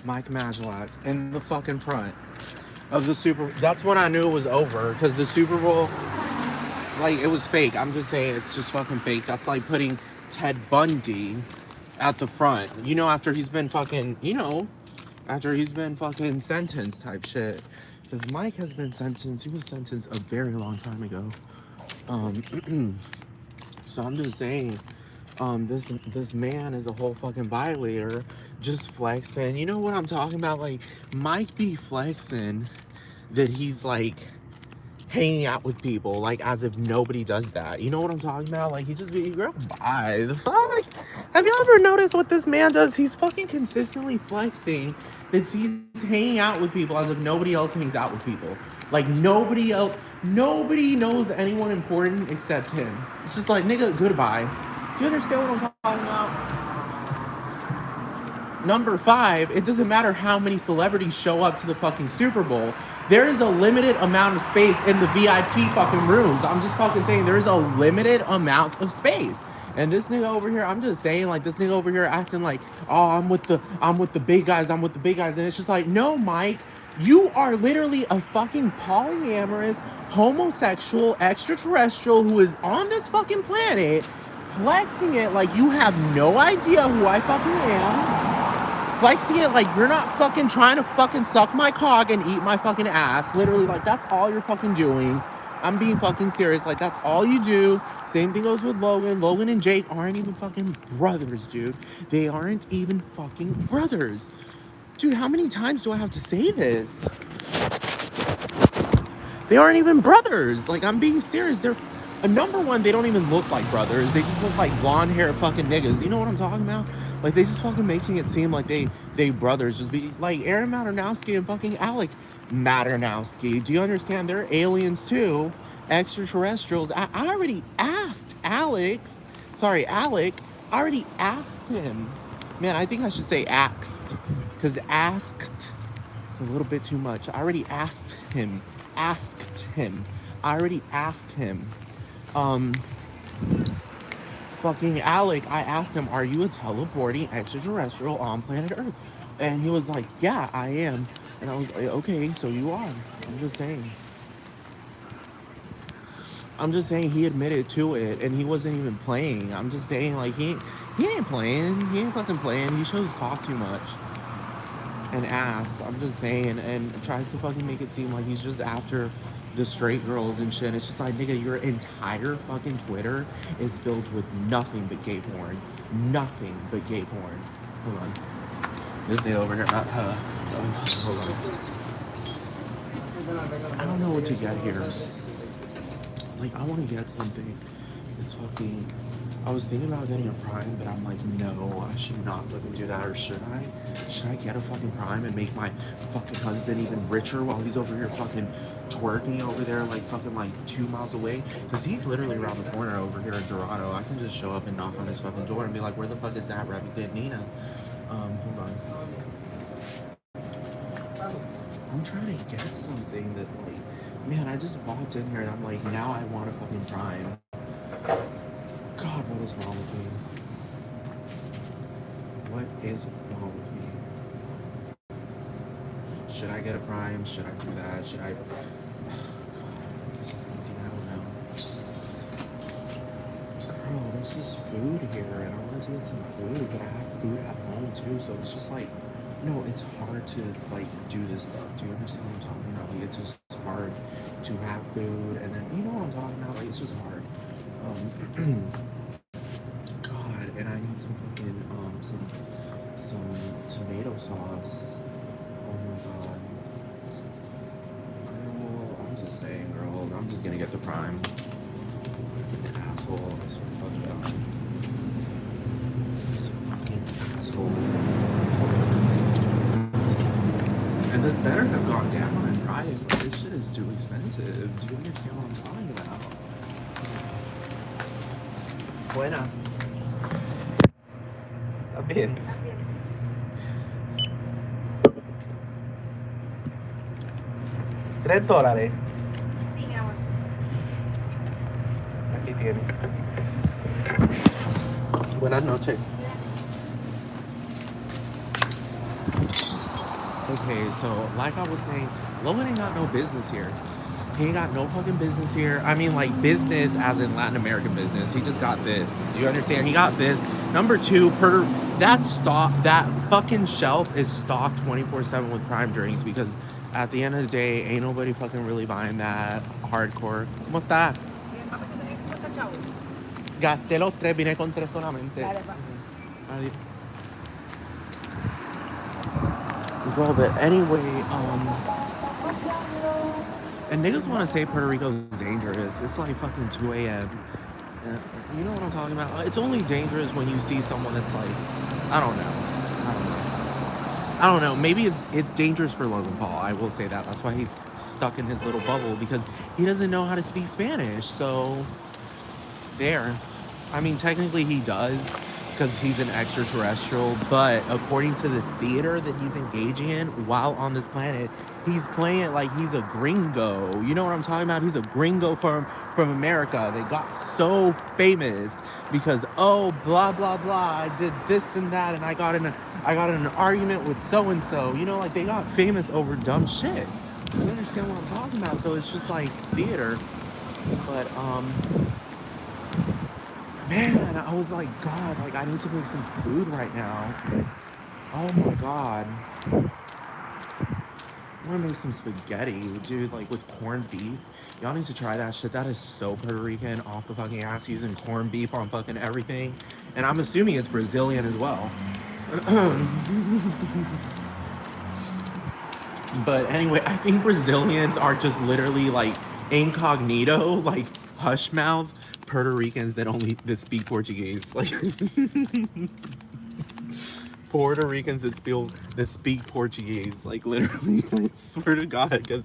Mike Magellak in the fucking front of the Super. That's when I knew it was over because the Super Bowl, like, it was fake. I'm just saying it's just fucking fake. That's like putting Ted Bundy at the front. You know, after he's been fucking, after he's been fucking sentenced type shit. Because Mike has been sentenced. He was sentenced a very long time ago. Um, so I'm just saying, this man is a whole fucking violator, just flexing. You know what I'm talking about? Like, Mike be flexing that he's like hanging out with people, like as if nobody does that. You know what I'm talking about? Like, he just be, girl, bye. The fuck? Have you ever noticed what this man does? He's fucking consistently flexing that he's hanging out with people as if nobody else hangs out with people. Like, nobody knows anyone important except him. It's just like, nigga, goodbye. Do you understand what I'm talking about? Number five, it doesn't matter how many celebrities show up to the fucking Super Bowl. There is a limited amount of space in the VIP fucking rooms. I'm just fucking saying there is a limited amount of space. And this nigga over here, I'm just saying, like, this nigga over here acting like, oh, I'm with the big guys, I'm with the big guys. And it's just like, no, Mike, you are literally a fucking polyamorous, homosexual, extraterrestrial who is on this fucking planet, flexing it like you have no idea who I fucking am. Flexing it like you're not fucking trying to fucking suck my cock and eat my fucking ass. Literally, like, that's all you're fucking doing. I'm being fucking serious. Like, that's all you do. Same thing goes with Logan. Logan and Jake aren't even fucking brothers, dude. They aren't even fucking brothers. Dude, how many times do I have to say this? They aren't even brothers. Like, I'm being serious. They're number one, they don't even look like brothers. They just look like blonde hair fucking niggas. You know what I'm talking about? Like, they just fucking making it seem like they brothers. Just be like Aaron Maternowski and fucking Alec Maternowski. Do you understand? They're aliens too, extraterrestrials. I already asked Alec. I already asked him. Man, I think I should say asked, because asked is a little bit too much. I already asked him. I already asked him. Fucking Alec, I asked him, are you a teleporting extraterrestrial on planet Earth? And he was like, yeah, I am. And I was like, okay, so you are. I'm just saying. He admitted to it, and he wasn't even playing. I'm just saying, like, he ain't playing. He ain't fucking playing. He shows cock too much. And ass. I'm just saying, and tries to fucking make it seem like he's just after the straight girls and shit. It's just like, nigga, your entire fucking Twitter is filled with nothing but gay porn. Nothing but gay porn. Hold on. This nigga over here. Hold on. I don't know what to get here. Like, I want to get something. It's fucking. I was thinking about getting a Prime, but I'm like, no, I should not fucking do that. Or should I? Should I get a fucking Prime and make my fucking husband even richer while he's over here fucking twerking over there, like fucking like 2 miles away? Because he's literally around the corner over here in Dorado. I can just show up and knock on his fucking door and be like, where the fuck is that replicant Nina? Hold on. I'm trying to get something that, like, man, I just walked in here and I'm like, now I want a fucking Prime. God, what is wrong with me? What is wrong with me? Should I get a Prime? Should I do that? Should I? God, I was just thinking, I don't know. Girl, there's just food here, and I want to get some food, but I have food at home too, so it's just like, no, it's hard to like do this stuff. Do you understand what I'm talking about? Like, it's just hard to have food, and then you know what I'm talking about. Like, it's just hard. God, and I need some fucking some tomato sauce. Oh my god. Girl, I'm just saying, girl, I'm just gonna get the Prime. Fucking asshole. I swear to fucking God. This fucking asshole. And this better have gone down in price. Like, this shit is too expensive. Do you understand what I'm talking about? Buena. Está bien. $3. Aquí tiene. Buenas noches. Okay, so like I was saying, Logan ain't got no business here. He ain't got no fucking business here. I mean, like, business as in Latin American business. He just got this. Do you understand? He got this. Number two, that fucking shelf is stocked 24/7 with prime drinks because at the end of the day, ain't nobody fucking really buying that hardcore. What that? Gasté los tres, vine con tres solamente. Adi- Well, but anyway, and niggas want to say Puerto Rico's dangerous. It's like fucking 2 a.m. You know what I'm talking about? It's only dangerous when you see someone that's like, I don't know. I don't know. I don't know. Maybe it's dangerous for Logan Paul. I will say that. That's why he's stuck in his little bubble because he doesn't know how to speak Spanish. So there. I mean, technically he does because he's an extraterrestrial, but according to the theater that he's engaging in while on this planet, he's playing it like he's a gringo. You know what I'm talking about? He's a gringo from America. They got so famous because oh blah blah blah, I did this and that, and I got in an argument with so and so. You know, like they got famous over dumb shit. You understand what I'm talking about? So it's just like theater, but man, I was like, God, like I need to make some food right now. Oh my God. I want to make some spaghetti, dude, like with corned beef. Y'all need to try that shit. That is so Puerto Rican, off the fucking ass, using corned beef on fucking everything. And I'm assuming it's Brazilian as well. But anyway, I think Brazilians are just literally like incognito, like hush mouth Puerto Ricans that speak Portuguese. Like Puerto Ricans that speak Portuguese. Like literally, I swear to God, because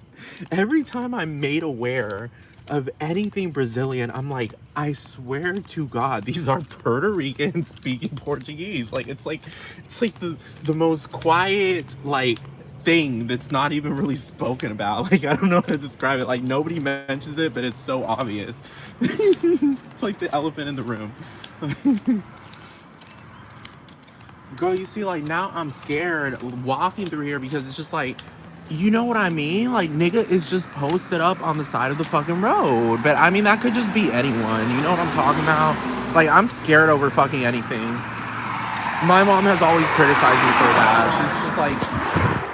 every time I'm made aware of anything Brazilian, I'm like, I swear to God, these are Puerto Ricans speaking Portuguese. It's like the most quiet like thing that's not even really spoken about. Like I don't know how to describe it. Like nobody mentions it, but it's so obvious. It's like the elephant in the room. Girl, you see, like now I'm scared walking through here because it's just like, you know what I mean? Like nigga is just posted up on the side of the fucking road. But I mean that could just be anyone. You know what I'm talking about? Like I'm scared over fucking anything. My mom has always criticized me for that. She's just like,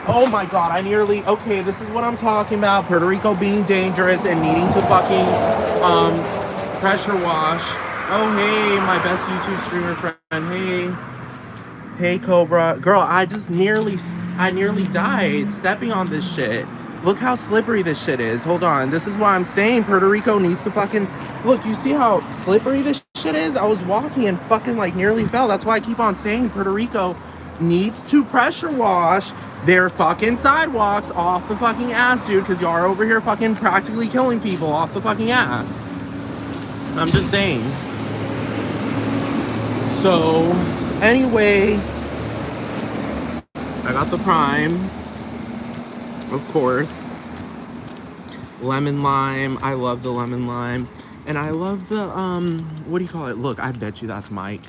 oh my God, okay, this is what I'm talking about. Puerto Rico being dangerous and needing to fucking pressure wash. Oh hey, my best YouTube streamer friend. Hey Cobra. Girl, I nearly died stepping on this shit. Look how slippery this shit is. Hold on. This is why I'm saying Puerto Rico needs to fucking... Look, you see how slippery this shit is? I was walking and fucking like nearly fell. That's why I keep on saying Puerto Rico needs to pressure wash their fucking sidewalks off the fucking ass, dude, because y'all are over here fucking practically killing people off the fucking ass. I'm just saying. So, anyway, I got the Prime, of course. Lemon lime. I love the lemon lime. And I love the, what do you call it? Look, I bet you that's Mike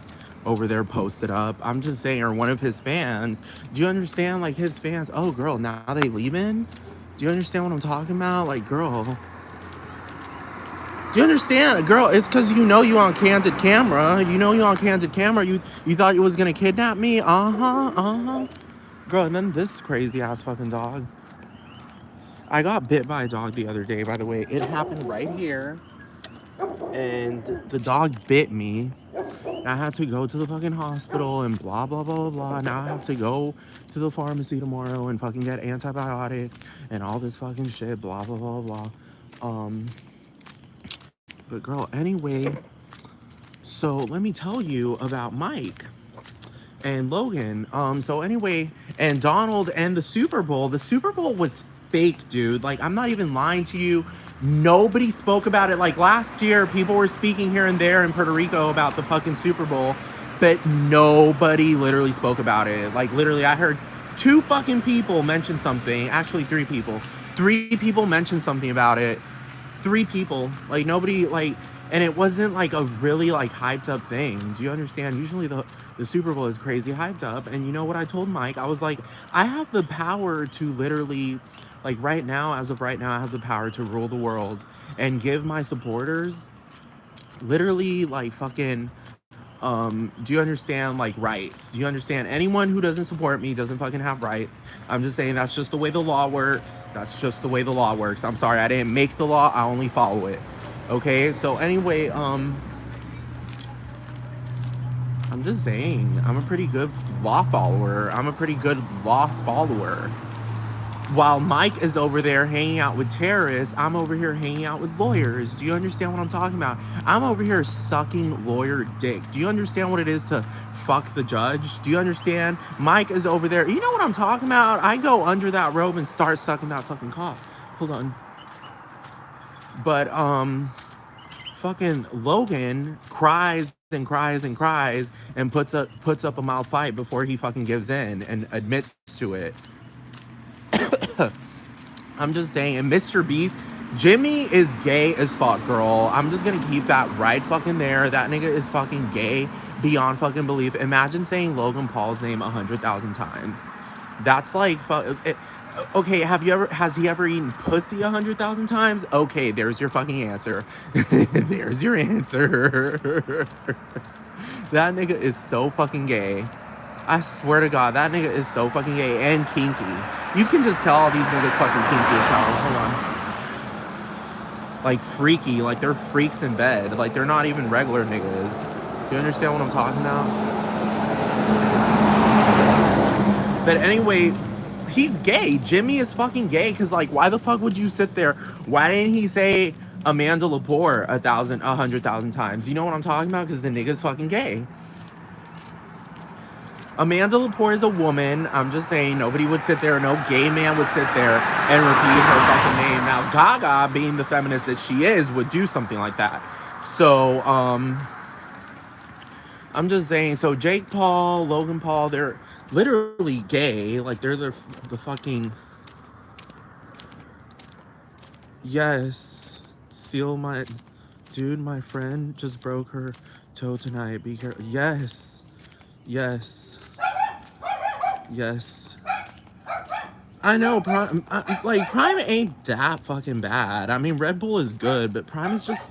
over there posted up. I'm just saying, or one of his fans. Do you understand? Like, his fans, oh, girl, now they leaving? Do you understand what I'm talking about? Like, girl. Do you understand? Girl, it's because you know you on candid camera. You know you on candid camera. You thought you was going to kidnap me? Girl, and then this crazy-ass fucking dog. I got bit by a dog the other day, by the way. It happened right here. And the dog bit me. And I had to go to the fucking hospital and blah, blah, blah, blah, blah. Now I have to go to the pharmacy tomorrow and fucking get antibiotics and all this fucking shit, blah, blah, blah, blah. But girl, anyway, so let me tell you about Mike and Logan. So anyway, and Donald and the Super Bowl. The Super Bowl was fake, dude. Like, I'm not even lying to you. Nobody spoke about it. Like last year, people were speaking here and there in Puerto Rico about the fucking Super Bowl, but nobody literally spoke about it. Like literally, I heard 2 fucking people mention something. Actually, 3 people. 3 people mentioned something about it. 3 people. Like nobody, like, and it wasn't like a really like hyped up thing. Do you understand? Usually the The Super Bowl is crazy hyped up. And you know what I told Mike? I was like, I have the power to literally, like right now, as of right now, I have the power to rule the world and give my supporters literally like fucking do you understand like rights? Do you understand anyone who doesn't support me doesn't fucking have rights? I'm just saying that's just the way the law works. That's just the way the law works. I'm sorry, I didn't make the law, I only follow it. Okay, so anyway, I'm just saying I'm a pretty good law follower. I'm a pretty good law follower. While Mike is over there hanging out with terrorists, I'm over here hanging out with lawyers. Do you understand what I'm talking about? I'm over here sucking lawyer dick. Do you understand what it is to fuck the judge? Do you understand? Mike is over there. You know what I'm talking about? I go under that robe and start sucking that fucking cock. Hold on. But fucking Logan cries and cries and cries and puts up a mouth fight before he fucking gives in and admits to it. I'm just saying, and Mr. Beast, Jimmy is gay as fuck, girl. I'm just gonna keep that right fucking there. That nigga is fucking gay beyond fucking belief. Imagine saying Logan Paul's name 100,000 times. That's like, okay, has he ever eaten pussy 100,000 times? Okay, there's your fucking answer. There's your answer. That nigga is so fucking gay. I swear to God, that nigga is so fucking gay and kinky. You can just tell all these niggas fucking kinky as hell. Hold on. Like freaky, like they're freaks in bed. Like they're not even regular niggas. Do you understand what I'm talking about? But anyway, he's gay. Jimmy is fucking gay. Cause like, why the fuck would you sit there? Why didn't he say Amanda Lepore 100,000 times? You know what I'm talking about? Cause the nigga's fucking gay. Amanda Lepore is a woman. I'm just saying, nobody would sit there, no gay man would sit there and repeat her fucking name. Now, Gaga, being the feminist that she is, would do something like that. So, I'm just saying, so Jake Paul, Logan Paul, they're literally gay. Like, they're the fucking... Yes. Steal my... Dude, my friend just broke her toe tonight. Be careful. Yes. Yes. Yes. I know, Prime, like, Prime ain't that fucking bad. I mean, Red Bull is good, but Prime is just,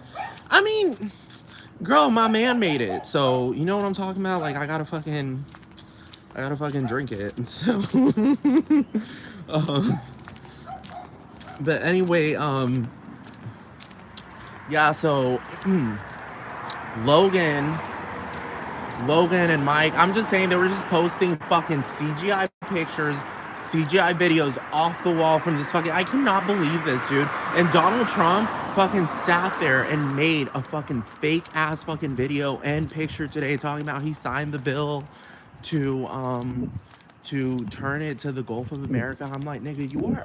I mean, girl, my man made it. So, you know what I'm talking about? Like, I gotta fucking drink it. So, um, but anyway, yeah, so, Logan and Mike, I'm just saying they were just posting fucking CGI pictures, CGI videos off the wall from this fucking, I cannot believe this, dude. And Donald Trump fucking sat there and made a fucking fake ass fucking video and picture today talking about he signed the bill to turn it to the Gulf of America. I'm like, nigga, you are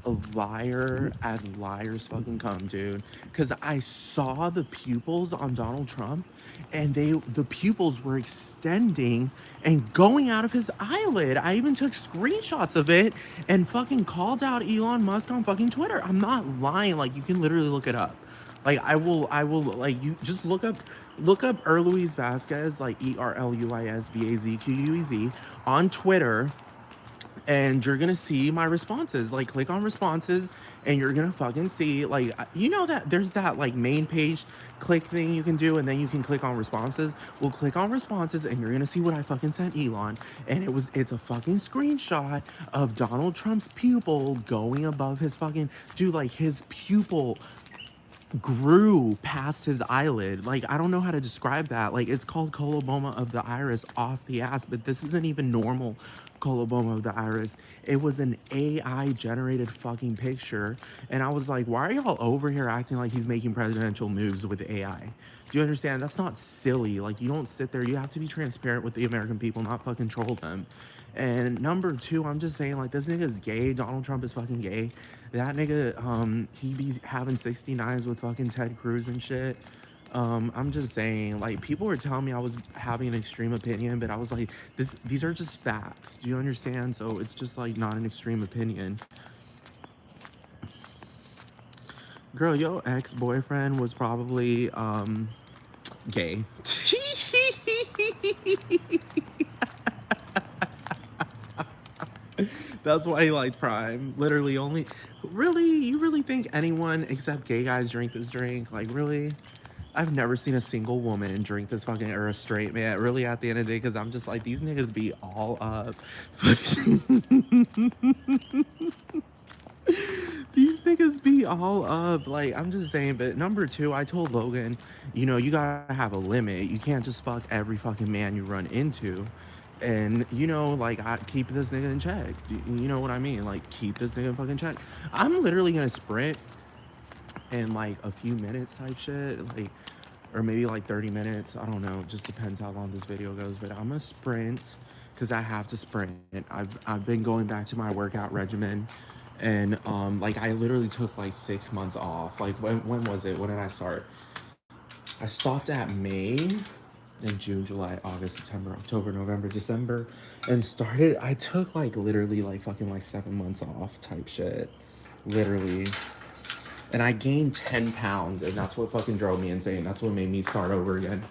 a liar as liars fucking come, dude. Because I saw the pupils on Donald Trump and the pupils were extending and going out of his eyelid. I even took screenshots of it and fucking called out Elon Musk on fucking Twitter. I'm not lying. Like, you can literally look it up. Like, I will, like, you just look up Erluis Vasquez, like ERLUISVAZQUEZ on Twitter, and you're gonna see my responses. Like, click on responses and you're gonna fucking see, like, you know that there's that like main page click thing you can do, and then you can click on responses. Well, click on responses and you're gonna see what I fucking sent Elon, and it's a fucking screenshot of Donald Trump's pupil going above his fucking, dude, like his pupil grew past his eyelid. Like, I don't know how to describe that. Like, it's called coloboma of the iris off the ass, but this isn't even normal coloboma of the iris. It was an AI generated fucking picture, and I was like, why are y'all over here acting like he's making presidential moves with AI? Do you understand? That's not silly. Like, you don't sit there. You have to be transparent with the American people, not fucking troll them. And number two, I'm just saying, like, this nigga is gay. Donald Trump is fucking gay. That nigga, he be having 69s with fucking Ted Cruz and shit. I'm just saying, like, people were telling me I was having an extreme opinion, but I was like, these are just facts. Do you understand? So it's just like not an extreme opinion. Girl, your ex-boyfriend was probably gay. That's why he liked Prime. Literally only. Really? You really think anyone except gay guys drink this drink? Like, really? I've never seen a single woman drink this fucking, or a straight man, really, at the end of the day, because I'm just like, these niggas be all up. These niggas be all up. Like, I'm just saying. But number two, I told Logan, you know, you gotta have a limit. You can't just fuck every fucking man you run into. And, you know, like, I keep this nigga in check. You know what I mean? Like, keep this nigga in fucking check. I'm literally gonna sprint in like a few minutes type shit. Like, or maybe like 30 minutes. I don't know. It just depends how long this video goes. But I'm gonna sprint because I have to sprint. I've been going back to my workout regimen, and like I literally took like 6 months off. Like when was it? When did I start? I stopped at May, then June, July, August, September, October, November, December, and started. I took like literally like fucking like 7 months off type shit, literally. And I gained 10 pounds, and that's what fucking drove me insane. That's what made me start over again.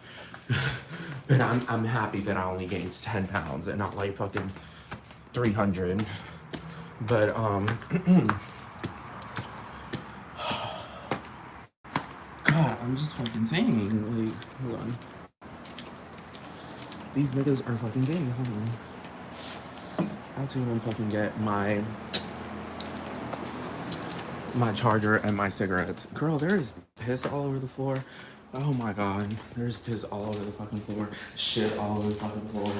And I'm happy that I only gained 10 pounds and not like fucking 300. But God, I'm just fucking saying. Like, hold on. These niggas are fucking gay. Hold on. I have to even fucking get my charger and my cigarettes. Girl, there is piss all over the floor. Oh my god. There's piss all over the fucking floor. Shit all over the fucking floor.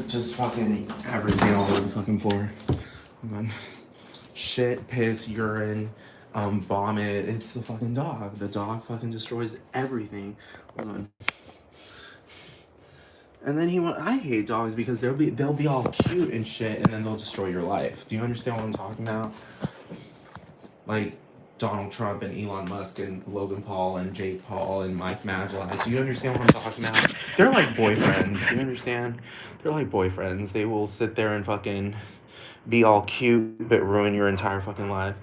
Just fucking everything all over the fucking floor. Hold on. Shit, piss, urine, vomit. It's the fucking dog. The dog fucking destroys everything. Hold on. And then I hate dogs because they'll be all cute and shit, and then they'll destroy your life. Do you understand what I'm talking about? Like Donald Trump and Elon Musk and Logan Paul and Jake Paul and Mike Magellai. Do you understand what I'm talking about? They're like boyfriends. Do you understand? They're like boyfriends. They will sit there and fucking be all cute but ruin your entire fucking life.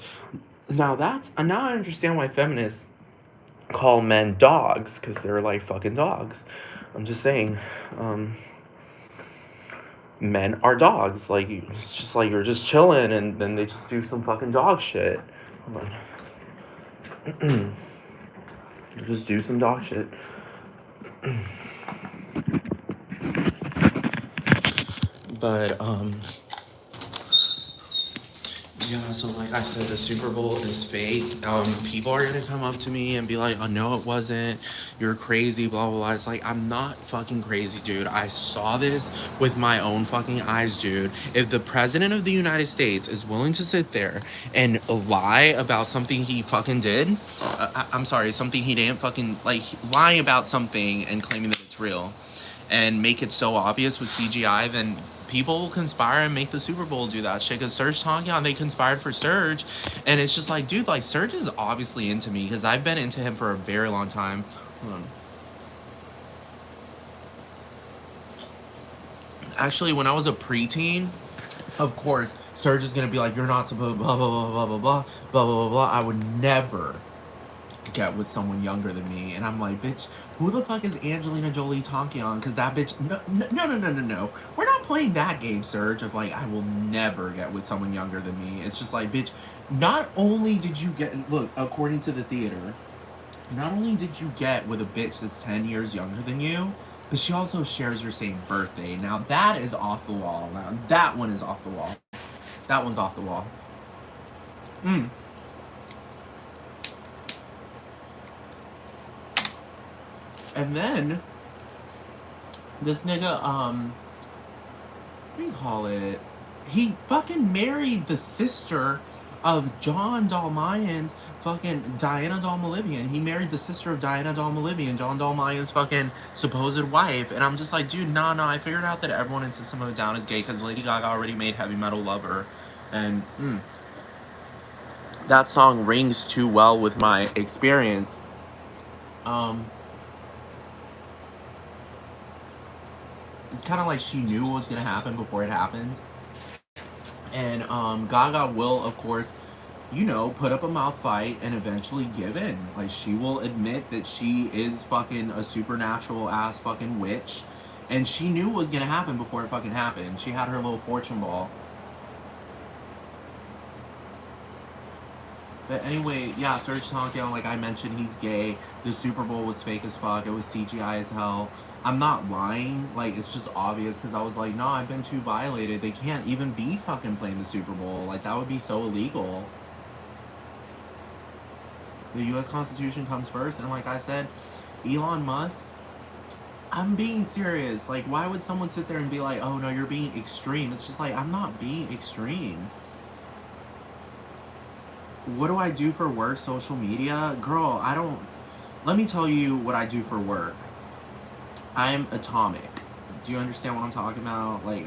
Now I understand why feminists call men dogs, because they're like fucking dogs. I'm just saying, men are dogs. Like, it's just like you're just chilling and then they just do some fucking dog shit. Hold on. Just do some dog shit. But yeah, so like I said, the Super Bowl is fake. People are gonna come up to me and be like, oh no, it wasn't, you're crazy, blah blah blah. It's like, I'm not fucking crazy, dude. I saw this with my own fucking eyes, dude. If the president of the United States is willing to sit there and lie about something he fucking did, I'm sorry, something he didn't fucking, like, lie about something and claiming that it's real and make it so obvious with CGI, then people will conspire and make the Super Bowl do that shit. Because Serge Tankian, they conspired for Serge, and it's just like, dude, like, Serge is obviously into me because I've been into him for a very long time. Hold on. Actually, when I was a preteen, of course, Serge is gonna be like, you're not supposed blah blah blah blah blah blah blah blah blah. I would never get with someone younger than me, and I'm like, bitch, who the fuck is Angelina Jolie talking on? Because that bitch, no. We're not playing that game, Serge, of like, I will never get with someone younger than me. It's just like, bitch, not only did you get, look, according to the theater, not only did you get with a bitch that's 10 years younger than you, but she also shares your same birthday. Now that is off the wall. Now that one is off the wall. That one's off the wall. And then this nigga, what do you call it? He fucking married the sister of John Dalmayon's fucking Diana Dalmalivian. He married the sister of Diana Dalmalivian, John Dalmayon's fucking supposed wife. And I'm just like, dude, nah, I figured out that everyone in System of a Down is gay because Lady Gaga already made Heavy Metal Lover. And that song rings too well with my experience. It's kind of like she knew what was going to happen before it happened. And Gaga will, of course, you know, put up a mouth fight and eventually give in. Like, she will admit that she is fucking a supernatural ass fucking witch. And she knew what was gonna happen before it fucking happened. She had her little fortune ball. But anyway, yeah, Serge Tankian, like I mentioned, he's gay. The Super Bowl was fake as fuck. It was CGI as hell. I'm not lying. Like, it's just obvious because I was like, nah, I've been too violated. They can't even be fucking playing the Super Bowl. Like, that would be so illegal. The U.S. Constitution comes first. And like I said, Elon Musk, I'm being serious. Like, why would someone sit there and be like, oh, no, you're being extreme? It's just like, I'm not being extreme. What do I do for work? Social media? Girl, I don't... Let me tell you what I do for work. I'm atomic. Do you understand what I'm talking about? Like,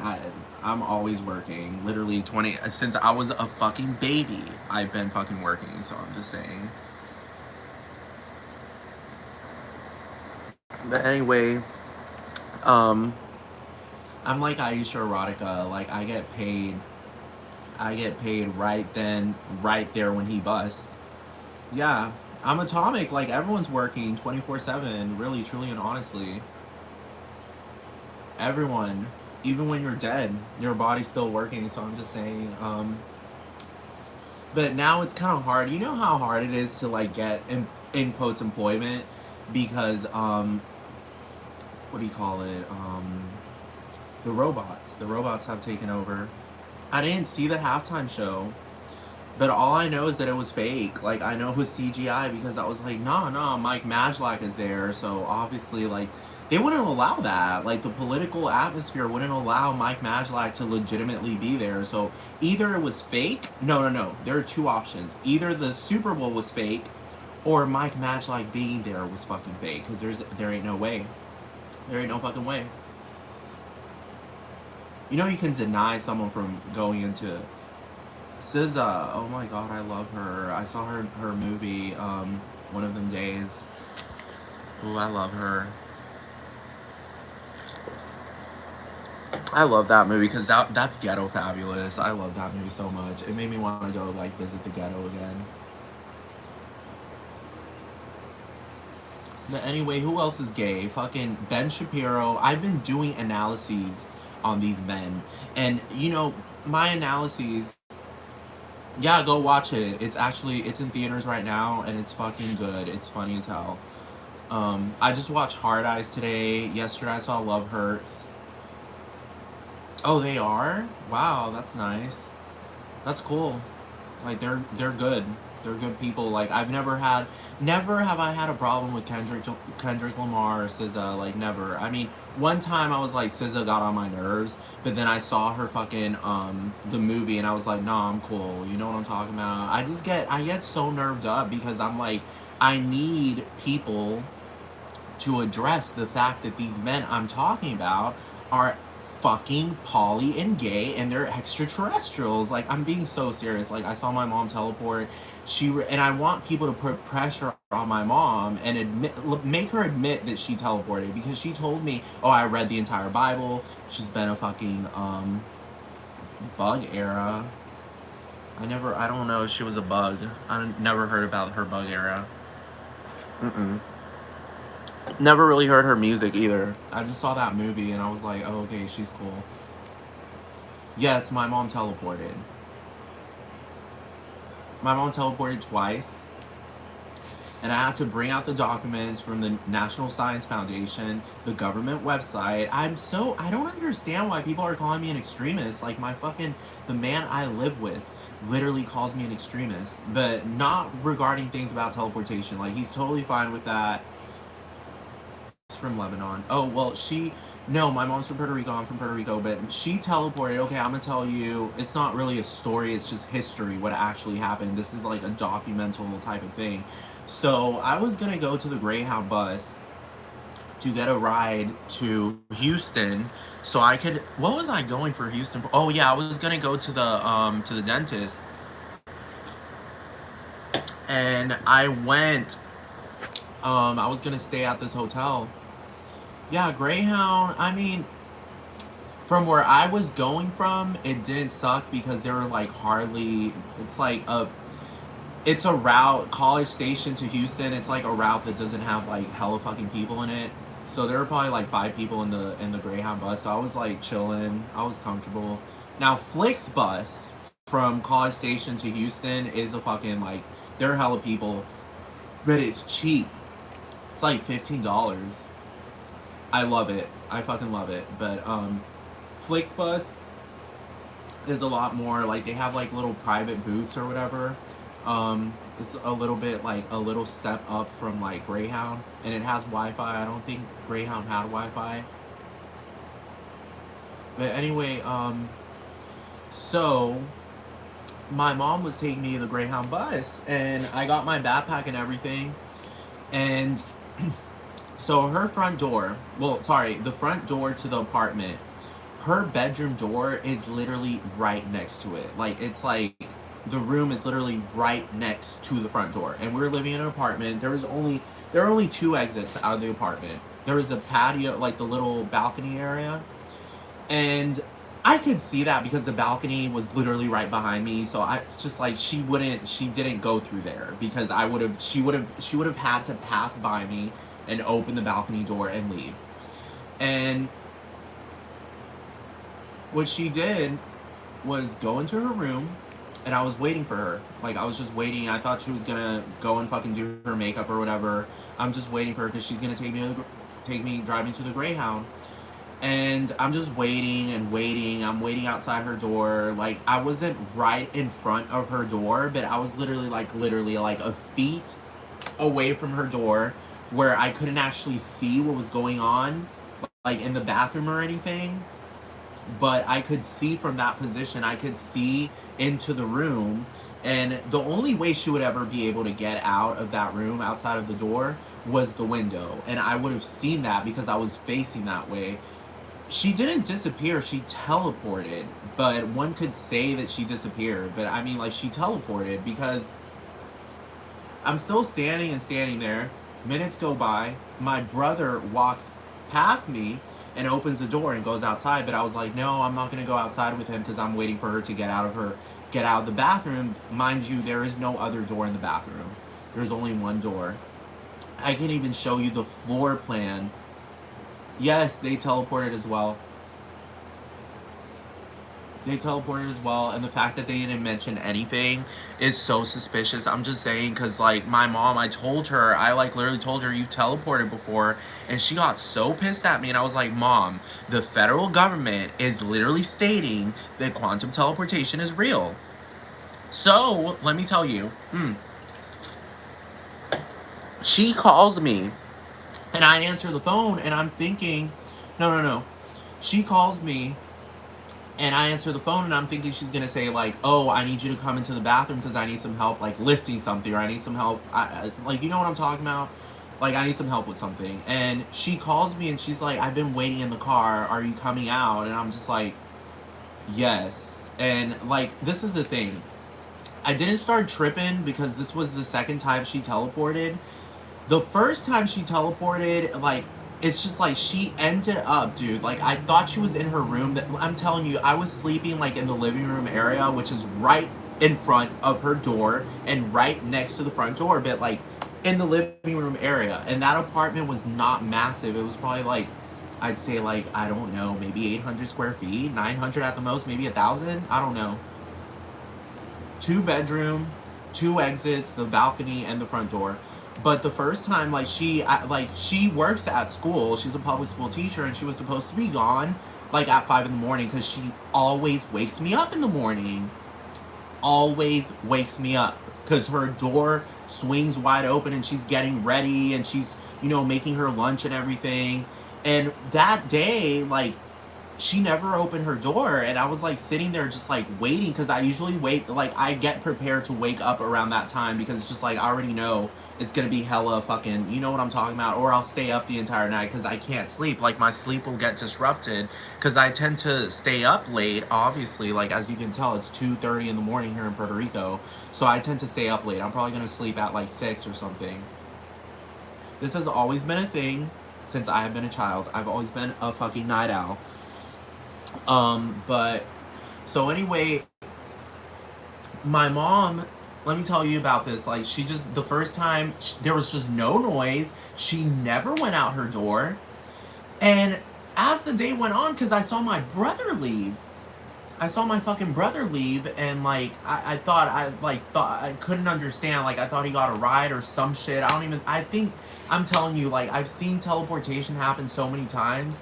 I'm always working. Literally 20... Since I was a fucking baby, I've been fucking working. So I'm just saying. But anyway, I'm like Aisha Erotica. Like, I get paid right then, right there when he busts. Yeah, I'm atomic. Like, everyone's working 24/7, really, truly, and honestly. Everyone, even when you're dead, your body's still working. So I'm just saying. But now it's kind of hard. You know how hard it is to like get in quotes employment because what do you call it? The robots have taken over. I didn't see the halftime show, but all I know is that it was fake. Like, I know it was CGI because I was like, nah, Mike Majlak is there. So obviously, like, they wouldn't allow that. Like, the political atmosphere wouldn't allow Mike Majlak to legitimately be there. So either it was fake. No. There are two options. Either the Super Bowl was fake, or Mike Majlak being there was fucking fake. Because there ain't no way. There ain't no fucking way. You know, you can deny someone from going into SZA. Oh my god, I love her. I saw her movie one of them days. Ooh, I love her. I love that movie because that's ghetto fabulous. I love that movie so much. It made me want to go like visit the ghetto again. But anyway, who else is gay? Fucking Ben Shapiro. I've been doing analyses on these men. And, you know, my analyses, yeah, go watch it. It's in theaters right now, and it's fucking good. It's funny as hell. I just watched Hard Eyes today. Yesterday I saw Love Hurts. Oh, they are? Wow, that's nice. That's cool. Like, they're good. They're good people. Like, never have I had a problem with Kendrick Lamar or SZA. Like, never. I mean, one time I was like, SZA got on my nerves, but then I saw her fucking the movie and I was like, nah, I'm cool. You know what I'm talking about? I get so nerved up because I'm like, I need people to address the fact that these men I'm talking about are fucking poly and gay and they're extraterrestrials. Like, I'm being so serious. Like, I saw my mom teleport. And I want people to put pressure on my mom and make her admit that she teleported because she told me, oh, I read the entire Bible. She's been a fucking bug era. I don't know if she was a bug. I never heard about her bug era. Never really heard her music either. I just saw that movie and I was like, oh, okay, she's cool. Yes, my mom teleported. My mom teleported twice. And I have to bring out the documents from the National Science Foundation, the government website. I don't understand why people are calling me an extremist. Like, the man I live with literally calls me an extremist. But not regarding things about teleportation. Like, he's totally fine with that. From Lebanon. Oh, well, no, my mom's from Puerto Rico, I'm from Puerto Rico, but she teleported. Okay, I'm gonna tell you, it's not really a story, it's just history, what actually happened. This is like a documental type of thing. So, I was gonna go to the Greyhound bus to get a ride to Houston, so I could, what was I going for Houston for? Oh yeah, I was gonna go to the dentist. And I went, I was gonna stay at this hotel. Yeah, Greyhound, I mean, from where I was going from, it didn't suck because there were like it's like It's a route, College Station to Houston. It's like a route that doesn't have like hella fucking people in it. So there were probably like 5 people in the Greyhound bus. So I was like chilling. I was comfortable. Now Flixbus from College Station to Houston is a fucking like, there are hella people, but it's cheap. It's like $15. I love it. I fucking love it. But Flixbus is a lot more like, they have like little private booths or whatever. It's a little bit like a little step up from like Greyhound, and it has Wi-Fi. I don't think Greyhound had Wi-Fi. But anyway, so my mom was taking me to the Greyhound bus, and I got my backpack and everything, and so her front door, well, sorry, the front door to the apartment, her bedroom door is literally right next to it. Like, it's like the room is literally right next to the front door. And we were living in an apartment. There were only 2 exits out of the apartment. There was the patio, like the little balcony area, and I could see that because the balcony was literally right behind me. So it's just like she didn't go through there because she would have had to pass by me and open the balcony door and leave. And what she did was go into her room, and I was waiting for her. Like, I was just waiting. I thought she was gonna go and fucking do her makeup or whatever. I'm just waiting for her because she's gonna take me driving to the Greyhound. And I'm just waiting and waiting. I'm waiting outside her door. Like, I wasn't right in front of her door, but I was literally like a feet away from her door where I couldn't actually see what was going on, like in the bathroom or anything. But I could see from that position. I could see into the room, and the only way she would ever be able to get out of that room outside of the door was the window, and I would have seen that because I was facing that way. She didn't disappear, she teleported, but one could say that she disappeared, but I mean, like, she teleported because I'm still standing there. Minutes go by, my brother walks past me and opens the door and goes outside, but I was like, no, I'm not gonna go outside with him because I'm waiting for her to get out of the bathroom. Mind you, there is no other door in the bathroom. There's only one door. I can even show you the floor plan. Yes, they teleported as well. They teleported as well, and the fact that they didn't mention anything is so suspicious. I'm just saying, because, like, my mom, I like, literally told her, you teleported before, and she got so pissed at me, and I was like, Mom, the federal government is literally stating that quantum teleportation is real. So, let me tell you, she calls me, and I answer the phone, and I'm thinking, no. She calls me, and I answer the phone, and I'm thinking she's gonna say, like, oh, I need you to come into the bathroom because I need some help, like, lifting something, or I need some help, like, you know what I'm talking about? Like, I need some help with something. And she calls me, and she's like, I've been waiting in the car, are you coming out? And I'm just like, yes. And, like, this is the thing. I didn't start tripping because this was the second time she teleported. The first time she teleported, like, it's just like she ended up, dude, like, I thought she was in her room. That, I'm telling you, I was sleeping like in the living room area, which is right in front of her door and right next to the front door, but like in the living room area. And that apartment was not massive. It was probably like, I'd say, like, I don't know, maybe 800 square feet, 900 at the most, maybe 1,000, I don't know. 2 bedroom, 2 exits, the balcony and the front door. But the first time, like, she works at school. She's a public school teacher, and she was supposed to be gone, like, at 5 in the morning, because she always wakes me up in the morning. Always wakes me up, because her door swings wide open, and she's getting ready, and she's, making her lunch and everything. And that day, like, she never opened her door, and I was like sitting there just like waiting, because I usually wait, like, I get prepared to wake up around that time because it's just like I already know it's gonna be hella fucking, you know what I'm talking about, or I'll stay up the entire night because I can't sleep. Like, my sleep will get disrupted because I tend to stay up late, obviously. Like, as you can tell, it's 2:30 in the morning here in Puerto Rico, so I tend to stay up late. I'm probably gonna sleep at like 6 or something. This has always been a thing since I have been a child. I've always been a fucking night owl. But so anyway, my mom let me tell you about this. Like, she just, the first time, there was just no noise. She never went out her door. And as the day went on, because I saw my brother leave, I saw my fucking brother leave, and like I thought I couldn't understand. Like, I thought he got a ride or some shit. I don't even. I think I'm telling you, like, I've seen teleportation happen so many times.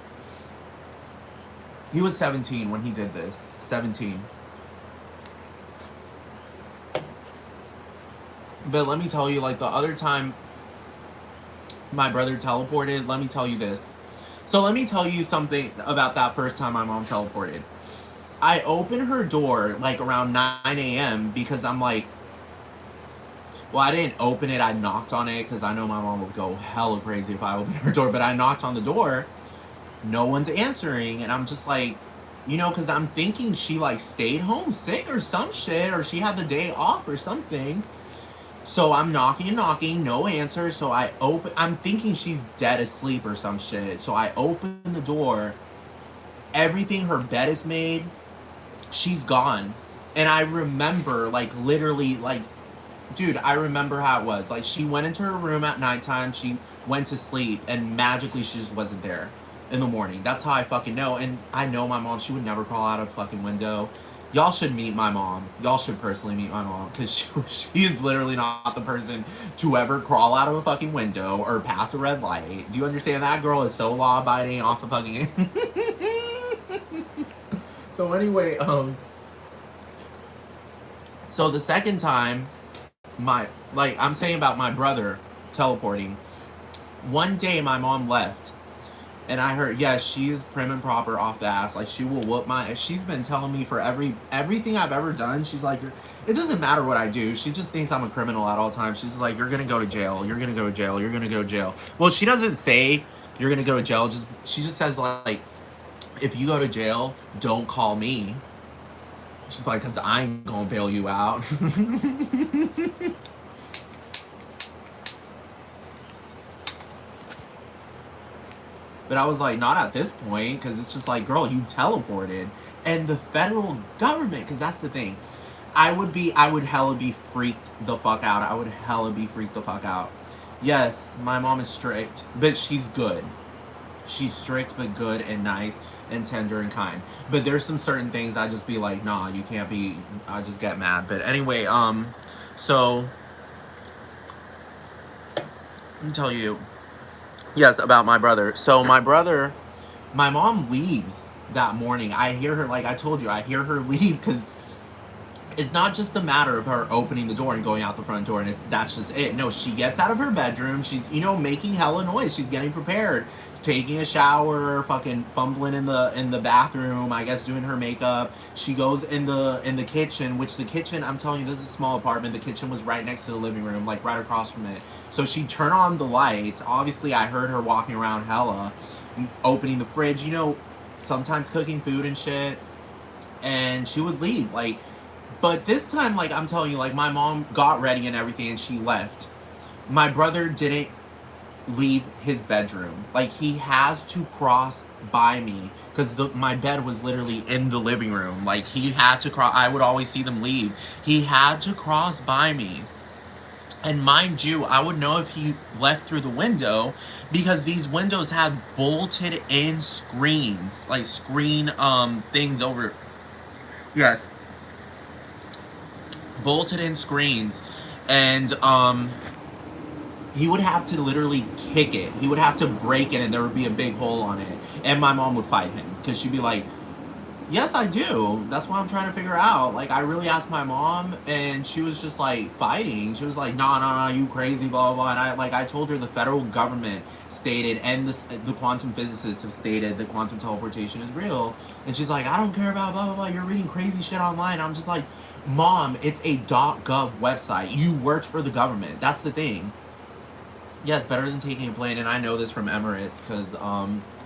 He was 17 when he did this. 17. But let me tell you, like, the other time my brother teleported, let me tell you this. So let me tell you something about that first time my mom teleported. I opened her door like around 9 a.m. because I'm like, well, I didn't open it. I knocked on it because I know my mom would go hella crazy if I opened her door. But I knocked on the door. No one's answering. And I'm just like, you know, because I'm thinking she like stayed home sick or some shit, or she had the day off or something. So I'm knocking and knocking, no answer. So I'm thinking she's dead asleep or some shit. So I open the door. Everything, her bed is made. She's gone. And I remember, like, literally, like, dude, I remember how it was. Like, she went into her room at nighttime, she went to sleep, and magically she just wasn't there in the morning. That's how I fucking know. And I know my mom, she would never crawl out of a fucking window. Y'all should meet my mom. Y'all should personally meet my mom, because she is literally not the person to ever crawl out of a fucking window or pass a red light. Do you understand? That girl is so law-abiding off the fucking... So anyway, so the second time, I'm saying about my brother teleporting. One day my mom left, and I heard, yes, she's prim and proper off the ass. Like, she will whoop my. She's been telling me for everything I've ever done. She's like, it doesn't matter what I do. She just thinks I'm a criminal at all times. She's like, you're gonna go to jail. You're gonna go to jail. You're gonna go to jail. Well, she doesn't say you're gonna go to jail. She just says like, if you go to jail, don't call me. She's like, because I ain't gonna bail you out. But I was like, not at this point, because it's just like, girl, you teleported. And the federal government, because that's the thing. I would hella be freaked the fuck out. I would hella be freaked the fuck out. Yes, my mom is strict, but she's good. She's strict, but good and nice and tender and kind. But there's some certain things I just be like, nah, you can't be. I just get mad. But anyway, so let me tell you, yes, about my brother. So my brother, my mom leaves that morning. I hear her, like I told you, I hear her leave because it's not just a matter of her opening the door and going out the front door and that's just it. No, she gets out of her bedroom. She's, making hella noise. She's getting prepared, taking a shower, fucking fumbling in the bathroom, I guess doing her makeup. She goes in the kitchen, which the kitchen, I'm telling you, this is a small apartment. The kitchen was right next to the living room, like right across from it. So she turned on the lights. Obviously, I heard her walking around hella, opening the fridge, sometimes cooking food and shit. And she would leave, like, but this time, like, I'm telling you, like, my mom got ready and everything and she left. My brother didn't leave his bedroom. Like, he has to cross by me because my bed was literally in the living room. Like, he had to cross. I would always see them leave. He had to cross by me. And mind you, I would know if he left through the window because these windows have bolted in screens, like screen things over. Yes, bolted in screens, and he would have to literally kick it. He would have to break it, and there would be a big hole on it. And my mom would fight him because she'd be like, yes, I do. That's what I'm trying to figure out. Like, I really asked my mom, and she was just like fighting. She was like, nah, you crazy, blah, blah, blah. And I told her the federal government stated, and the quantum physicists have stated that quantum teleportation is real. And she's like, I don't care about blah, blah, blah. You're reading crazy shit online. I'm just like, Mom, it's a .gov website. You worked for the government. That's the thing. Yes, better than taking a plane. And I know this from Emirates because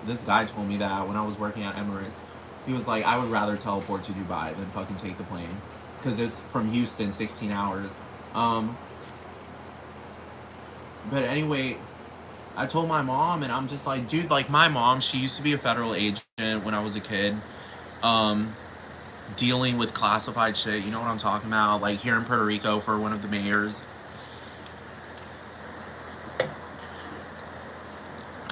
this guy told me that when I was working at Emirates. He was like, I would rather teleport to Dubai than fucking take the plane. Because it's from Houston, 16 hours. But anyway, I told my mom, and I'm just like, dude, like, my mom, she used to be a federal agent when I was a kid. dealing with classified shit. You know what I'm talking about? Like here in Puerto Rico for one of the mayors.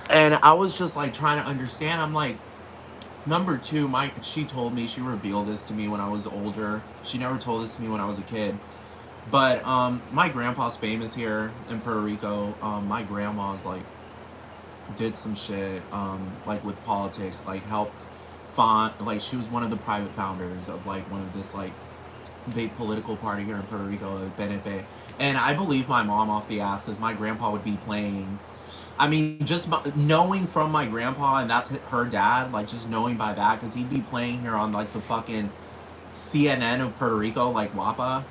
And I was just like trying to understand. I'm like, number two, she told me, she revealed this to me when I was older. She never told this to me when I was a kid. But my grandpa's famous here in Puerto Rico. My grandma's like did some shit like with politics, like helped fund, like she was one of the private founders of like one of this like big political party here in Puerto Rico, like BNP. And I believe my mom off the ass because my grandpa would be playing. I mean, just knowing from my grandpa, and that's her dad, like just knowing by that, because he'd be playing here on like the fucking CNN of Puerto Rico, like WAPA,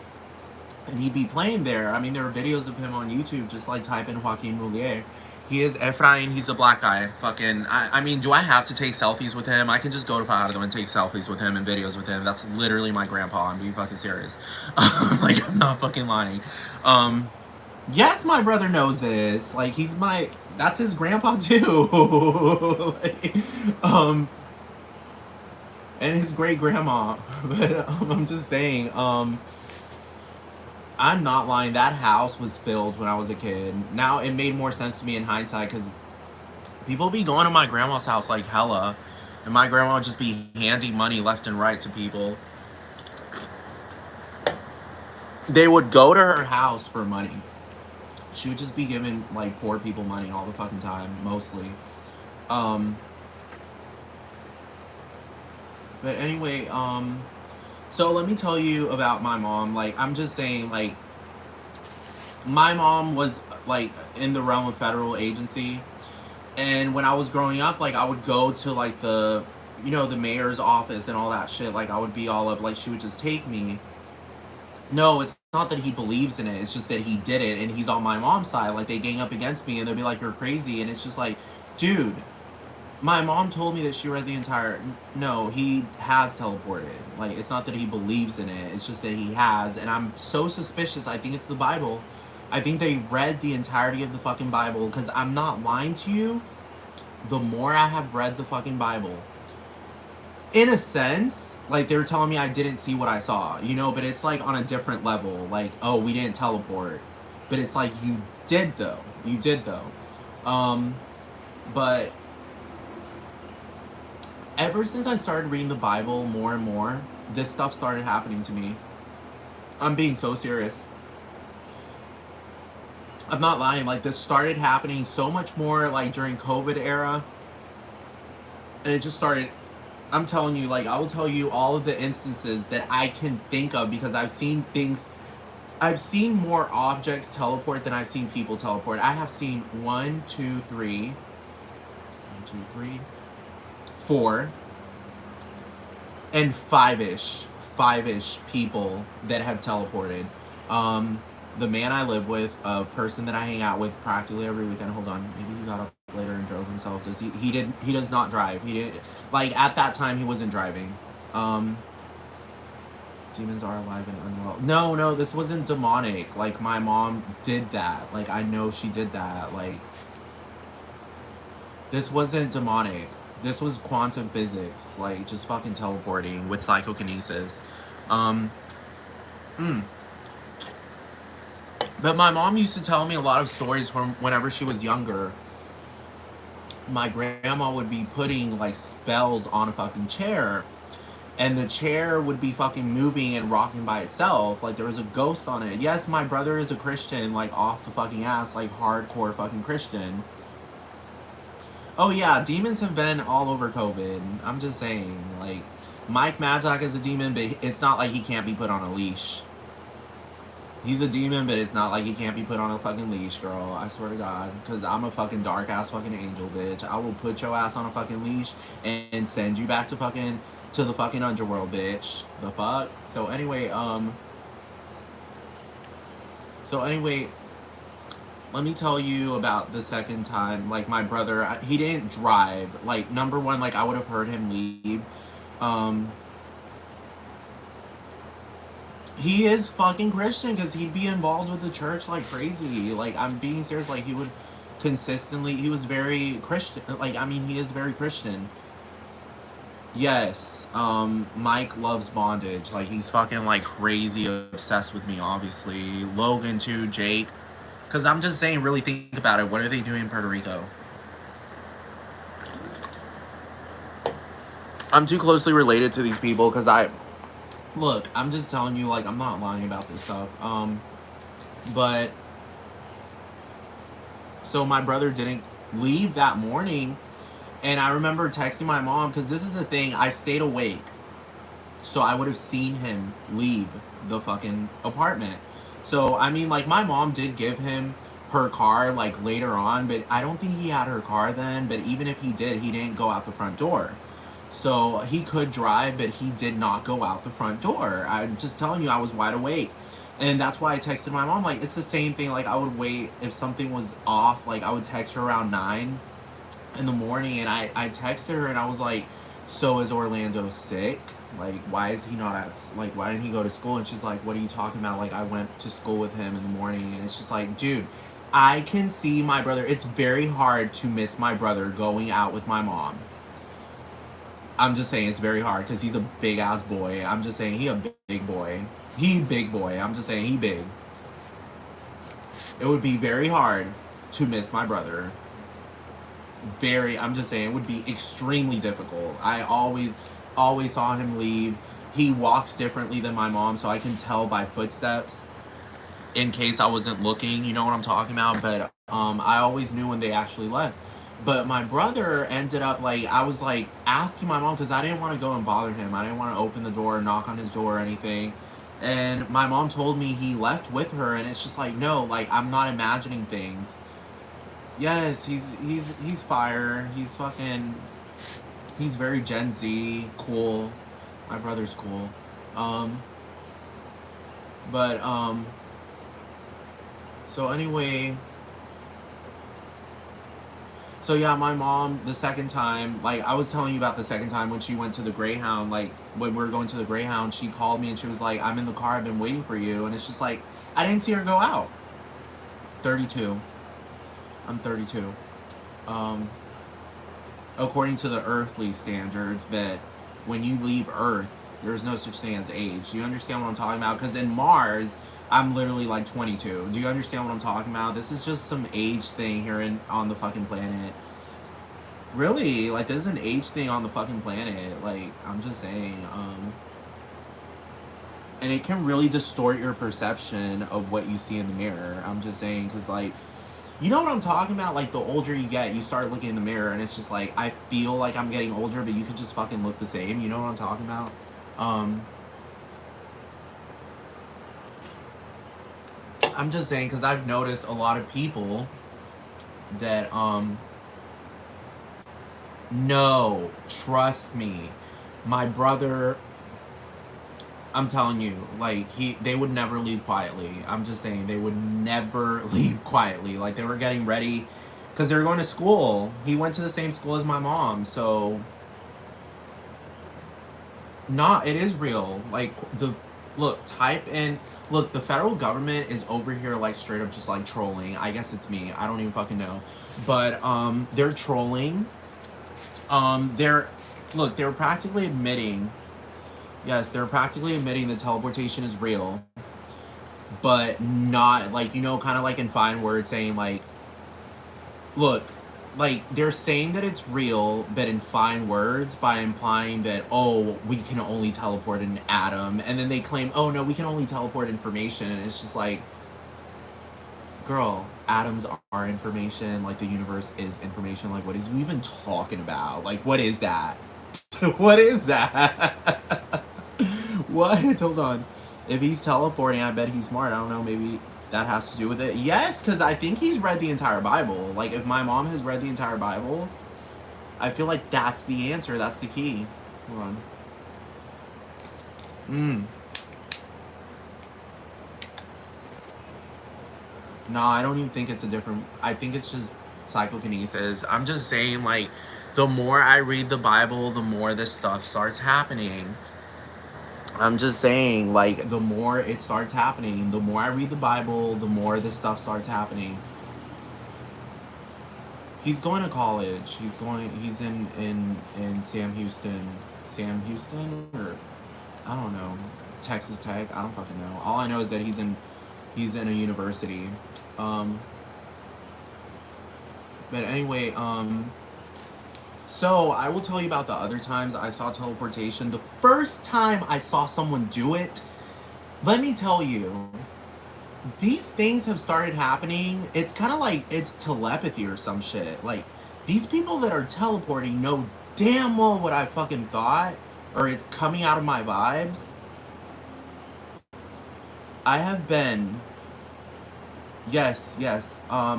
and he'd be playing there. I mean, there are videos of him on YouTube, just like type in Joaquin Mulier. He is Efrain, he's the black guy. Fucking, I mean, do I have to take selfies with him? I can just go to Fajardo and take selfies with him and videos with him. That's literally my grandpa. I'm being fucking serious. Like, I'm not fucking lying. Yes, my brother knows this. Like, that's his grandpa too. Like, and his great grandma. But I'm just saying, I'm not lying. That house was filled when I was a kid. Now it made more sense to me in hindsight because people be going to my grandma's house like hella, and my grandma would just be handing money left and right to people. They would go to her house for money. She would just be giving like poor people money all the fucking time, mostly. But anyway, so let me tell you about my mom. Like, I'm just saying, like, my mom was like in the realm of federal agency, and when I was growing up, like I would go to like the, you know, the mayor's office and all that shit. Like I would be all up, like she would just take me. No, it's not that he believes in it. It's just that he did it, and he's on my mom's side. Like they gang up against me, and they'll be like, "You're crazy," and it's just like, dude. My mom told me that she read the entire. No, he has teleported. Like, it's not that he believes in it. It's just that he has. And I'm so suspicious. I think it's the Bible. I think they read the entirety of the fucking Bible. Because I'm not lying to you. The more I have read the fucking Bible, in a sense, like, they were telling me I didn't see what I saw. You know, but it's like on a different level. Like, oh, we didn't teleport. But it's like, you did, though. You did, though. But ever since I started reading the Bible more and more, this stuff started happening to me. I'm being so serious. I'm not lying. Like, this started happening so much more, like, during COVID era. And it just started, I'm telling you, like, I will tell you all of the instances that I can think of because I've seen things. I've seen more objects teleport than I've seen people teleport. I have seen 1, 2, 3, 4, and five-ish people that have teleported. The man I live with, a person that I hang out with practically every weekend. Hold on, maybe he got up later and drove himself. He does not drive. He didn't, like, at that time he wasn't driving. Demons are alive and unwell. No, this wasn't demonic. Like, my mom did that. Like, I know she did that. Like, this wasn't demonic. This was quantum physics. Like, just fucking teleporting with psychokinesis. But my mom used to tell me a lot of stories from whenever she was younger. My grandma would be putting, like, spells on a fucking chair. And the chair would be fucking moving and rocking by itself. Like, there was a ghost on it. Yes, my brother is a Christian, like, off the fucking ass. Like, hardcore fucking Christian. Oh, yeah, demons have been all over COVID. I'm just saying. Like, Mike Madlock is a demon, but it's not like he can't be put on a leash. He's a demon, but it's not like he can't be put on a fucking leash, girl. I swear to God. Because I'm a fucking dark-ass fucking angel, bitch. I will put your ass on a fucking leash and send you back to the fucking underworld, bitch. The fuck? So anyway, let me tell you about the second time. Like, my brother, he didn't drive. Like, number one, like, I would have heard him leave. He is fucking Christian because he'd be involved with the church like crazy. Like, I'm being serious. Like, he would consistently, he was very Christian. Like, I mean, he is very Christian. Yes, Mike loves bondage. Like, he's fucking, like, crazy obsessed with me, obviously. Logan, too, Jake. Because I'm just saying, really think about it. What are they doing in Puerto Rico? I'm too closely related to these people because look, I'm just telling you, like, I'm not lying about this stuff. But, so my brother didn't leave that morning. And I remember texting my mom because this is the thing, I stayed awake. So I would have seen him leave the fucking apartment. So, I mean, like, my mom did give him her car, like, later on, but I don't think he had her car then. But even if he did, he didn't go out the front door. So he could drive, but he did not go out the front door. I'm just telling you, I was wide awake. And that's why I texted my mom. Like, it's the same thing. Like, I would wait if something was off. Like, I would text her around 9 in the morning. And I texted her and I was like, so is Orlando sick? Like, why is he not at, like, why didn't he go to school? And she's like, what are you talking about? Like, I went to school with him in the morning. And it's just like, dude, I can see my brother. It's very hard to miss my brother going out with my mom. I'm just saying it's very hard because he's a big ass boy. I'm just saying he a big boy. He big boy. I'm just saying he big. It would be very hard to miss my brother. I'm just saying it would be extremely difficult. I always saw him leave. He walks differently than my mom, so I can tell by footsteps in case I wasn't looking, you know what I'm talking about? But I always knew when they actually left. But my brother ended up, like, I was like asking my mom because I didn't want to go and bother him. I didn't want to open the door, knock on his door or anything. And my mom told me he left with her, and it's just like, no, like, I'm not imagining things. Yes, he's fire. He's fucking, he's very Gen Z, cool. My brother's cool. Um, but so anyway, so yeah, my mom, the second time, like, I was telling you about the second time when she went to the Greyhound, like, when we were going to the Greyhound, she called me and she was like, I'm in the car, I've been waiting for you. And it's just like, I didn't see her go out. 32. I'm 32. Um, According to the earthly standards, that when you leave Earth, there's no such thing as age. Do you understand what I'm talking about? Because in Mars, I'm literally like 22. Do you understand what I'm talking about? This is just some age thing here on the fucking planet. Really, like, there's an age thing on the fucking planet. Like, I'm just saying, and it can really distort your perception of what you see in the mirror. I'm just saying, because, like, you know what I'm talking about? Like, the older you get, you start looking in the mirror, and it's just like, I feel like I'm getting older, but you could just fucking look the same. You know what I'm talking about? Um, I'm just saying, because I've noticed a lot of people that, no, trust me. My brother, I'm telling you, like, they would never leave quietly. I'm just saying, they would never leave quietly. Like, they were getting ready because they were going to school. He went to the same school as my mom, so not, it is real. Like, type in, look, the federal government is over here, like, straight up just, like, trolling. I guess it's me. I don't even fucking know. But, they're trolling. They're, look, they're practically admitting, yes, they're practically admitting that teleportation is real, but not, like, you know, kind of like in fine words saying, like, look, like, they're saying that it's real, but in fine words by implying that, oh, we can only teleport an atom. And then they claim, oh, no, we can only teleport information. And it's just like, girl, atoms are information. Like, the universe is information. Like, what is we even talking about? Like, what is that? What is that? What? Hold on. If he's teleporting, I bet he's smart. I don't know, maybe that has to do with it. Yes, because I think he's read the entire Bible. Like, if my mom has read the entire Bible, I feel like that's the answer. That's the key. Hold on. No, I don't even think it's a different... I think it's just psychokinesis. I'm just saying, like, the more I read the Bible, the more this stuff starts happening. I'm just saying, like, the more it starts happening, the more I read the Bible, the more this stuff starts happening. He's going to college. He's in Sam Houston, or I don't know, Texas Tech. I don't fucking know. All I know is that he's in a university. Um, but anyway, so I will tell you about the other times I saw teleportation. The first time I saw someone do it, let me tell you, these things have started happening. It's kind of like it's telepathy or some shit. Like, these people that are teleporting know damn well what I fucking thought, or it's coming out of my vibes. I have been, yes, I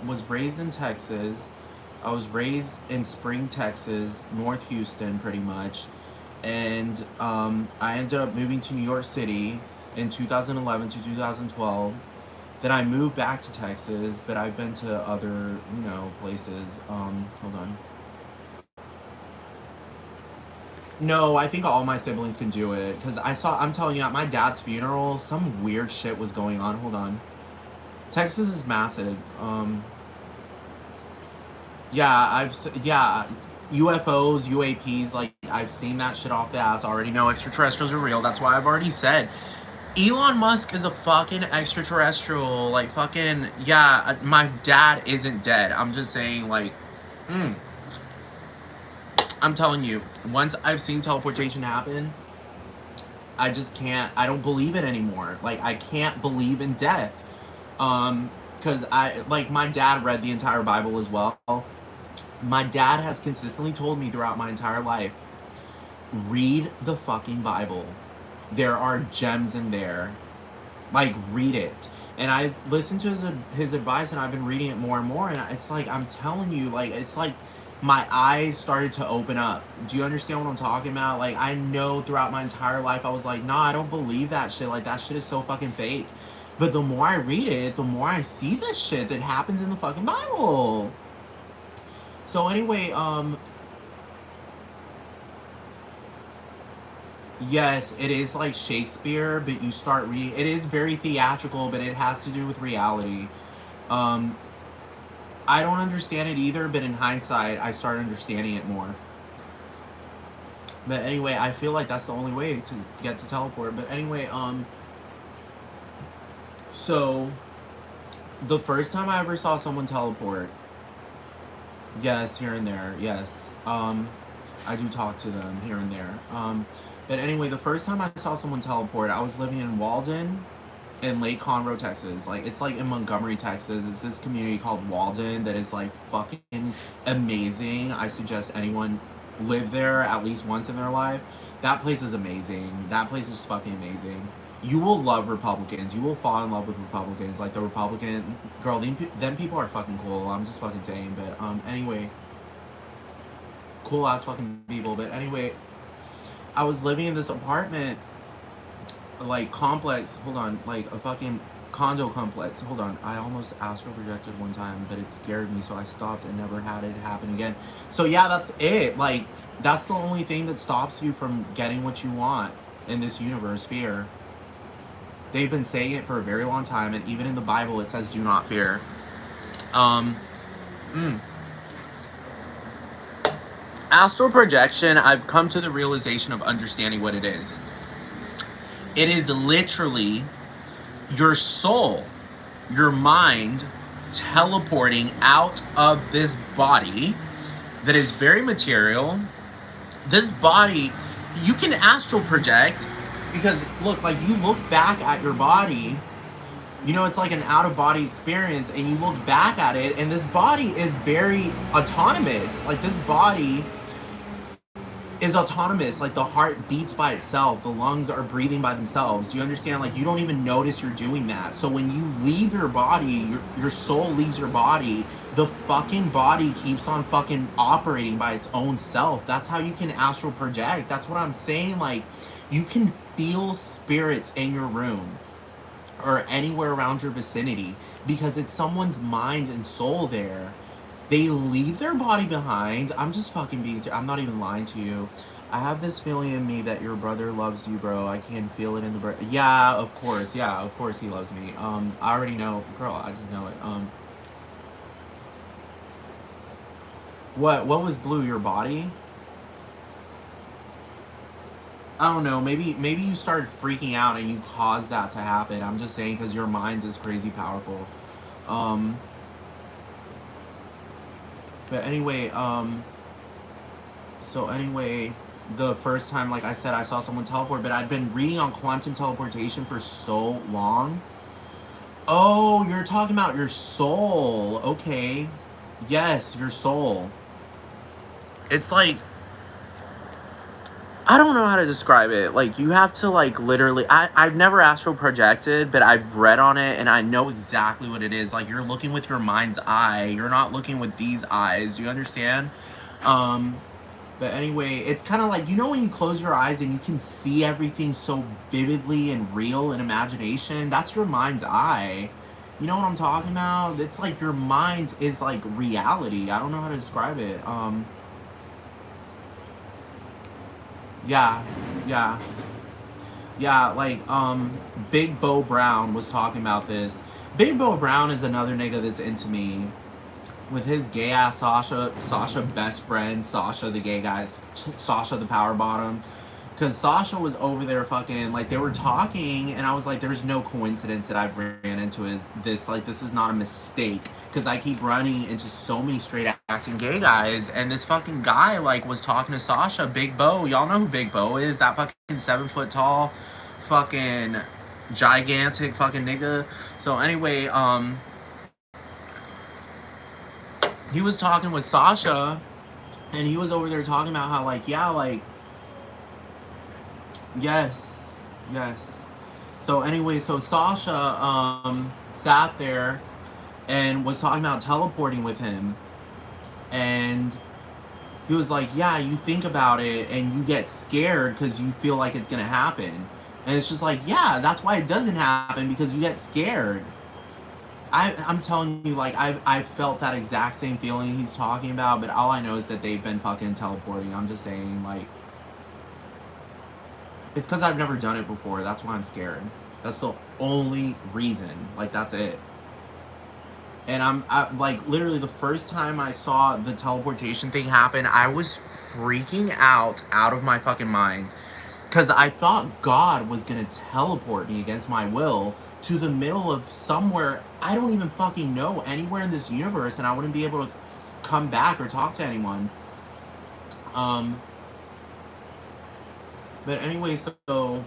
was raised in Texas. I was raised in Spring, Texas, North Houston, pretty much. And I ended up moving to New York City in 2011 to 2012. Then I moved back to Texas, but I've been to other, places. Hold on. No, I think all my siblings can do it. Because I'm telling you, at my dad's funeral, some weird shit was going on. Hold on. Texas is massive. Yeah, UFOs, UAPs, like, I've seen that shit off the ass. I already know extraterrestrials are real. That's why I've already said Elon Musk is a fucking extraterrestrial. Like, fucking, yeah, my dad isn't dead. I'm just saying, like, I'm telling you, once I've seen teleportation happen, I just can't, I don't believe it anymore. Like, I can't believe in death. Because my dad read the entire Bible as well. My dad has consistently told me throughout my entire life, read the fucking Bible. There are gems in there. Like, read it. And I listened to his advice, and I've been reading it more and more, and it's like, I'm telling you, like, it's like my eyes started to open up. Do you understand what I'm talking about? Like, I know throughout my entire life, I was like, nah, I don't believe that shit. Like, that shit is so fucking fake. But the more I read it, the more I see this shit that happens in the fucking Bible. So anyway, yes, it is like Shakespeare, but you start reading. It is very theatrical, but it has to do with reality. I don't understand it either, but in hindsight, I start understanding it more. But anyway, I feel like that's the only way to get to teleport. But anyway, so the first time I ever saw someone teleport, yes, here and there, yes. I do talk to them here and there. But anyway, the first time I saw someone teleport, I was living in Walden, in Lake Conroe, Texas. Like, it's like in Montgomery, Texas. It's this community called Walden that is like fucking amazing. I suggest anyone live there at least once in their life. That place is amazing. That place is fucking amazing. You will love Republicans. You will fall in love with Republicans. Like, the Republican girl, them people are fucking cool. I'm just fucking saying. But anyway, cool ass fucking people. But anyway, I was living in this apartment, like, complex. Hold on, like a fucking condo complex. Hold on, I almost astral projected one time, but it scared me, so I stopped and never had it happen again. So yeah, that's it. Like, that's the only thing that stops you from getting what you want in this universe: fear. They've been saying it for a very long time, and even in the Bible it says, "Do not fear." Astral projection, I've come to the realization of understanding what it is. It is literally your soul, your mind, teleporting out of this body that is very material. This body, you can astral project because, look, like, you look back at your body, it's like an out-of-body experience, and you look back at it, and this body is very autonomous. Like, this body is autonomous. Like, the heart beats by itself, the lungs are breathing by themselves. You understand? Like, you don't even notice you're doing that. So when you leave your body, your soul leaves your body, the fucking body keeps on fucking operating by its own self. That's how you can astral project. That's what I'm saying. Like, you can feel spirits in your room or anywhere around your vicinity because it's someone's mind and soul there. They leave their body behind. I'm just fucking being serious. I'm not even lying to you. I have this feeling in me that your brother loves you, bro. I can feel it in the yeah, of course. Yeah, of course he loves me. I already know. Girl, I just know it. What was blue? Your body? I don't know. Maybe you started freaking out and you caused that to happen. I'm just saying because your mind is crazy powerful. Um, but anyway, so anyway, the first time, like I said, I saw someone teleport, but I'd been reading on quantum teleportation for so long. Oh, you're talking about your soul. Okay. Yes, your soul. It's like, I don't know how to describe it. Like, you have to, like, literally, I've never astral projected, but I've read on it and I know exactly what it is. Like, you're looking with your mind's eye. You're not looking with these eyes. You understand? Um, but anyway, it's kind of like, you know, when you close your eyes and you can see everything so vividly and real in imagination? That's your mind's eye. You know what I'm talking about? It's like your mind is like reality. I don't know how to describe it. Yeah, yeah. Yeah, like Big Bo Brown was talking about this. Big Bo Brown is another nigga that's into me. With his gay ass Sasha best friend, Sasha the gay guy, Sasha the power bottom. Cause Sasha was over there fucking, like, they were talking and I was like, there's no coincidence that I ran into this, like, this is not a mistake. Cause I keep running into so many straight acting gay guys, and this fucking guy like was talking to Sasha, Big Bo. Y'all know who Big Bo is? That fucking 7 foot tall, fucking gigantic fucking nigga. So anyway, he was talking with Sasha, and he was over there talking about how, like, yeah, like, yes, yes. So anyway, so Sasha sat there and was talking about teleporting with him, and he was like, yeah, you think about it and you get scared because you feel like it's gonna happen, and it's just like, yeah, that's why it doesn't happen, because you get scared. I'm telling you, like, I've felt that exact same feeling he's talking about, but all I know is that they've been fucking teleporting. I'm just saying, like, it's because I've never done it before. That's why I'm scared. That's the only reason. Like, that's it. And like, literally, the first time I saw the teleportation thing happen, I was freaking out of my fucking mind. Because I thought God was going to teleport me against my will to the middle of somewhere I don't even fucking know, anywhere in this universe, and I wouldn't be able to come back or talk to anyone. Um, but anyway, so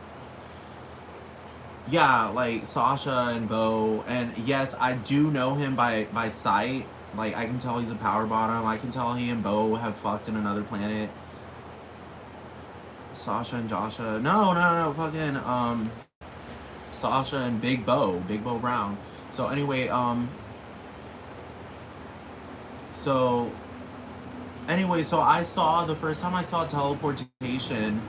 yeah, like Sasha and Bo, and yes, I do know him by sight. Like, I can tell he's a power bottom. I can tell he and Bo have fucked in another planet. Sasha and Josha. No, fucking Sasha and Big Bo Brown. So anyway, so so I saw, the first time I saw teleportation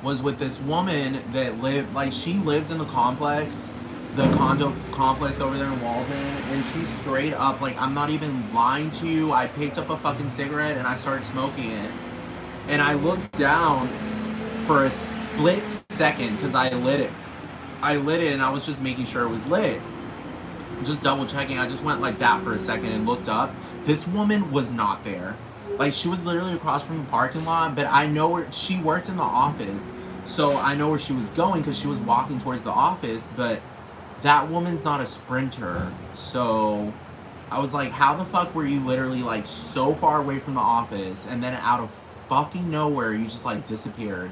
was with this woman that lived, like, she lived in the complex, the condo complex over there in Walden, and she straight up, like, I'm not even lying to you, I picked up a fucking cigarette and I started smoking it. And I looked down for a split second because I lit it. And I was just making sure it was lit. Just double checking. I just went like that for a second and looked up. This woman was not there. Like, she was literally across from the parking lot, but I know where she worked in the office. So I know where she was going because she was walking towards the office, but that woman's not a sprinter. So I was like, how the fuck were you literally like so far away from the office and then out of fucking nowhere you just like disappeared?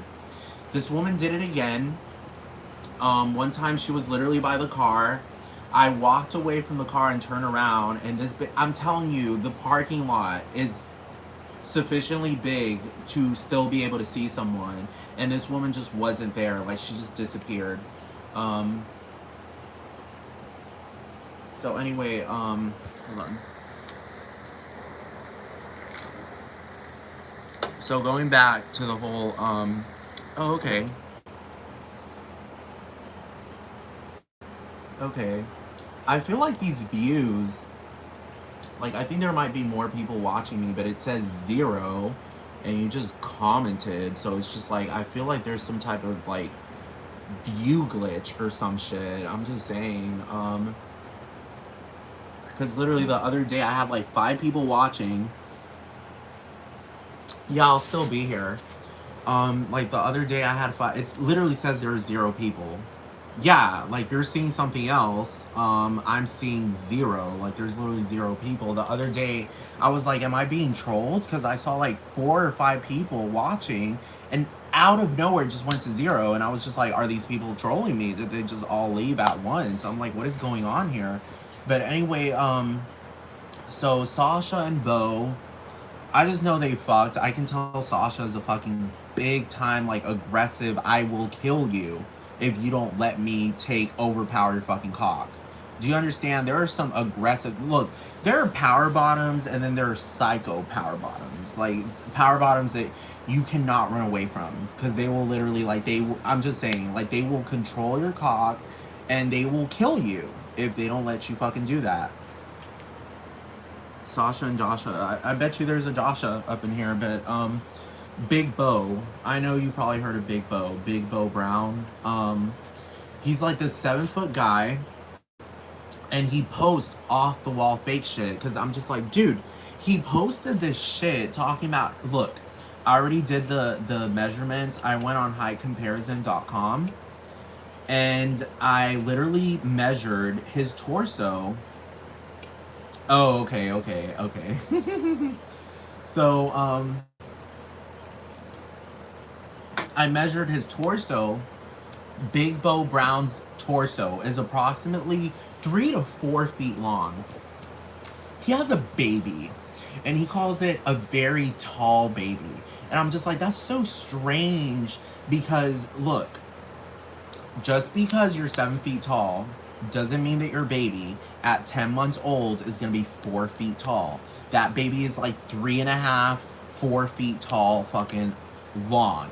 This woman did it again. One time she was literally by the car. I walked away from the car and turned around, and I'm telling you, the parking lot is sufficiently big to still be able to see someone, and this woman just wasn't there. Like, she just disappeared. So anyway, hold on. So going back to the whole, oh, okay. Okay. I feel like these views, like, I think there might be more people watching me, but it says 0, and you just commented, so it's just like, I feel like there's some type of, like, view glitch or some shit. I'm just saying, because literally the other day I had, like, 5 people watching, Yeah, I'll still be here. Like the other day I had five. It literally says there are 0 people. Yeah, like you're seeing something else. I'm seeing 0. Like there's literally 0 people. The other day I was like, am I being trolled? Because I saw like 4 or 5 people watching, and out of nowhere it just went to 0. And I was just like, are these people trolling me? Did they just all leave at once? I'm like, what is going on here? But anyway, so Sasha and Bo, I just know they fucked. I can tell Sasha is a fucking big time, like, aggressive, I will kill you if you don't let me overpower your fucking cock. Do you understand? There are some aggressive, look, there are power bottoms and then there are psycho power bottoms. Like, power bottoms that you cannot run away from because they will literally, like, I'm just saying, like, they will control your cock and they will kill you if they don't let you fucking do that. Sasha and Joshua. I bet you there's a Joshua up in here, but Big Bo. I know you probably heard of Big Bo. Big Bo Brown. He's like this 7-foot guy, and he posts off the wall fake shit. Cause I'm just like, dude, he posted this shit talking about. Look, I already did the measurements. I went on heightcomparison.com, and I literally measured his torso. Oh, okay. So, I measured his torso. Big Bo Brown's torso is approximately 3 to 4 feet long. He has a baby, and he calls it a very tall baby. And I'm just like, that's so strange because, look, just because you're 7 feet tall doesn't mean that your baby at 10 months old is going to be 4 feet tall. That baby is like 3.5, 4 feet tall, fucking long.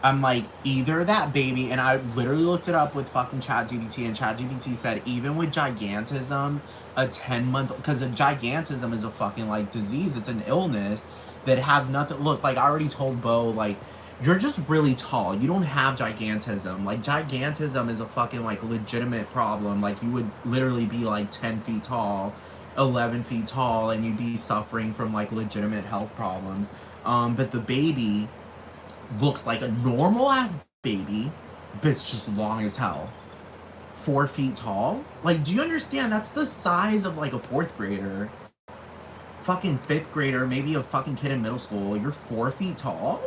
I'm like, either that baby, and I literally looked it up with fucking ChatGPT, and ChatGPT said even with gigantism, a 10-month, because a gigantism is a fucking like disease, it's an illness that has nothing. Look, like I already told Bo, like, you're just really tall. You don't have gigantism. Like, gigantism is a fucking, like, legitimate problem. Like, you would literally be, like, 10 feet tall, 11 feet tall, and you'd be suffering from, like, legitimate health problems. But the baby looks like a normal-ass baby, but it's just long as hell. 4 feet tall? Like, do you understand? That's the size of, like, a 4th grader. Fucking 5th grader, maybe a fucking kid in middle school. You're 4 feet tall?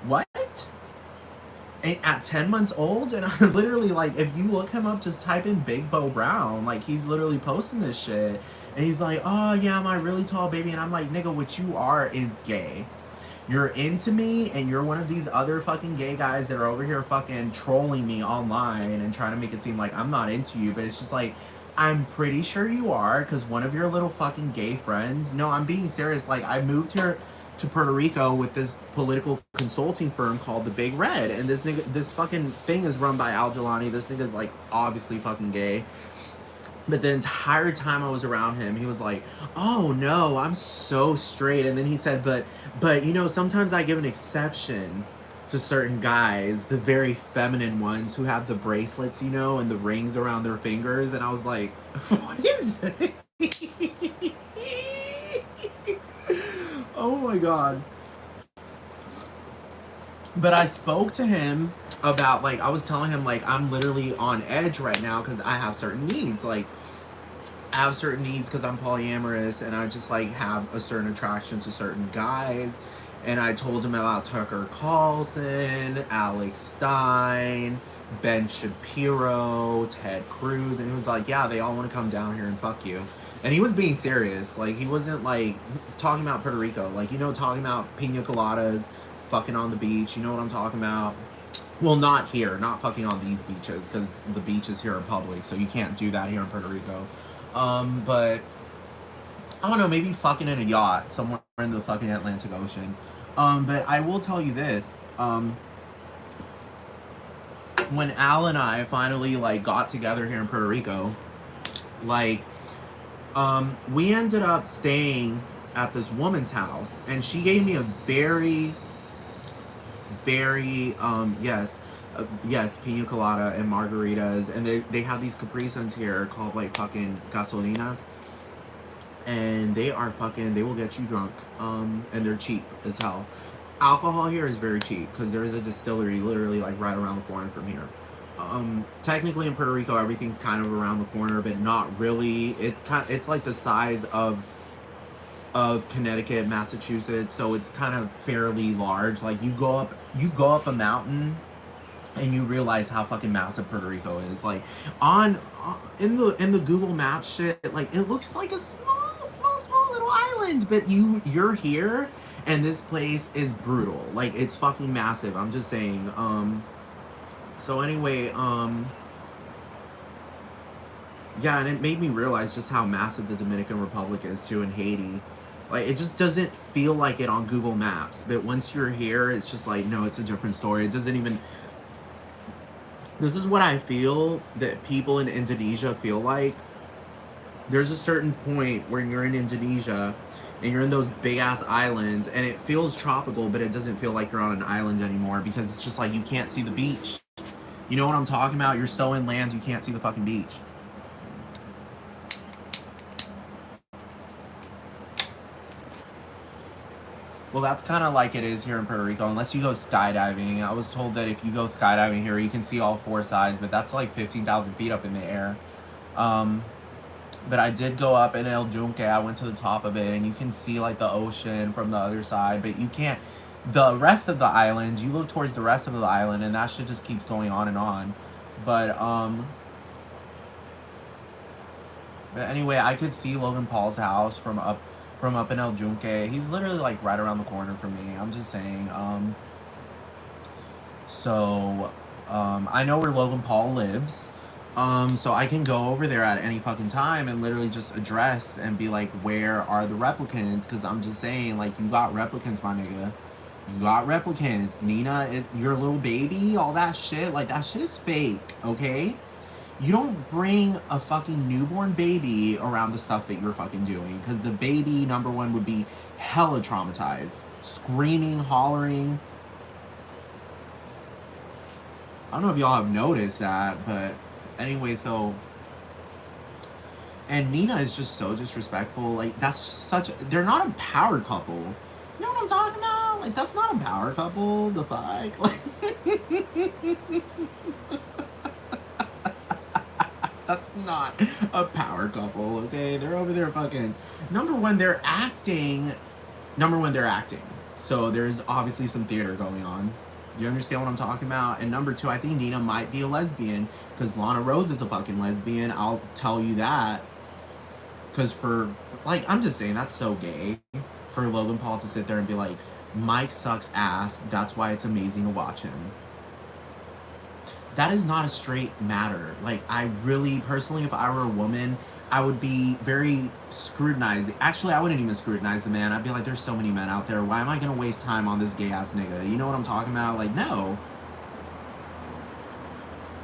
What? At 10 months old? And I literally, like, if you look him up, just type in Big Bo Brown. Like, he's literally posting this shit. And he's like, oh, yeah, my really tall baby. And I'm like, nigga, what you are is gay. You're into me, and you're one of these other fucking gay guys that are over here fucking trolling me online and trying to make it seem like I'm not into you. But it's just like, I'm pretty sure you are, because one of your little fucking gay friends. No, I'm being serious. Like, I moved here to Puerto Rico with this political consulting firm called the Big Red, and this fucking thing is run by Al Jelani. This nigga's like obviously fucking gay. But the entire time I was around him, he was like, "Oh no, I'm so straight." And then he said, "But you know, sometimes I give an exception to certain guys, the very feminine ones who have the bracelets, you know, and the rings around their fingers." And I was like, "What is this?" Oh my god. But I spoke to him about, like, I was telling him, like, I'm literally on edge right now because I have certain needs. Like, I have certain needs because I'm polyamorous, and I just, like, have a certain attraction to certain guys. And I told him about Tucker Carlson, Alex Stein, Ben Shapiro, Ted Cruz, and he was like, yeah, they all want to come down here and fuck you. And he was being serious. Like, he wasn't, like, talking about Puerto Rico. Like, you know, talking about pina coladas, fucking on the beach. You know what I'm talking about? Well, not here. Not fucking on these beaches, because the beaches here are public, so you can't do that here in Puerto Rico. But, I don't know, maybe fucking in a yacht somewhere in the fucking Atlantic Ocean. But I will tell you this. When Al and I finally, like, got together here in Puerto Rico, like, we ended up staying at this woman's house, and she gave me a very, yes, pina colada and margaritas, and they have these Capri Suns here called, like, fucking gasolinas, and they will get you drunk, and they're cheap as hell. alcohol here is very cheap because there is a distillery literally like right around the corner from here. Technically in Puerto Rico everything's kind of around the corner, but not really. It's like the size of Connecticut, Massachusetts, so it's kind of fairly large. Like you go up a mountain and you realize how fucking massive Puerto Rico is. Like on in the Google Maps shit, like it looks like a small little island, but you're here and this place is brutal. Like it's fucking massive. I'm just saying. So anyway, yeah, and it made me realize just how massive the Dominican Republic is too, in Haiti. Like it just doesn't feel like it on Google Maps, but once you're here, it's just like no, it's a different story. It doesn't even. This is what I feel that people in Indonesia feel like. There's a certain point where you're in Indonesia and you're in those big ass islands and it feels tropical, but it doesn't feel like you're on an island anymore because it's just like you can't see the beach. You know what I'm talking about? You're so inland, you can't see the fucking beach. Well, that's kind of like it is here in Puerto Rico, unless you go skydiving. I was told that if you go skydiving here, you can see all four sides, but that's like 15,000 feet up in the air. Um, but I did go up in El Yunque. I went to the top of it, and you can see like the ocean from the other side, but you can't. The rest of the island, you look towards the rest of the island, and that shit just keeps going on and on. But but anyway, I could see Logan Paul's house from up in El Yunque. He's literally like right around the corner from me. I'm just saying. So I know where Logan Paul lives. So I can go over there at any fucking time and literally just address and be like, where are the replicants? Because I'm just saying, like, you got replicants, my nigga. You got replicants. Nina, your little baby, all that shit. Like, that shit is fake, okay? You don't bring a fucking newborn baby around the stuff that you're fucking doing. Because the baby, number one, would be hella traumatized. Screaming, hollering. I don't know if y'all have noticed that, but anyway, so. And Nina is just so disrespectful. Like, that's just such. They're not a power couple. You know what I'm talking about? Like, that's not a power couple. The fuck? Like. That's not a power couple, okay? They're over there fucking. Number one, they're acting. Number one, they're acting. So there's obviously some theater going on. You understand what I'm talking about? And number two, I think Nina might be a lesbian because Lana Rhoades is a fucking lesbian. I'll tell you that. Because for, like, I'm just saying, that's so gay for Logan Paul to sit there and be like, Mike sucks ass. That's why it's amazing to watch him. That is not a straight matter. Like, I really, personally, if I were a woman, I would be very scrutinized. Actually, I wouldn't even scrutinize the man. I'd be like, there's so many men out there. Why am I going to waste time on this gay ass nigga? You know what I'm talking about? Like, no.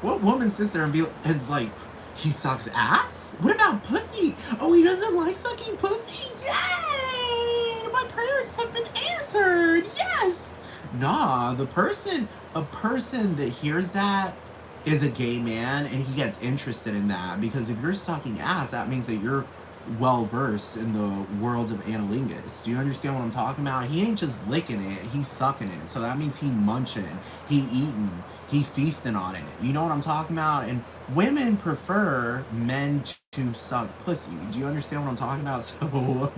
What woman sits there and it's like, he sucks ass? What about pussy? Oh, he doesn't like sucking pussy? Yay! My prayers have been answered. Yes. Nah, a person that hears that is a gay man and he gets interested in that because if you're sucking ass, that means that you're well versed in the world of analingus. Do you understand what I'm talking about? He ain't just licking it, he's sucking it. So that means he munching, he eating, he feasting on it. You know what I'm talking about? And women prefer men to suck pussy. Do you understand what I'm talking about? So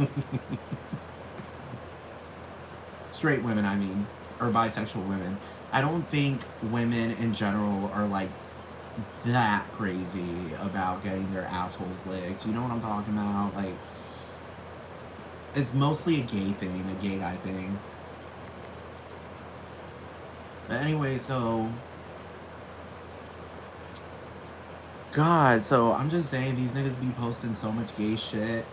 straight women, I mean, or bisexual women. I don't think women in general are like that crazy about getting their assholes licked. You know what I'm talking about? Like, it's mostly a gay thing, a gay guy thing. But anyway, so. God, so I'm just saying these niggas be posting so much gay shit.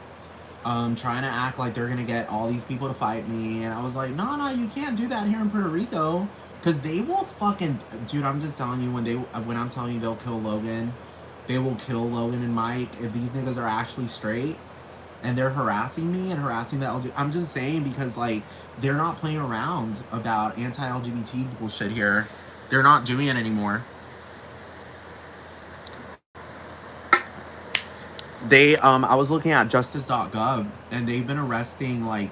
Trying to act like they're gonna get all these people to fight me. And I was like, no, you can't do that here in Puerto Rico. Because they will fucking... Dude, I'm just telling you, when I'm telling you they'll kill Logan, they will kill Logan and Mike if these niggas are actually straight. And they're harassing me and harassing the LGBT... I'm just saying because, like, they're not playing around about anti-LGBT bullshit here. They're not doing it anymore. I was looking at justice.gov and they've been arresting, like,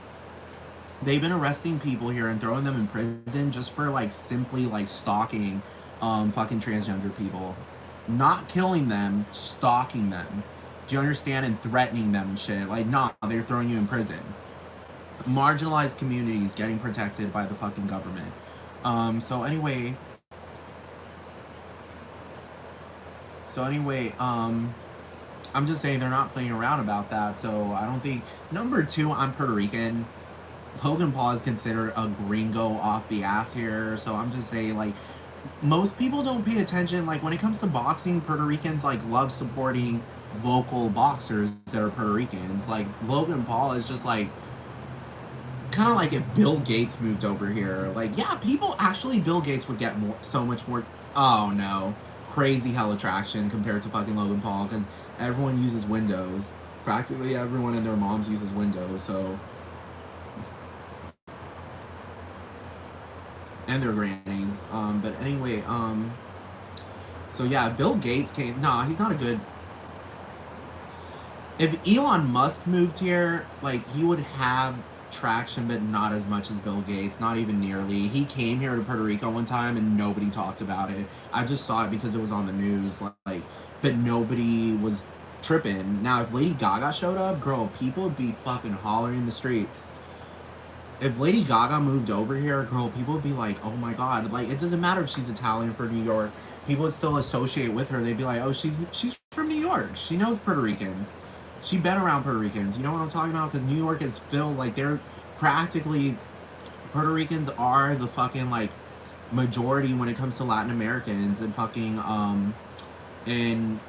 they've been arresting people here and throwing them in prison just for like simply like stalking fucking transgender people. Not killing them, stalking them. Do you understand? And threatening them and shit. Like, nah, they're throwing you in prison. Marginalized communities getting protected by the fucking government. So anyway, I'm just saying they're not playing around about that. So I don't think. Number two, I'm Puerto Rican. Logan Paul is considered a gringo off the ass here. So I'm just saying, like, most people don't pay attention. Like, when it comes to boxing, Puerto Ricans, like, love supporting local boxers that are Puerto Ricans. Like, Logan Paul is just, like, kind of like if Bill Gates moved over here. Like, yeah, people actually, Bill Gates would get more, so much more. Oh no, crazy hell attraction compared to fucking Logan Paul because everyone uses Windows. Practically everyone and their moms uses Windows, so. And their grannies. But anyway, so yeah, Bill Gates came. Nah, he's not a good. If Elon Musk moved here, like, he would have traction, but not as much as Bill Gates, not even nearly. He came here to Puerto Rico one time and nobody talked about it. I just saw it because it was on the news, like, but nobody was tripping. Now, if Lady Gaga showed up, girl, people would be fucking hollering in the streets. If Lady Gaga moved over here, girl, people would be like, oh my god. Like, it doesn't matter if she's Italian for New York. People would still associate with her. They'd be like, oh, she's from New York. She knows Puerto Ricans. She been around Puerto Ricans. You know what I'm talking about? Because New York is filled, like, they're practically, Puerto Ricans are the fucking, like, majority when it comes to Latin Americans in fucking, New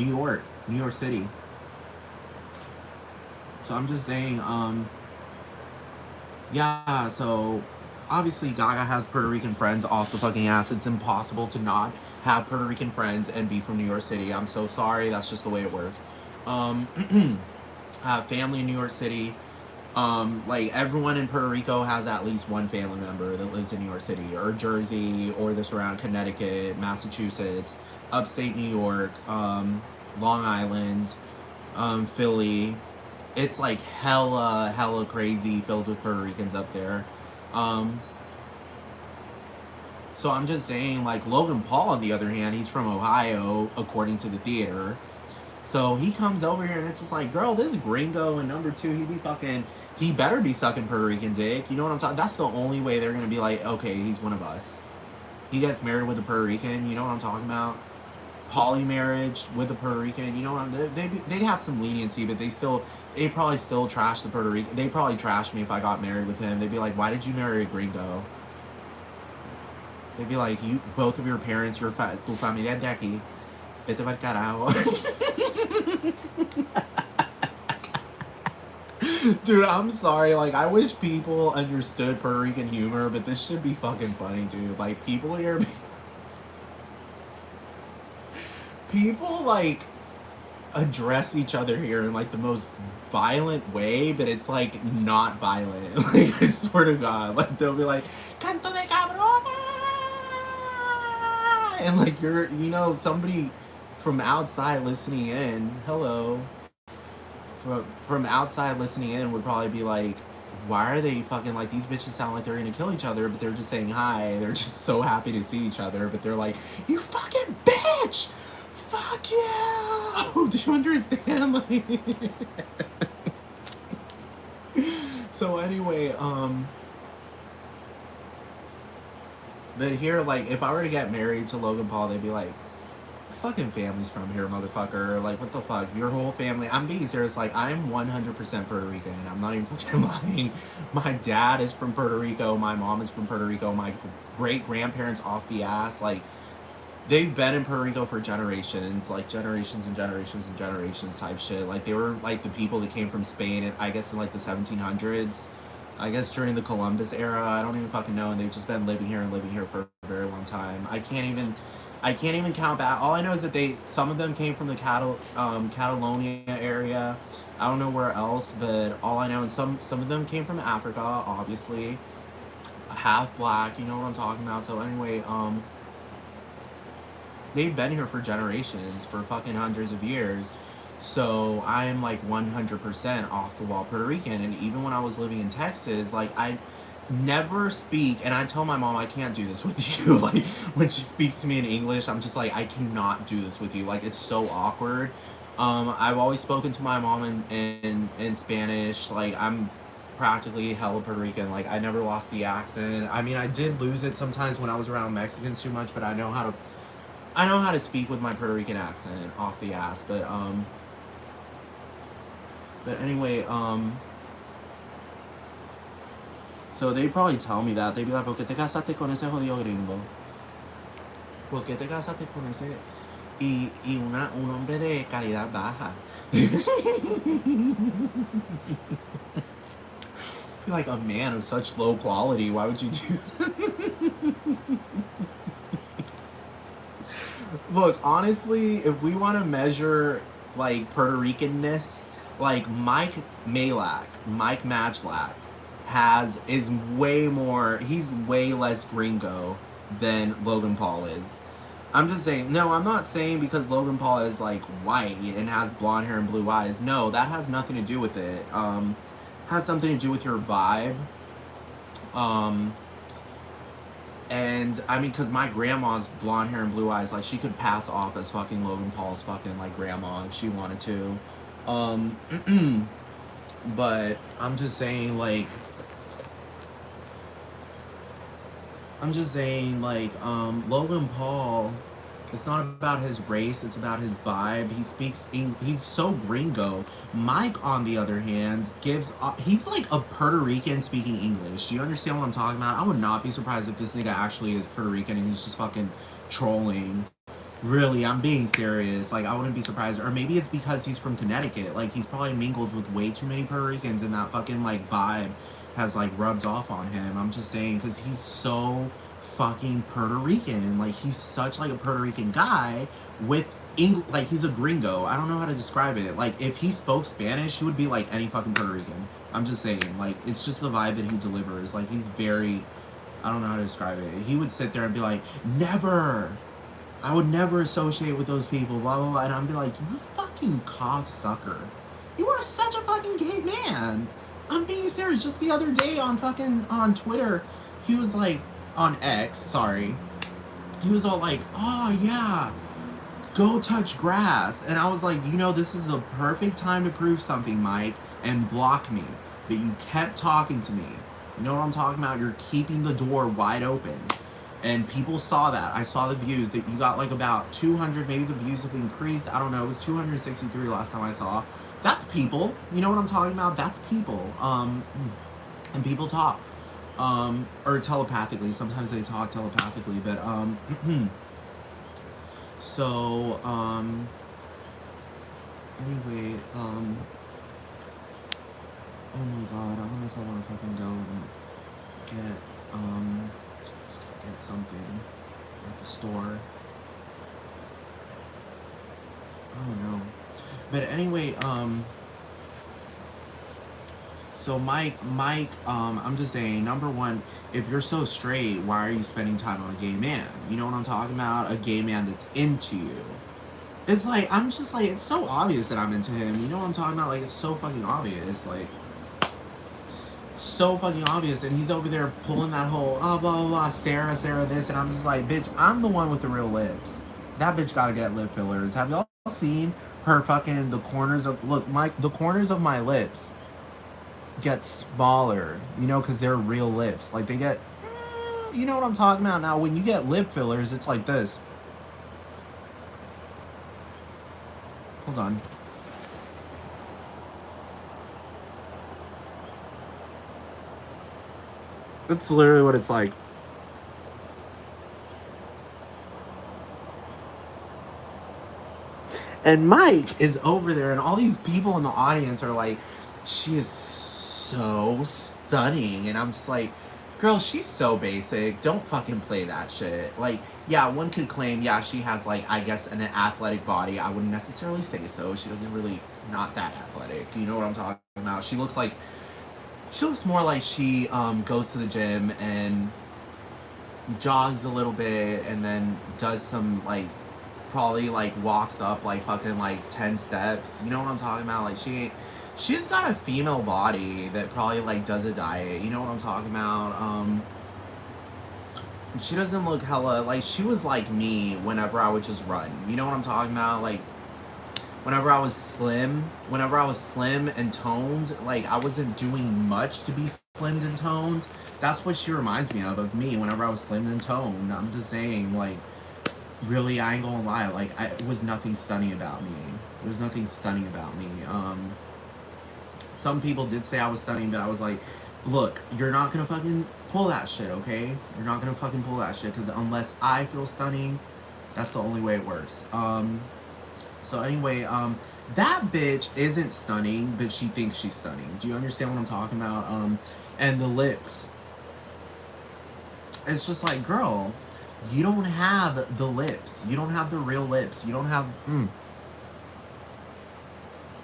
York City. So I'm just saying, yeah, so obviously Gaga has Puerto Rican friends off the fucking ass. It's impossible to not have Puerto Rican friends and be from New York City. I'm so sorry. That's just the way it works. I have family in New York City. Like, everyone in Puerto Rico has at least one family member that lives in New York City or Jersey or this around Connecticut, Massachusetts, upstate New York, Long Island, Philly. It's like hella crazy filled with Puerto Ricans up there. Um, so I'm just saying, like, Logan Paul, on the other hand, he's from Ohio, according to the theater. So he comes over here and it's just like, girl, this gringo, and number two, he better be sucking Puerto Rican dick. You know what I'm talking? That's the only way they're gonna be like, okay, he's one of us. He gets married with a Puerto Rican. You know what I'm talking about? Poly marriage with a Puerto Rican. You know what they'd have some leniency, but they probably still trash the Puerto Rican. They probably trash me if I got married with him. They'd be like, why did you marry a gringo? They'd be like, you, both of your parents, tu familia de aquí. Vete pa'l carajo. Dude, I'm sorry. Like, I wish people understood Puerto Rican humor, but this should be fucking funny, dude. Like, people here, people, like, address each other here in, like, the most violent way, but it's, like, not violent. Like, I swear to God. Like, they'll be like, Canto de cabrona! And, like, somebody from outside listening in, hello, from outside listening in would probably be like, why are they fucking, like, these bitches sound like they're gonna kill each other, but they're just saying hi. They're just so happy to see each other, but they're like, you fucking bitch! Fuck you! Do you understand? Like, so anyway, but here, like, if I were to get married to Logan Paul, they'd be like, fucking family's from here, motherfucker. Like, what the fuck? Your whole family. I'm being serious. Like, I'm 100% Puerto Rican. I'm not even fucking lying. My dad is from Puerto Rico. My mom is from Puerto Rico. My great grandparents off the ass. Like, they've been in Puerto Rico for generations. Like, generations and generations and generations type shit. Like, they were, like, the people that came from Spain, I guess, in, like, the 1700s. I guess during the Columbus era. I don't even fucking know. And they've just been living here for a very long time. I can't even count back. All I know is that some of them came from the Catalonia area. I don't know where else, but all I know, and some of them came from Africa, obviously. Half black, you know what I'm talking about. So anyway, they've been here for generations, for fucking hundreds of years. So I'm like 100% off the wall Puerto Rican. And even when I was living in Texas, like I never speak, and I tell my mom I can't do this with you. Like when she speaks to me in English, I'm just like, I cannot do this with you. Like it's so awkward. I've always spoken to my mom in Spanish. Like I'm practically hella Puerto Rican. Like I never lost the accent. I mean, I did lose it sometimes when I was around Mexicans too much, but I know how to speak with my Puerto Rican accent off the ass. But anyway, so they probably tell me that. They'd be like, ¿por qué te casaste con ese jodido gringo? ¿Por qué te casaste con ese un hombre de calidad baja? Like a man of such low quality, why would you do? Look, honestly, if we want to measure like Puerto Ricanness, like Mike Matchlack is way more. He's way less gringo than Logan Paul is. I'm just saying. No, I'm not saying because Logan Paul is like white and has blonde hair and blue eyes. No, that has nothing to do with it. Has something to do with your vibe. Um, And I mean, because my grandma's blonde hair and blue eyes, like she could pass off as fucking Logan Paul's fucking like grandma if she wanted to. Um, but Logan Paul, it's not about his race, it's about his vibe. He's so gringo. Mike, on the other hand, he's like a Puerto Rican speaking English. Do you understand what I'm talking about? I would not be surprised if this nigga actually is Puerto Rican and he's just fucking trolling. Really, I'm being serious. Like, I wouldn't be surprised. Or maybe it's because he's from Connecticut. Like, he's probably mingled with way too many Puerto Ricans and that fucking, like, vibe has, like, rubbed off on him. I'm just saying, because he's so fucking Puerto Rican. Like, he's such, like, a Puerto Rican guy with English. Like, he's a gringo. I don't know how to describe it. Like, if he spoke Spanish, he would be like any fucking Puerto Rican. I'm just saying. Like, it's just the vibe that he delivers. Like, he's very... I don't know how to describe it. He would sit there and be like, never! I would never associate with those people, blah, blah, blah. And I'd be like, you fucking cocksucker. You are such a fucking gay man. I'm being serious. Just the other day on Twitter, he was like, on X, sorry. He was all like, oh yeah, go touch grass. And I was like, this is the perfect time to prove something, Mike, and block me. But you kept talking to me. You know what I'm talking about? You're keeping the door wide open. And people saw that. I saw the views that you got like about 200. Maybe the views have increased. I don't know. It was 263 last time I saw. That's people. You know what I'm talking about? That's people. And people talk. Or telepathically. Sometimes they talk telepathically. But so anyway, oh my god, I don't know if I want to fucking go and get just get something at the store. I don't know. But anyway, so Mike, I'm just saying, number one, if you're so straight, why are you spending time on a gay man? You know what I'm talking about? A gay man that's into you. It's like, I'm just like, it's so obvious that I'm into him. You know what I'm talking about? Like, it's so fucking obvious. Like, so fucking obvious. And he's over there pulling that whole, oh, blah, blah, blah, Sarah this. And I'm just like, bitch, I'm the one with the real lips. That bitch gotta get lip fillers. Have y'all seen her fucking, the corners of my lips get smaller, because they're real lips. Like, they get, you know what I'm talking about. Now, when you get lip fillers, it's like this. Hold on. That's literally what it's like. And Mike is over there, and all these people in the audience are like, she is so stunning. And I'm just like, girl, she's so basic. Don't fucking play that shit. Like, yeah, one could claim, yeah, she has, like, I guess, an athletic body. I wouldn't necessarily say so. She doesn't really, it's not that athletic. You know what I'm talking about? She looks more like she goes to the gym and jogs a little bit and then does some, like, probably like walks up like fucking like 10 steps. You know what I'm talking about? Like she's got a female body that probably like does a diet. You know what I'm talking about? She doesn't look hella like she was like me whenever I would just run. You know what I'm talking about? Like whenever I was slim and toned, like I wasn't doing much to be slimmed and toned. That's what she reminds me of me whenever I was slim and toned. I'm just saying, like, really, I ain't gonna lie, like, it was nothing stunning about me. There was nothing stunning about me. Some people did say I was stunning, but I was like, look, you're not gonna fucking pull that shit, okay? You're not gonna fucking pull that shit, because unless I feel stunning, that's the only way it works. So anyway, that bitch isn't stunning, but she thinks she's stunning. Do you understand what I'm talking about? And the lips. It's just like, girl, you don't have the lips. You don't have the real lips. You don't have...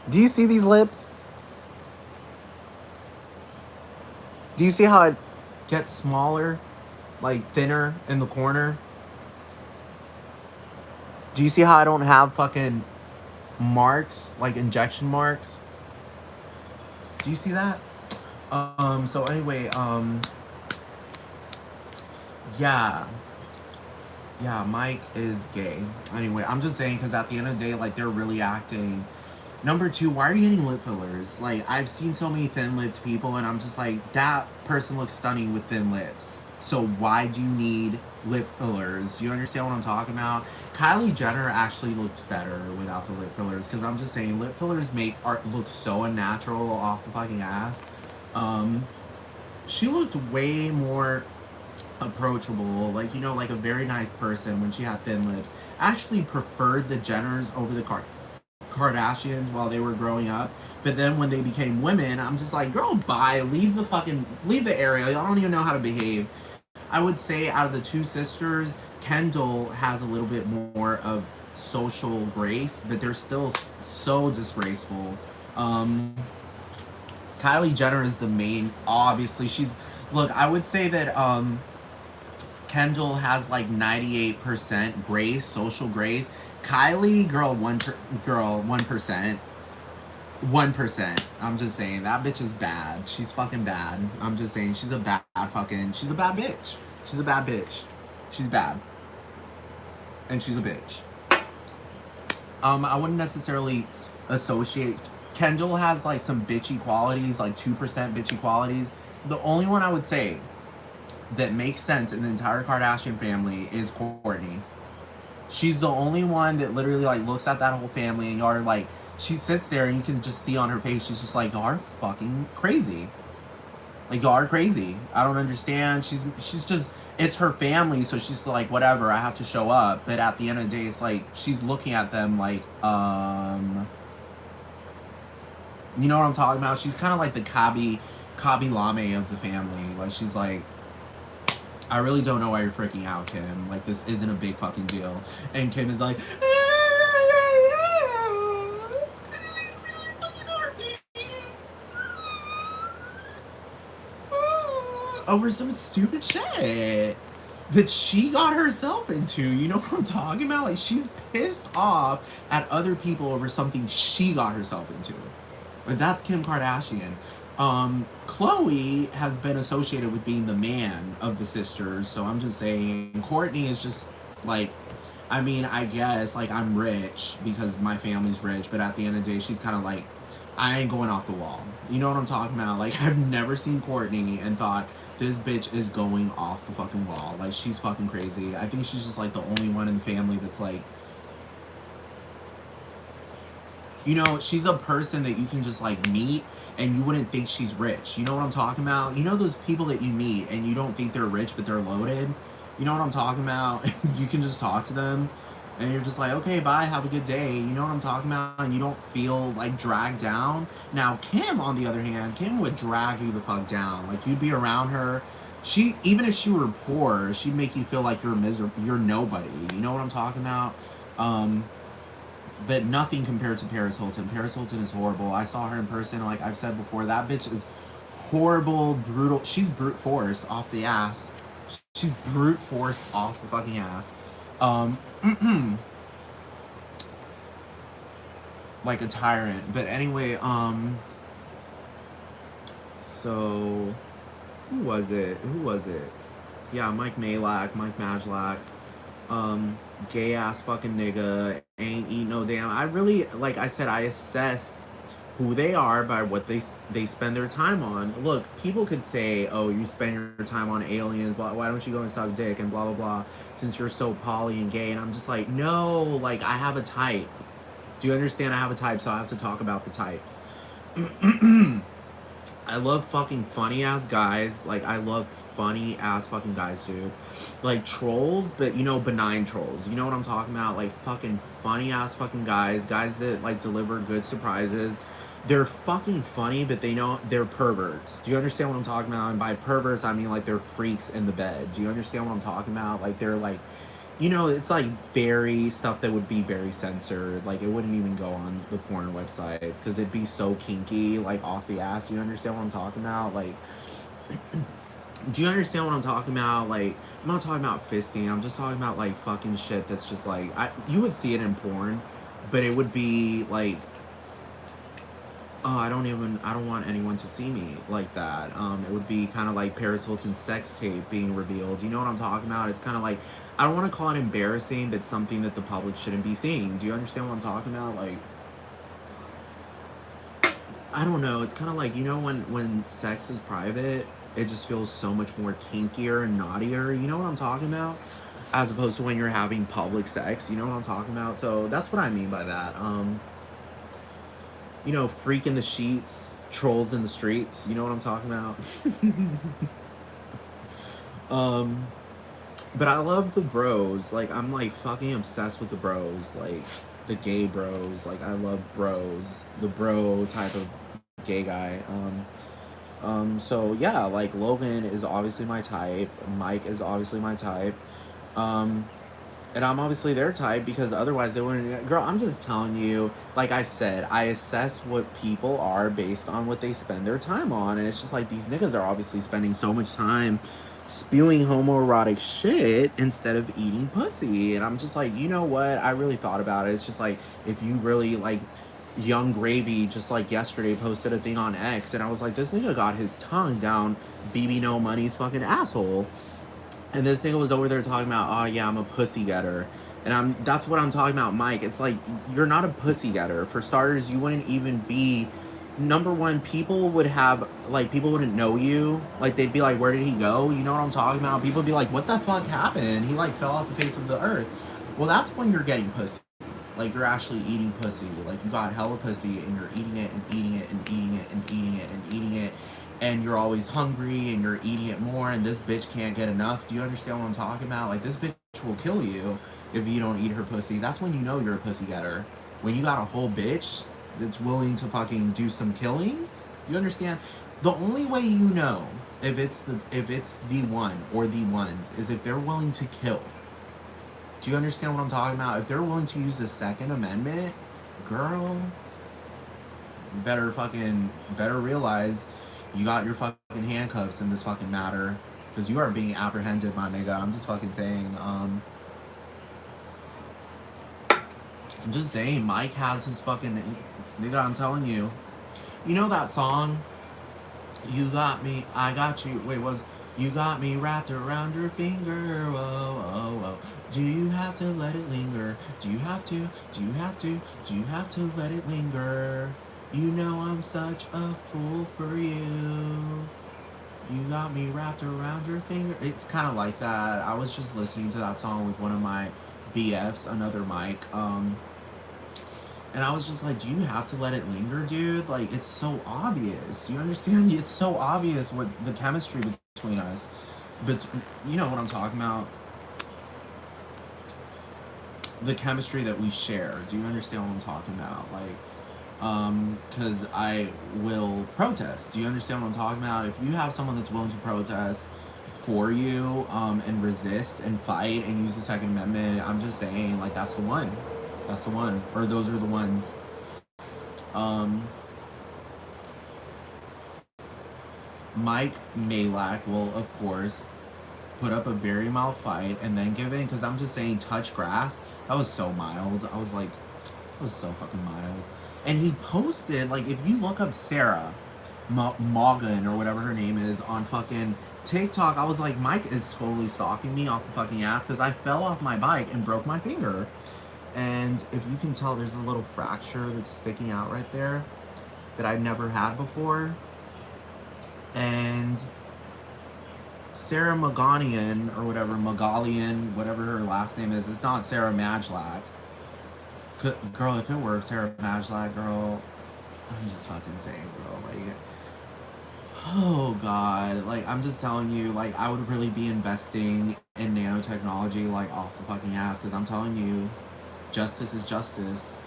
Do you see these lips? Do you see how it gets smaller? Like, thinner in the corner? Do you see how I don't have fucking marks? Like, injection marks? Do you see that? So anyway, yeah. Yeah, Mike is gay. Anyway, I'm just saying, because at the end of the day, like, they're really acting. Number two, why are you getting lip fillers? Like, I've seen so many thin-lipped people, and I'm just like, that person looks stunning with thin lips. So why do you need lip fillers? Do you understand what I'm talking about? Kylie Jenner actually looked better without the lip fillers, because I'm just saying, lip fillers make art look so unnatural off the fucking ass. She looked way more approachable, like, you know, like a very nice person when she had thin lips. I actually preferred the Jenners over the Kardashians while they were growing up, but then when they became women, I'm just like, girl, bye, leave the area, y'all don't even know how to behave. I would say out of the two sisters, Kendall has a little bit more of social grace, but they're still so disgraceful. Kylie Jenner is the main, obviously. Look, I would say that Kendall has like 98% grace, social grace. Kylie, girl, 1%. 1%. I'm just saying, that bitch is bad. She's fucking bad. I'm just saying, she's a bad bitch. She's a bad bitch. She's bad. And she's a bitch. I wouldn't necessarily associate... Kendall has like some bitchy qualities, like 2% bitchy qualities. The only one I would say that makes sense in the entire Kardashian family is Kourtney. She's the only one that literally like looks at that whole family and y'all are like, she sits there and you can just see on her face, she's just like, y'all are fucking crazy. Like, y'all are crazy. I don't understand. She's just, it's her family, so she's like, whatever, I have to show up. But at the end of the day, it's like, she's looking at them like, you know what I'm talking about? She's kind of like the Kabi Lame of the family. Like, she's like, I really don't know why you're freaking out, Kim. Like, this isn't a big fucking deal. And Kim is like, over some stupid shit that she got herself into. You know what I'm talking about? Like, she's pissed off at other people over something she got herself into. But that's Kim Kardashian. Khloe has been associated with being the man of the sisters, so I'm just saying, Kourtney is just, like, I mean, I guess, like, I'm rich because my family's rich, but at the end of the day, she's kind of like, I ain't going off the wall. You know what I'm talking about? Like, I've never seen Kourtney and thought, this bitch is going off the fucking wall. Like, she's fucking crazy. I think she's just, like, the only one in the family that's, like, you know, she's a person that you can just, like, meet and you wouldn't think she's rich. You know what I'm talking about? You know those people that you meet and you don't think they're rich, but they're loaded? You know what I'm talking about? You can just talk to them and you're just like, okay, bye, have a good day. You know what I'm talking about? And you don't feel, like, dragged down. Now, Kim, on the other hand, Kim would drag you the fuck down. Like, you'd be around her. Even if she were poor, she'd make you feel like you're miserable, you're nobody. You know what I'm talking about? But nothing compared to Paris Hilton. Paris Hilton is horrible. I saw her in person, like I've said before. That bitch is horrible, brutal. She's brute force off the ass. She's brute force off the fucking ass. like a tyrant. But anyway, so who was it? Who was it? Yeah, Mike Malak, Mike Majlak, gay ass fucking nigga, ain't eat no damn. I really, like I said, I assess who they are by what they spend their time on. Look, people could say, "Oh, you spend your time on aliens. Why don't you go and suck dick and blah blah blah?" Since you're so poly and gay, and I'm just like, no, like I have a type. Do you understand? I have a type, so I have to talk about the types. I love fucking funny ass guys. Like I love funny ass fucking guys, dude. Like trolls, but you know, benign trolls. You know what I'm talking about? Like fucking funny ass fucking guys. Guys that like deliver good surprises. They're fucking funny, but they know they're perverts. Do you understand what I'm talking about? And by perverts, I mean like they're freaks in the bed. Do you understand what I'm talking about? Like they're like, you know, it's like very stuff that would be very censored. Like it wouldn't even go on the porn websites because it'd be so kinky, like off the ass. You understand what I'm talking about? Like, do you understand what I'm talking about? Like, I'm not talking about fisting. I'm just talking about like fucking shit that's just like you would see it in porn, but it would be like, oh, I don't want anyone to see me like that. It would be kind of like Paris Hilton's sex tape being revealed. You know what I'm talking about? It's kind of like, I don't want to call it embarrassing, but something that the public shouldn't be seeing. Do you understand what I'm talking about? Like, I don't know. It's kind of like, you know, when sex is private, it just feels so much more kinkier and naughtier. You know what I'm talking about? As opposed to when you're having public sex. You know what I'm talking about? So that's what I mean by that. You know, freak in the sheets, trolls in the streets. You know what I'm talking about? um, but I love the bros. Like, I'm like fucking obsessed with the bros. Like, the gay bros. Like, I love bros. The bro type of gay guy. So yeah, like Logan is obviously my type. Mike is obviously my type. Um, and I'm obviously their type because otherwise they wouldn't. Girl, I'm just telling you, like I said, I assess what people are based on what they spend their time on. And it's just like these niggas are obviously spending so much time spewing homoerotic shit instead of eating pussy. And I'm just like, you know what? I really thought about it. It's just like, if you really like, Young Gravy just like yesterday posted a thing on X, and I was like, this nigga got his tongue down BB No Money's fucking asshole. And this nigga was over there talking about, oh yeah, I'm a pussy getter. And that's what I'm talking about, Mike. It's like, you're not a pussy getter. For starters, you wouldn't even be, number one, people would have, like, people wouldn't know you. Like, they'd be like, where did he go? You know what I'm talking about? People would be like, what the fuck happened? He, like, fell off the face of the earth. Well, that's when you're getting pussy. Like, you're actually eating pussy. Like, you got hella pussy and you're eating it and eating it and eating it and eating it and eating it. And you're always hungry and you're eating it more, and this bitch can't get enough. Do you understand what I'm talking about? Like, this bitch will kill you if you don't eat her pussy. That's when you know you're a pussy getter. When you got a whole bitch that's willing to fucking do some killings. You understand? The only way you know if it's the one or the ones is if they're willing to kill. Do you understand what I'm talking about? If they're willing to use the Second Amendment, girl, better realize you got your fucking handcuffs in this fucking matter. Because you are being apprehended, my nigga. I'm just fucking saying, Mike has his fucking, nigga, I'm telling you. You know that song? You got me, I got you, wait, you got me wrapped around your finger, whoa, whoa, whoa. Do you have to let it linger? Do you have to let it linger? You know I'm such a fool for you. You got me wrapped around your finger. It's kind of like that. I was just listening to that song with one of my BFs, another Mike. And I was just like, do you have to let it linger, dude? Like, it's so obvious. Do you understand? It's so obvious what the chemistry between us. But you know what I'm talking about? The chemistry that we share. Do you understand what I'm talking about? Like, because I will protest. Do you understand what I'm talking about? If you have someone that's willing to protest for you, and resist and fight and use the Second Amendment, I'm just saying, like, that's the one. That's the one. Or those are the ones. Mike Malak will, of course, put up a very mild fight and then give in, because I'm just saying, touch grass. That was so mild. I was like, that was so fucking mild. And he posted, like, if you look up Sarah Morgan or whatever her name is on fucking TikTok, I was like, Mike is totally stalking me off the fucking ass because I fell off my bike and broke my finger. And if you can tell, there's a little fracture that's sticking out right there that I'd never had before. And Sarah Maganian or whatever, Magalian, whatever her last name is, it's not Sarah Majlak. Girl, if it were Sarah Majlak, girl, I'm just fucking saying, bro, like, oh god, like, I'm just telling you, like, I would really be investing in nanotechnology, like, off the fucking ass, because I'm telling you, justice is justice.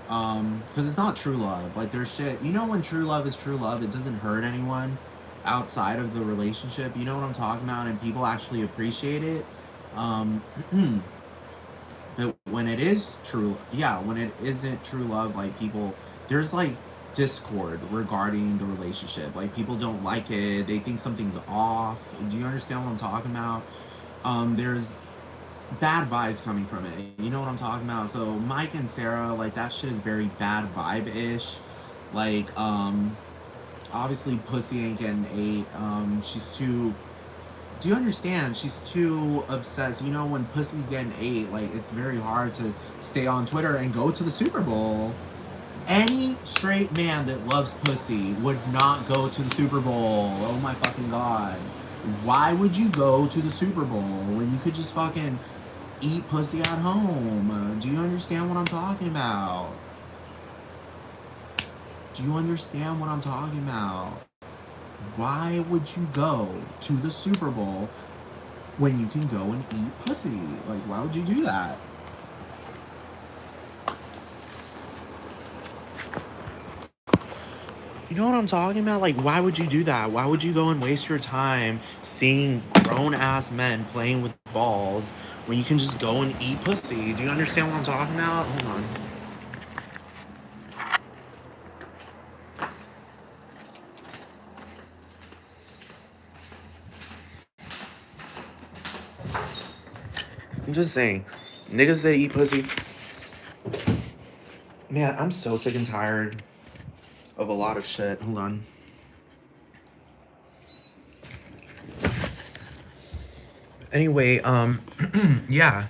Because it's not true love. Like, there's shit, you know, when true love is true love, it doesn't hurt anyone outside of the relationship, you know what I'm talking about, and people actually appreciate it. But when it is true, yeah, when it isn't true love, like, people, there's like discord regarding the relationship. Like, people don't like it, they think something's off. Do you understand what I'm talking about? There's bad vibes coming from it, you know what I'm talking about? So Mike and Sarah, like, that shit is very bad vibe-ish. Like, obviously pussy ain't getting ate. She's too, do you understand? She's too obsessed. You know, when pussy's getting ate, like, it's very hard to stay on Twitter and go to the Super Bowl. Any straight man that loves pussy would not go to the Super Bowl. Oh my fucking god. Why would you go to the Super Bowl when you could just fucking eat pussy at home? Do you understand what I'm talking about? Do you understand what I'm talking about? Why would you go to the Super Bowl when you can go and eat pussy? Like, why would you do that? You know what I'm talking about? Like, why would you do that? Why would you go and waste your time seeing grown-ass men playing with balls when you can just go and eat pussy? Do you understand what I'm talking about? Hold on. I'm just saying, niggas that eat pussy. Man, I'm so sick and tired of a lot of shit. Hold on. Anyway, yeah.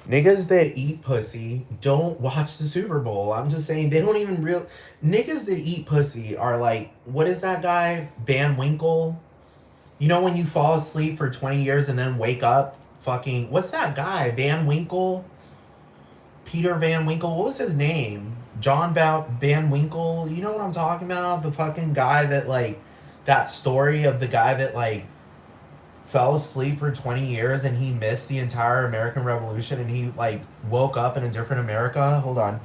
Niggas that eat pussy don't watch the Super Bowl. I'm just saying, they don't even real. Niggas that eat pussy are like, what is that guy? Van Winkle? You know when you fall asleep for 20 years and then wake up? Fucking, what's that guy? Van Winkle? Peter Van Winkle? What was his name? John Van Winkle? You know what I'm talking about? The fucking guy that, like, that story of the guy that, like, fell asleep for 20 years and he missed the entire American Revolution and he, like, woke up in a different America. Hold on.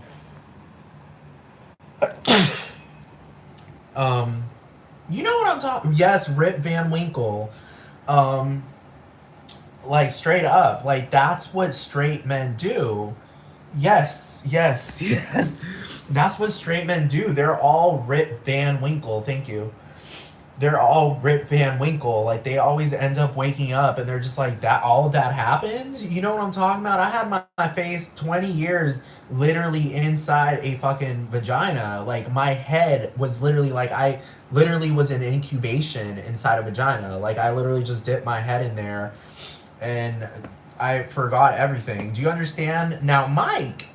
You know what I'm talking? Yes, Rip Van Winkle. Like, straight up, like, that's what straight men do. Yes, yes, yes. That's what straight men do. They're all Rip Van Winkle. Thank you. They're all Rip Van Winkle. Like, they always end up waking up and they're just like, that, all of that happened? You know what I'm talking about? I had my face 20 years literally inside a fucking vagina. Like, my head was literally, like, I literally was in incubation inside a vagina. Like, I literally just dipped my head in there and I forgot everything. Do you understand? Now, Mike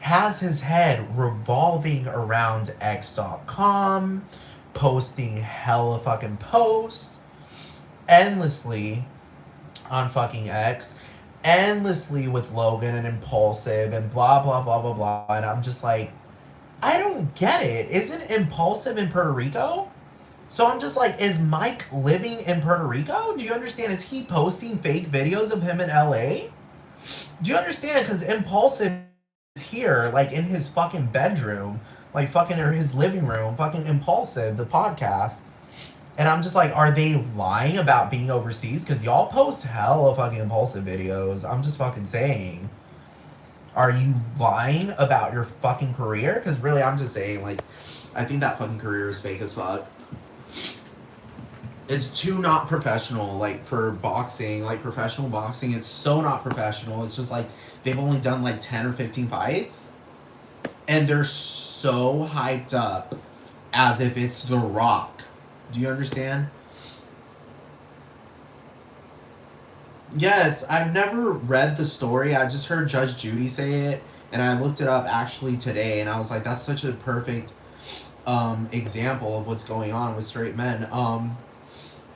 has his head revolving around X.com, posting hella fucking posts endlessly on fucking X, endlessly with Logan and Impulsive and blah blah blah blah blah. And I'm just like, I don't get it. Isn't Impulsive in Puerto Rico? So I'm just like, is Mike living in Puerto Rico? Do you understand? Is he posting fake videos of him in LA? Do you understand? Because Impulsive is here, like, in his fucking bedroom, like, fucking, or his living room, fucking Impulsive, the podcast. And I'm just like, are they lying about being overseas? Because y'all post hella fucking Impulsive videos. I'm just fucking saying. Are you lying about your fucking career? Because really, I'm just saying, like, I think that fucking career is fake as fuck. It's too not professional, like for boxing, like professional boxing. It's so not professional. It's just like they've only done like 10 or 15 fights, and they're so hyped up as if it's The Rock. Do you understand? Yes, I've never read the story. I just heard Judge Judy say it, and I looked it up actually today, and I was like, that's such a perfect example of what's going on with straight men.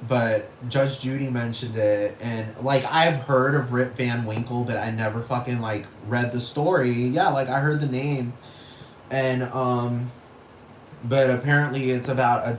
But Judge Judy mentioned it, and like I've heard of Rip Van Winkle, but I never fucking like read the story. Yeah, like I heard the name, and but apparently it's about a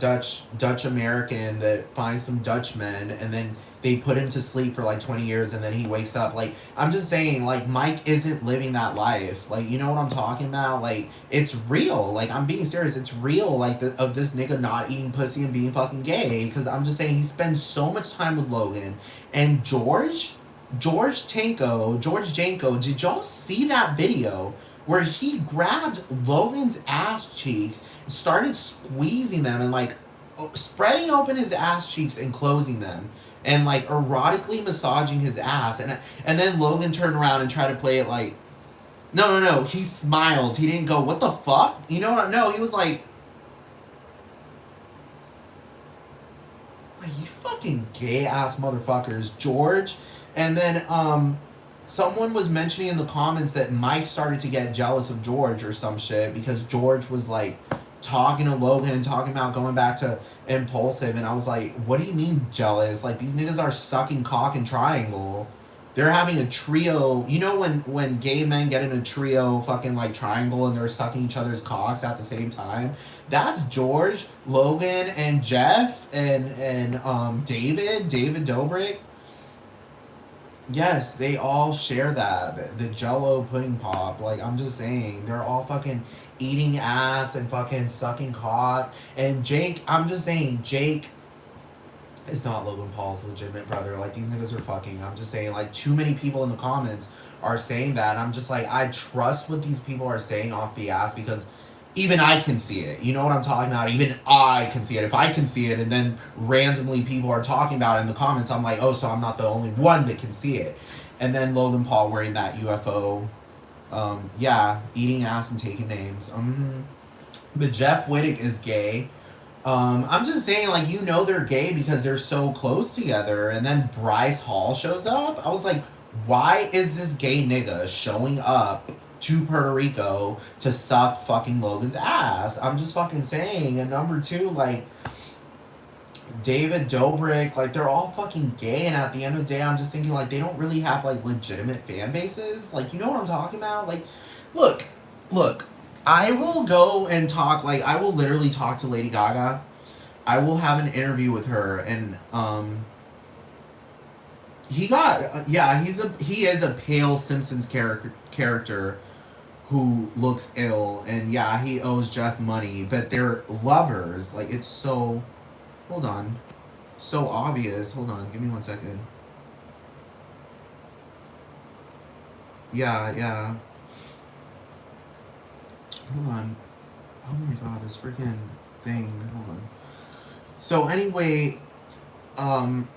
Dutch American that finds some Dutchmen, and then they put him to sleep for like 20 years, and then he wakes up. Like, I'm just saying, like, Mike isn't living that life. Like, you know what I'm talking about? Like, it's real. Like, I'm being serious. It's real, like, of this nigga not eating pussy and being fucking gay. Because I'm just saying, he spends so much time with Logan. And George Janko, did y'all see that video where he grabbed Logan's ass cheeks, started squeezing them, and like spreading open his ass cheeks and closing them, and like erotically massaging his ass, and then Logan turned around and tried to play it like, no, he smiled. He didn't go, what the fuck? You know what? No, he was like, you fucking gay ass motherfuckers, George. And then someone was mentioning in the comments that Mike started to get jealous of George or some shit because George was like talking to Logan, talking about going back to Impulsive, and I was like, what do you mean jealous? Like, these niggas are sucking cock and triangle. They're having a trio. You know when gay men get in a trio fucking like triangle and they're sucking each other's cocks at the same time? That's George, Logan, and Jeff, and David Dobrik. Yes, they all share that. The Jello pudding pop. Like, I'm just saying, they're all fucking eating ass and fucking sucking cock. And Jake, I'm just saying, Jake is not Logan Paul's legitimate brother. Like, these niggas are fucking. I'm just saying, like, too many people in the comments are saying that. And I'm just like, I trust what these people are saying off the ass because even I can see it. You know what I'm talking about? Even I can see it. If I can see it and then randomly people are talking about it in the comments, I'm like, oh, so I'm not the only one that can see it. And then Logan Paul wearing that UFO. Yeah, eating ass and taking names. But Jeff Wittick is gay. I'm just saying, like, you know they're gay because they're so close together. And then Bryce Hall shows up. I was like, why is this gay nigga showing up to Puerto Rico to suck fucking Logan's ass? I'm just fucking saying. And number two, like, David Dobrik, like, they're all fucking gay, and at the end of the day, I'm just thinking, like, they don't really have, like, legitimate fan bases. Like, you know what I'm talking about? Like, look, I will go and talk, like, I will literally talk to Lady Gaga. I will have an interview with her, and, he is a pale Simpsons character who looks ill, and yeah, he owes Jeff money, but they're lovers. Like, it's so, hold on, so obvious. Hold on, give me 1 second. Yeah. Hold on. Oh my god, this freaking thing. Hold on. So anyway, I'm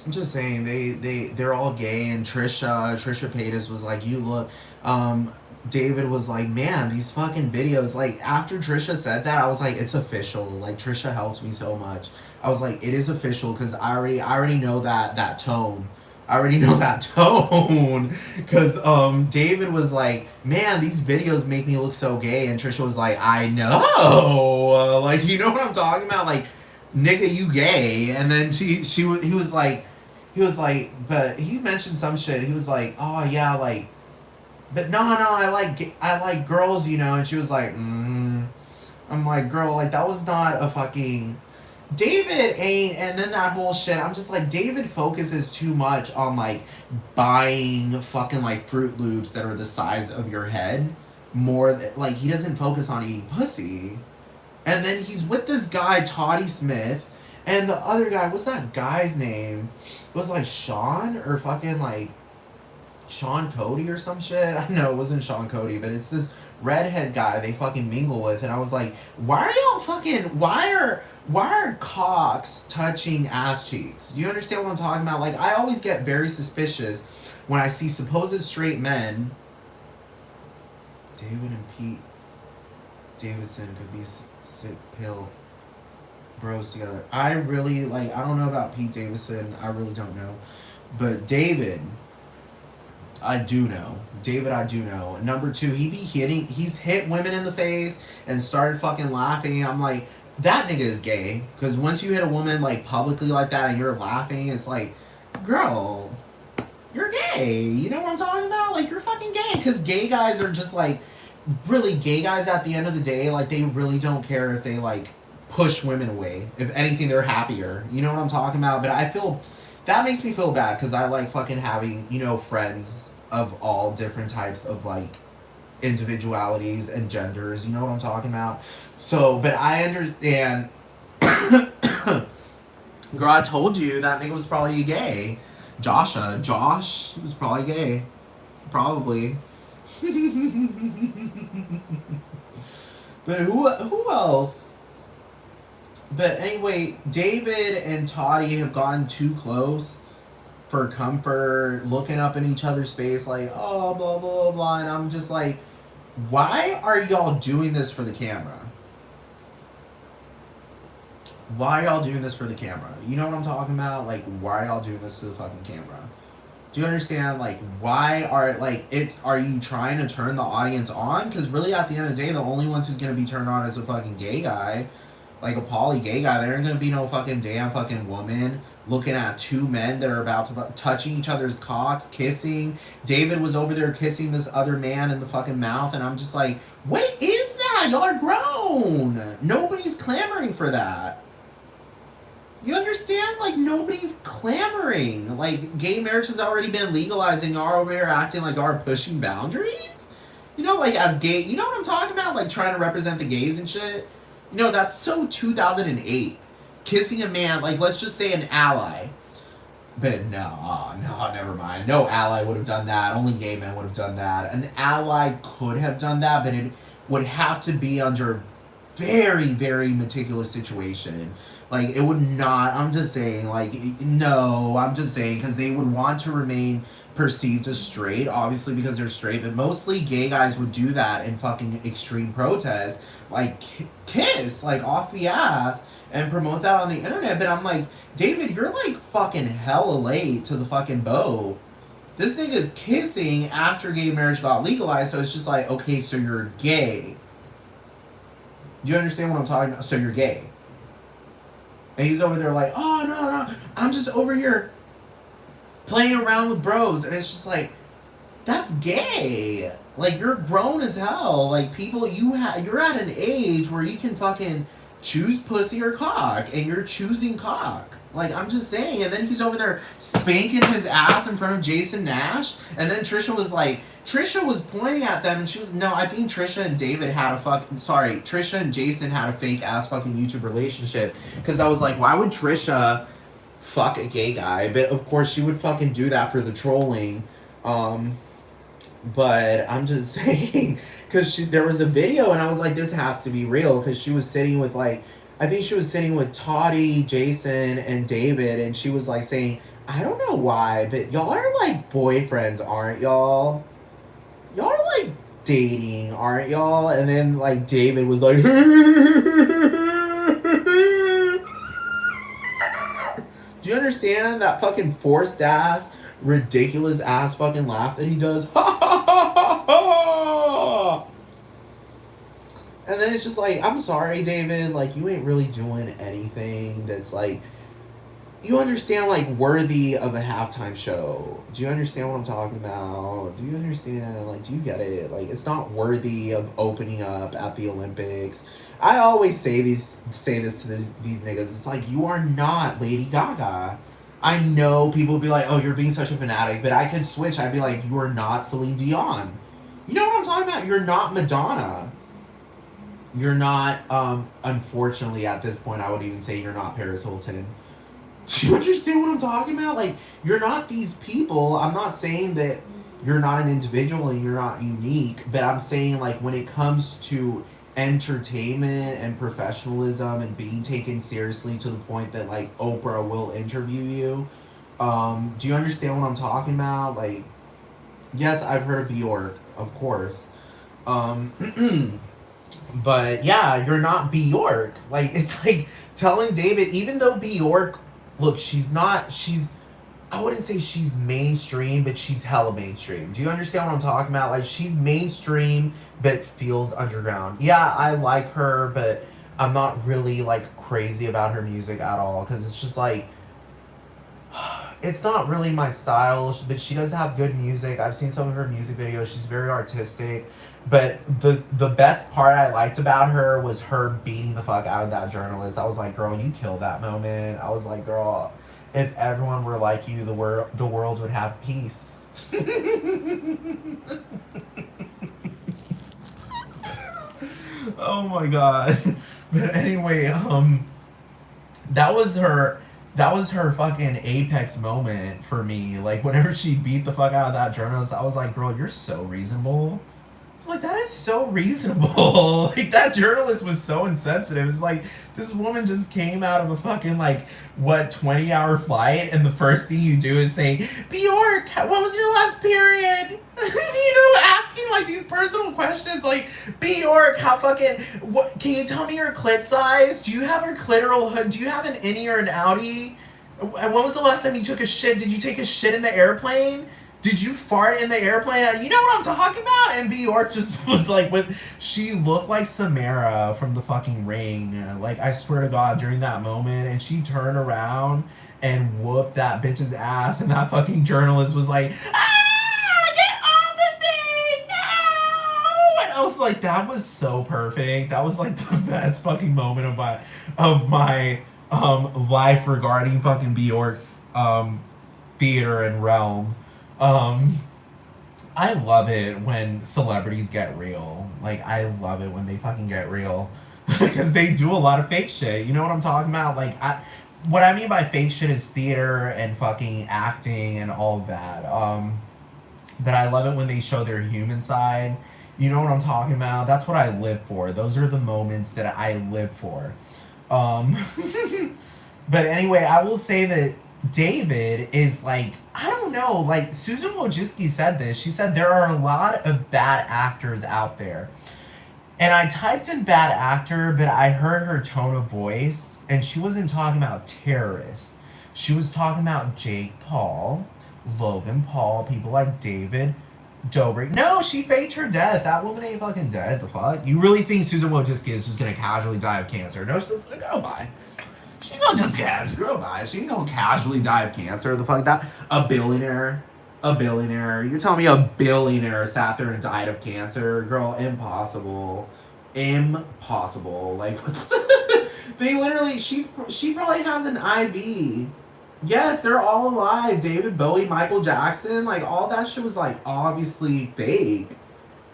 just saying they're all gay, and Trisha Paytas was like, you look, David was like, man, these fucking videos, like, after Trisha said that, I was like, it's official. Like, Trisha helped me so much. I was like, it is official, because I already know that tone. I already know that tone. Because David was like, man, these videos make me look so gay, and Trisha was like, I know. Like, you know what I'm talking about? Like, nigga, you gay. And then he was like, but he mentioned some shit. He was like, oh yeah, like, but no, I like girls, you know. And she was like, I'm like, girl, like, that was not a fucking, David ain't. And then that whole shit, I'm just like, David focuses too much on, like, buying fucking, like, Fruit Loops that are the size of your head, more than, like, he doesn't focus on eating pussy. And then he's with this guy, Toddy Smith, and the other guy, what's that guy's name? It was like Sean, or fucking like Sean Cody or some shit. I know it wasn't Sean Cody, but it's this redhead guy they fucking mingle with, and I was like, why are y'all fucking, why are cocks touching ass cheeks? Do you understand what I'm talking about? Like, I always get very suspicious when I see supposed straight men. David and Pete Davidson could be sick pill bros together. I really, like, I don't know about Pete Davidson. I really don't know. But David, I do know. David, I do know. Number two, he's hit women in the face and started fucking laughing. I'm like, that nigga is gay. Because once you hit a woman, like, publicly like that and you're laughing, it's like, girl, you're gay. You know what I'm talking about? Like, you're fucking gay. Because gay guys are just, like, really gay guys at the end of the day, like, they really don't care if they, like, push women away. If anything, they're happier. You know what I'm talking about? But I feel, that makes me feel bad because I like fucking having, you know, friends of all different types of, like, individualities and genders. You know what I'm talking about? So, but I understand. Girl, I told you that nigga was probably gay. Josh was probably gay. Probably. But who else? But anyway, David and Toddy have gotten too close for comfort, looking up in each other's face like, oh, blah, blah, blah. And I'm just like, why are y'all doing this for the camera? Why are y'all doing this for the camera? You know what I'm talking about? Like, why are y'all doing this to the fucking camera? Do you understand? Like, why are, like, are you trying to turn the audience on? Because really, at the end of the day, the only ones who's going to be turned on is a fucking gay guy. Like, a poly gay guy. There ain't going to be no fucking damn fucking woman looking at two men that are about to touching each other's cocks, kissing. David was over there kissing this other man in the fucking mouth, and I'm just like, what is that? Y'all are grown. Nobody's clamoring for that. You understand? Like, nobody's clamoring. Like, gay marriage has already been legalized and y'all over here acting like y'all are pushing boundaries? You know, like, as gay, you know what I'm talking about? Like, trying to represent the gays and shit? You know, that's so 2008. Kissing a man, like, let's just say an ally. But no, never mind. No ally would have done that. Only gay men would have done that. An ally could have done that, but it would have to be under very, very meticulous situation. Like, it would not, I'm just saying, like, no, I'm just saying, because they would want to remain perceived as straight, obviously because they're straight, but mostly gay guys would do that in fucking extreme protest, like, kiss, like, off the ass, and promote that on the internet. But I'm like, David, you're, like, fucking hella late to the fucking boat. This nigga is kissing after gay marriage got legalized, so it's just like, okay, so you're gay. Do you understand what I'm talking about? So you're gay. And he's over there like, oh, no, I'm just over here playing around with bros. And it's just like, that's gay. Like, you're grown as hell. Like, people, you're at an age where you can fucking choose pussy or cock. And you're choosing cock. Like, I'm just saying. And then he's over there spanking his ass in front of Jason Nash. And then Trisha was pointing at them, and she was, no, I think Trisha and Jason had a fake ass fucking YouTube relationship. Because I was like, why would Trisha fuck a gay guy? But of course she would fucking do that for the trolling. But I'm just saying, because there was a video, and I was like, this has to be real. Because she was sitting with, like, I think she was sitting with Toddy, Jason, and David, and she was like saying, I don't know why, but y'all are like boyfriends, aren't y'all? Y'all are like dating, aren't y'all? And then like David was like, do you understand that fucking forced ass, ridiculous ass fucking laugh that he does? And then it's just like, I'm sorry, David, like, you ain't really doing anything that's like, you understand, like, worthy of a halftime show. Do you understand what I'm talking about? Do you understand? Like, do you get it? Like, it's not worthy of opening up at the Olympics. I always say this to these niggas. It's like, you are not Lady Gaga. I know people will be like, oh, you're being such a fanatic. But I could switch. I'd be like, you are not Celine Dion. You know what I'm talking about? You're not Madonna. You're not, unfortunately, at this point, I would even say you're not Paris Hilton. Do you understand what I'm talking about? Like, you're not these people. I'm not saying that you're not an individual and you're not unique. But I'm saying, like, when it comes to entertainment and professionalism and being taken seriously to the point that, like, Oprah will interview you, do you understand what I'm talking about? Like, yes, I've heard of Bjork, of course. But yeah, you're not Bjork. Like, it's like telling David, even though Bjork, look, she's I wouldn't say she's mainstream, but she's hella mainstream. Do you understand what I'm talking about? Like, she's mainstream, but feels underground. Yeah, I like her, but I'm not really, like, crazy about her music at all. Because it's just like, it's not really my style, but she does have good music. I've seen some of her music videos. She's very artistic. But the best part I liked about her was her beating the fuck out of that journalist. I was like, girl, you killed that moment. I was like, girl, if everyone were like you, the world would have peace. Oh my god. But anyway, that was her fucking apex moment for me. Like, whenever she beat the fuck out of that journalist, I was like, girl, you're so reasonable. It's like, that is so reasonable. Like, that journalist was so insensitive. It's like, this woman just came out of a fucking, like, what, 20-hour flight, and the first thing you do is say, Bjork, what was your last period? Asking, like, these personal questions, like, Bjork, how fucking, what, can you tell me your clit size? Do you have your clitoral hood? Do you have an innie or an outie? When was the last time you took a shit? Did you take a shit in the airplane? Did you fart in the airplane? You know what I'm talking about? And Bjork just was like, she looked like Samara from the fucking Ring. Like, I swear to God, during that moment, and she turned around and whooped that bitch's ass, and that fucking journalist was like, get off of me, no! And I was like, that was so perfect. That was like the best fucking moment of my life regarding fucking Bjork's theater and realm. I love it when celebrities get real. Like, I love it when they fucking get real. Because they do a lot of fake shit. You know what I'm talking about? Like, what I mean by fake shit is theater and fucking acting and all of that. But I love it when they show their human side. You know what I'm talking about? That's what I live for. Those are the moments that I live for. But anyway, I will say that David is like, I don't know, like, Susan Wojcicki said this. She said there are a lot of bad actors out there. And I typed in bad actor, but I heard her tone of voice, and she wasn't talking about terrorists. She was talking about Jake Paul, Logan Paul, people like David Dobrik. No, she faked her death. That woman ain't fucking dead. The fuck? You really think Susan Wojcicki is just gonna casually die of cancer? No, go bye. She gonna just girl die. She ain't gonna casually die of cancer. The fuck that? A billionaire. You're telling me a billionaire sat there and died of cancer? Girl, impossible. Like, they literally, she probably has an IV. Yes, they're all alive. David Bowie, Michael Jackson, like, all that shit was, like, obviously fake.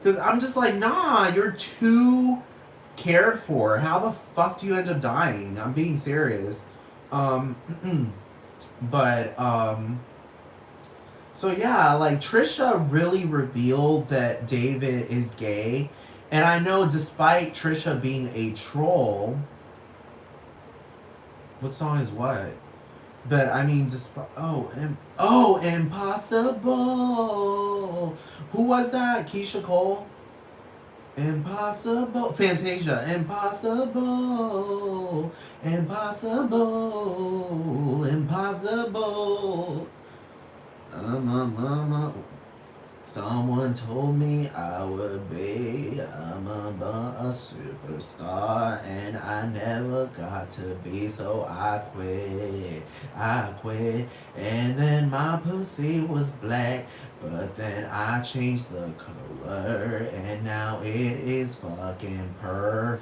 Because I'm just like, nah, you're too cared for. How the fuck do you end up dying? I'm being serious. So yeah, like, Trisha really revealed that David is gay. And I know, despite Trisha being a troll, what song is what? But I mean, despite, Impossible. Who was that? Keisha Cole? Impossible. Fantasia. Impossible. Someone told me I would be a superstar, and I never got to be, so I quit. And then my pussy was black, but then I changed the color, and now it is fucking purple.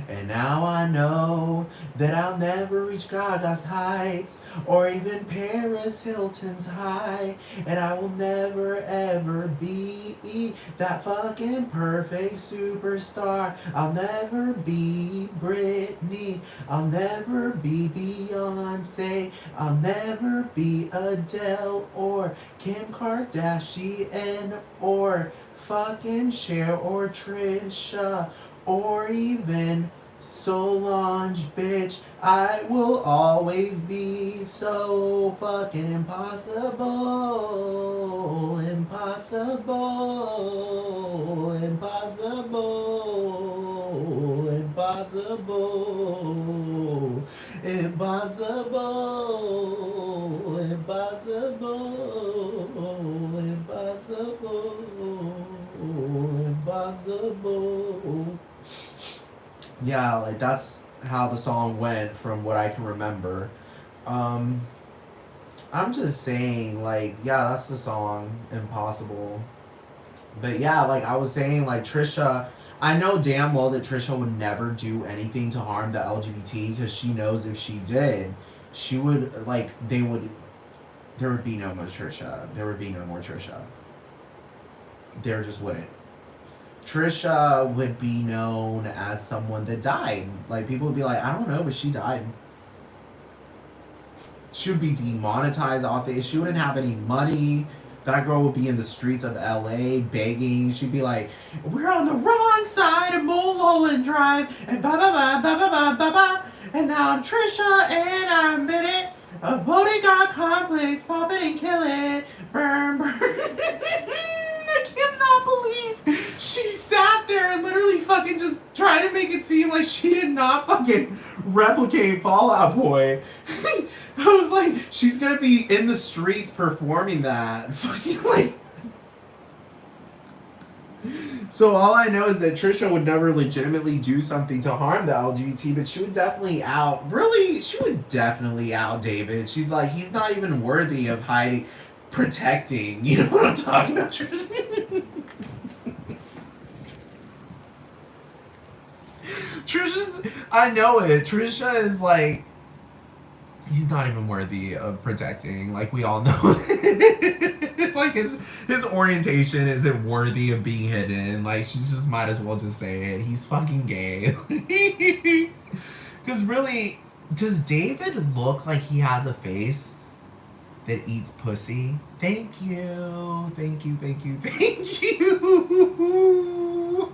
And now I know that I'll never reach Gaga's heights, or even Paris Hilton's high, and I will never ever be that fucking perfect superstar. I'll never be Britney, I'll never be Beyonce, I'll never be Adele or or Kim Kardashian or fucking Cher or Trisha or even Solange, bitch. I will always be so fucking impossible. Impossible. Impossible. Impossible. Impossible. Impossible. Impossible. Impossible. Yeah, like that's how the song went from what I can remember. I'm just saying, like, yeah, that's the song, Impossible. But yeah, like I was saying, like Trisha, I know damn well that Trisha would never do anything to harm the LGBT because she knows if she did, she would, like, there would be no more Trisha. There would be no more Trisha. There just wouldn't. Trisha would be known as someone that died. Like, people would be like, I don't know, but she died. She would be demonetized off it. She wouldn't have any money. That girl would be in the streets of LA begging. She'd be like, we're on the wrong side of Mulholland Drive, and ba ba ba ba ba ba ba ba. And now I'm Trisha, and I admit it. A bodyguard complex, pop it and kill it. Burn, burn. I cannot believe she sat there and literally fucking just tried to make it seem like she did not fucking replicate Fall Out Boy. I was like, she's gonna be in the streets performing that. Fucking like. So all I know is that Trisha would never legitimately do something to harm the LGBT, but she would definitely she would definitely out David. She's like, he's not even worthy of hiding, protecting. You know what I'm talking about, Trisha? I know it. Trisha is like, he's not even worthy of protecting. Like, we all know. Like, his orientation isn't worthy of being hidden. Like, she just might as well just say it. He's fucking gay. Because really, does David look like he has a face that eats pussy? Thank you. Thank you, thank you, thank you.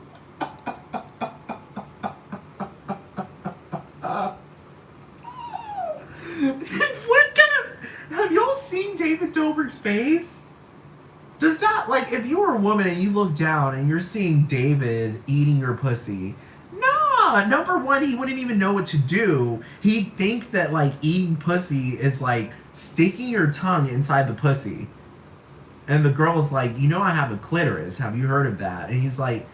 What kind of... Have y'all seen David Dobrik's face? Does that, like, if you were a woman and you look down and you're seeing David eating your pussy, nah, number one, he wouldn't even know what to do. He'd think that, like, eating pussy is, like, sticking your tongue inside the pussy. And the girl's like, you know I have a clitoris. Have you heard of that? And he's like,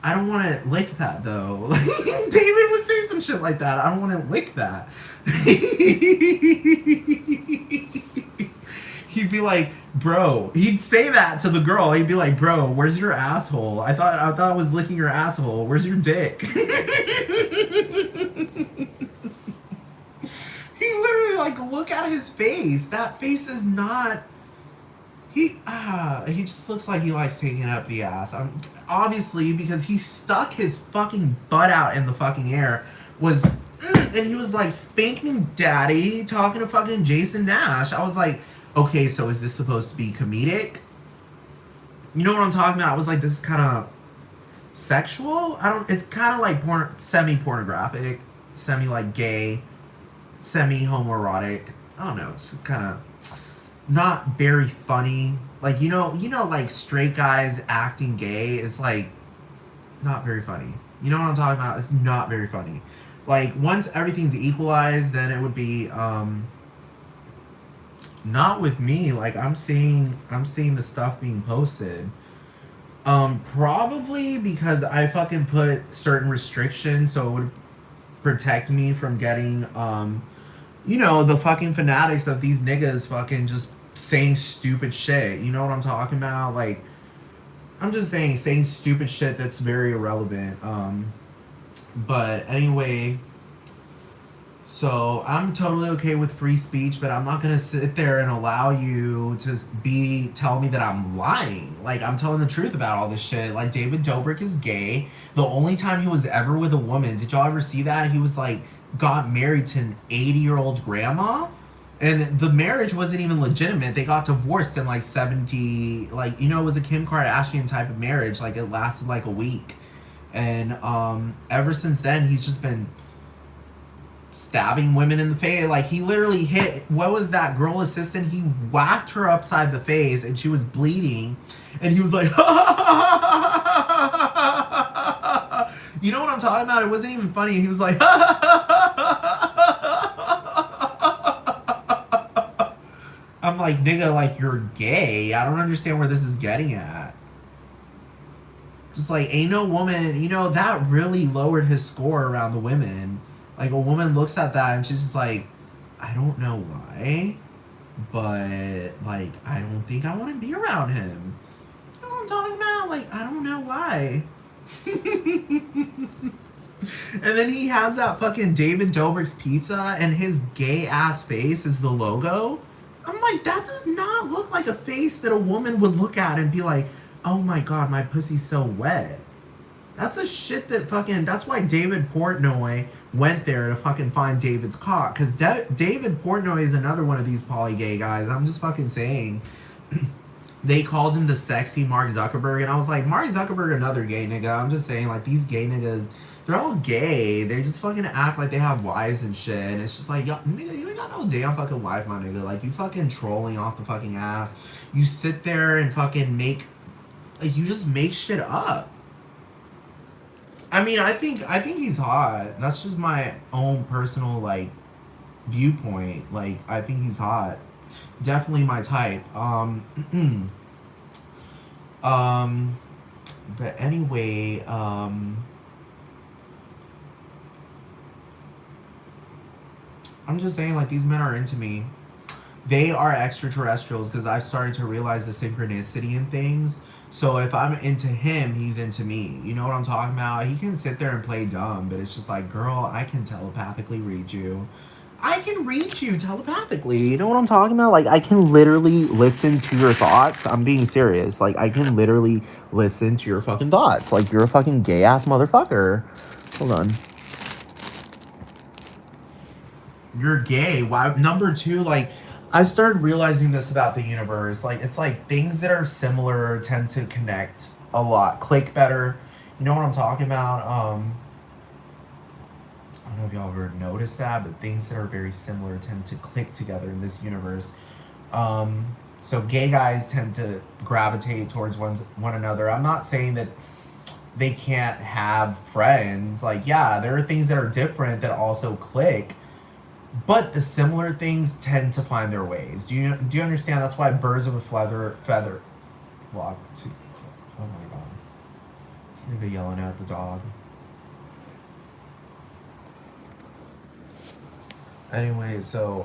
I don't want to lick that, though. Like, David would say some shit like that. I don't want to lick that. He'd be like, bro. He'd say that to the girl. He'd be like, bro, where's your asshole? I thought I was licking your asshole. Where's your dick? He literally, like, look at his face. That face is not... He just looks like he likes taking up the ass. Obviously, because he stuck his fucking butt out in the fucking air, and he was like spanking daddy, talking to fucking Jason Nash. I was like, okay, so is this supposed to be comedic? You know what I'm talking about? I was like, this is kind of sexual? It's kind of like semi-pornographic, semi-like gay, semi-homoerotic. I don't know, it's just kind of not very funny. Like, you know, like straight guys acting gay is like not very funny. You know what I'm talking about? It's not very funny. Like, once everything's equalized, then it would be not with me. Like, I'm seeing the stuff being posted. Probably because I fucking put certain restrictions so it would protect me from getting you know, the fucking fanatics of these niggas fucking just saying stupid shit. You know what I'm talking about? Like, I'm just saying stupid shit that's very irrelevant. But anyway, so I'm totally okay with free speech, but I'm not gonna sit there and allow you to tell me that I'm lying. Like, I'm telling the truth about all this shit. Like, David Dobrik is gay. The only time he was ever with a woman, did y'all ever see that? He was like, got married to an 80-year-old grandma. And the marriage wasn't even legitimate. They got divorced in like 70, like, you know, it was a Kim Kardashian type of marriage. Like, it lasted like a week. And ever since then, he's just been stabbing women in the face. Like, he literally hit, what was that girl assistant? He whacked her upside the face and she was bleeding. And he was like, you know what I'm talking about? It wasn't even funny. He was like, I'm like, nigga, like, you're gay. I don't understand where this is getting at. Just like, ain't no woman, you know, that really lowered his score around the women. Like, a woman looks at that and she's just like, I don't know why, but, like, I don't think I want to be around him. You know what I'm talking about? Like, I don't know why. And then he has that fucking David Dobrik's pizza and his gay ass face is the logo. I'm like, that does not look like a face that a woman would look at and be like, oh my god, my pussy's so wet. That's a shit that fucking, that's why David Portnoy went there to fucking find David's cock. Because David Portnoy is another one of these poly gay guys. I'm just fucking saying. They called him the sexy Mark Zuckerberg. And I was like, Mark Zuckerberg, another gay nigga. I'm just saying, like, these gay niggas, they're all gay. They just fucking act like they have wives and shit. And it's just like, yo, nigga, you ain't got no damn fucking wife, my nigga. Like, you fucking trolling off the fucking ass. You sit there and fucking make, like, you just make shit up. I mean, I think he's hot. That's just my own personal, like, viewpoint. Like, I think he's hot. Definitely my type. But anyway, I'm just saying, like, these men are into me. They are extraterrestrials because I've started to realize the synchronicity in things. So if I'm into him, he's into me. You know what I'm talking about? He can sit there and play dumb, but it's just like, girl, I can telepathically read you. I can read you telepathically. You know what I'm talking about? Like, I can literally listen to your thoughts. I'm being serious. Like, I can literally listen to your fucking thoughts. Like, you're a fucking gay-ass motherfucker. Hold on. You're gay. Why? Number two, like, I started realizing this about the universe. Like, it's like things that are similar tend to connect a lot, click better. You know what I'm talking about? I don't know if y'all ever noticed that, but things that are very similar tend to click together in this universe. So gay guys tend to gravitate towards one another. I'm not saying that they can't have friends. Like, yeah, there are things that are different that also click. But the similar things tend to find their ways. Do you understand? That's why birds of a feather flock to. Oh my god! This nigga yelling at the dog. Anyway, so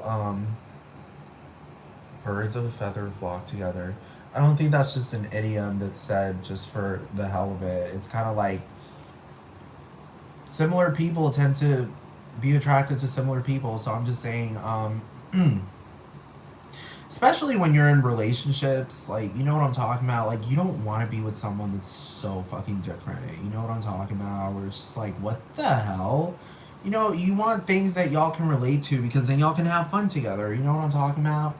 birds of a feather flock together. I don't think that's just an idiom that's said just for the hell of it. It's kind of like similar people tend to be attracted to similar people. So I'm just saying, especially when you're in relationships, like, you know what I'm talking about? Like, you don't want to be with someone that's so fucking different. You know what I'm talking about? Where it's just like, what the hell? You know, you want things that y'all can relate to because then y'all can have fun together. You know what I'm talking about?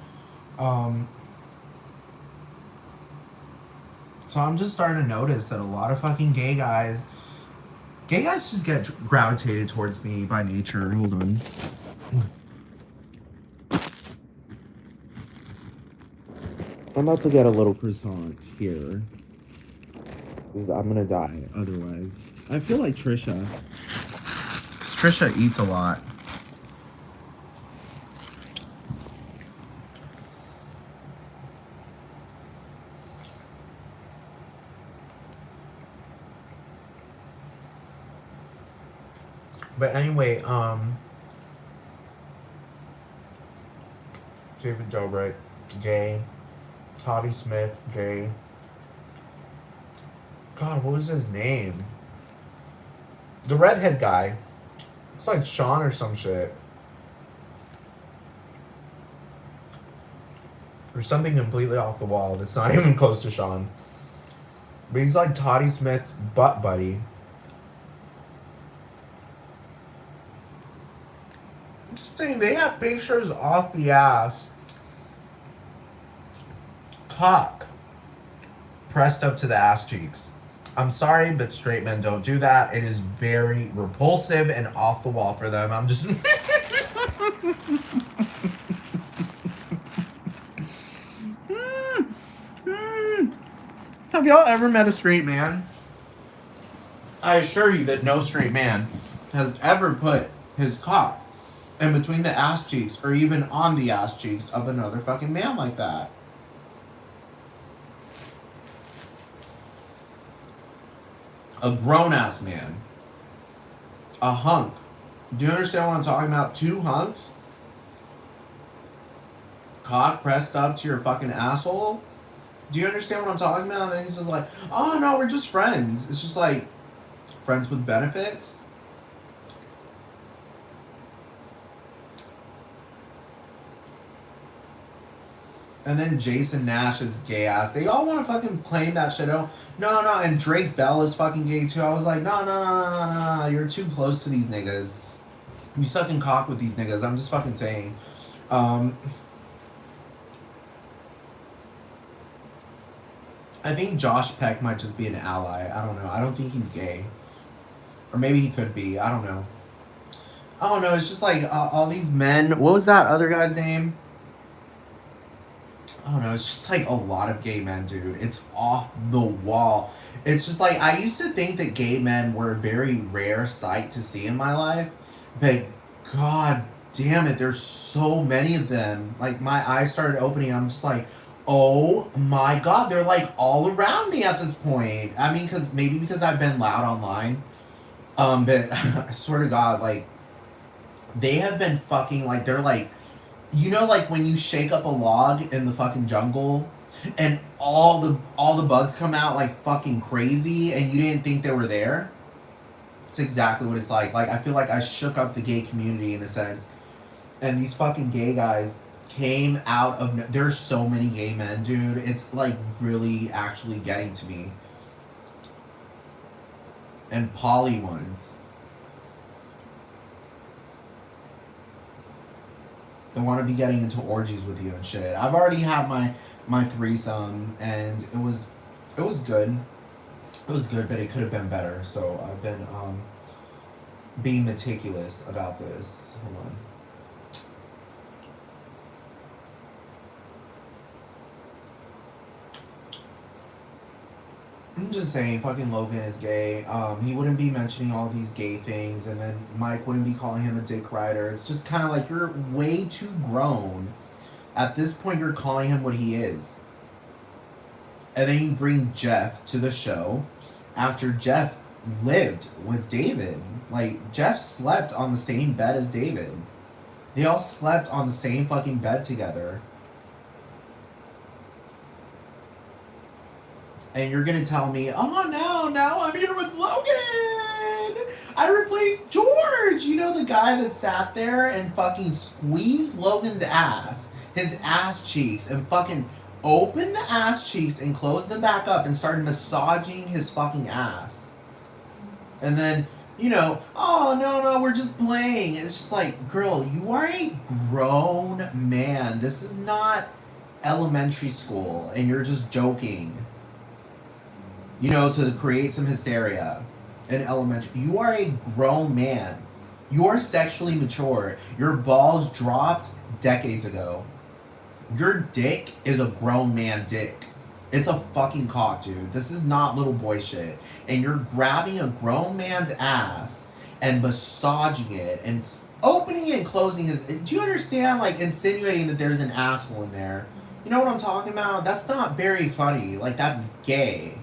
So I'm just starting to notice that a lot of fucking gay guys just get gravitated towards me by nature. Hold on. I'm about to get a little croissant here. Because I'm gonna die otherwise. I feel like Trisha. Because Trisha eats a lot. But anyway, David Dobrik, gay. Toddie Smith, gay. God, what was his name? The redhead guy. It's like Sean or some shit. Or something completely off the wall that's not even close to Sean. But he's like Toddie Smith's butt buddy. Just saying, they have pictures off the ass. Cock pressed up to the ass cheeks. I'm sorry, but straight men don't do that. It is very repulsive and off the wall for them. I'm just... Have y'all ever met a straight man? I assure you that no straight man has ever put his cock in between the ass cheeks or even on the ass cheeks of another fucking man like that. A grown-ass man. A hunk. Do you understand what I'm talking about? 2 hunks? Cock pressed up to your fucking asshole? Do you understand what I'm talking about? And then he's just like, oh no, we're just friends. It's just like, friends with benefits? And then Jason Nash's gay ass. They all want to fucking claim that shit. Oh, no, and Drake Bell is fucking gay too. I was like, no. You're too close to these niggas. You sucking cock with these niggas. I'm just fucking saying. I think Josh Peck might just be an ally. I don't know. I don't think he's gay. Or maybe he could be. I don't know. It's just like all these men. What was that other guy's name? I don't know. It's just like a lot of gay men, dude. It's off the wall. It's just like, I used to think that gay men were a very rare sight to see in my life. But god damn it, there's so many of them. Like, my eyes started opening. I'm just like, oh my god, they're like all around me at this point. I mean, because I've been loud online. But I swear to god, like, they have been fucking, like, they're like, you know, like when you shake up a log in the fucking jungle and all the bugs come out like fucking crazy and you didn't think they were there? It's exactly what it's like. Like, I feel like I shook up the gay community in a sense. And these fucking gay guys came out of... There's so many gay men, dude. It's like really actually getting to me. And poly ones. They want to be getting into orgies with you and shit. I've already had my threesome and it was good. It was good, but it could have been better. So I've been being meticulous about this. Hold on. I'm just saying, fucking Logan is gay. He wouldn't be mentioning all these gay things, and then Mike wouldn't be calling him a dick rider. It's just kind of like, you're way too grown. At this point, you're calling him what he is. And then you bring Jeff to the show after Jeff lived with David. Like, Jeff slept on the same bed as David. They all slept on the same fucking bed together. And you're gonna tell me, oh no, now I'm here with Logan! I replaced George! You know, the guy that sat there and fucking squeezed Logan's ass, his ass cheeks, and fucking opened the ass cheeks and closed them back up and started massaging his fucking ass. And then, you know, oh no, we're just playing. It's just like, girl, you are a grown man. This is not elementary school and you're just joking. You know, to create some hysteria in elementary. You are a grown man. You are sexually mature. Your balls dropped decades ago. Your dick is a grown man dick. It's a fucking cock, dude. This is not little boy shit. And you're grabbing a grown man's ass and massaging it and opening and closing his... Do you understand? Like, insinuating that there's an asshole in there. You know what I'm talking about? That's not very funny. Like, that's gay.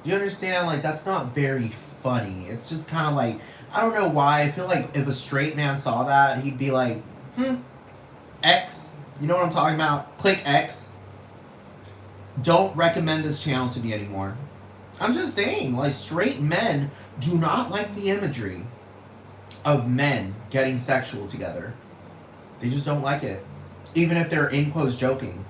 You understand? Like, that's not very funny. It's just kind of like, I don't know why. I feel like if a straight man saw that, he'd be like, X. You know what I'm talking about? Click X. Don't recommend this channel to me anymore. I'm just saying, like, straight men do not like the imagery of men getting sexual together. They just don't like it. Even if they're in quotes joking.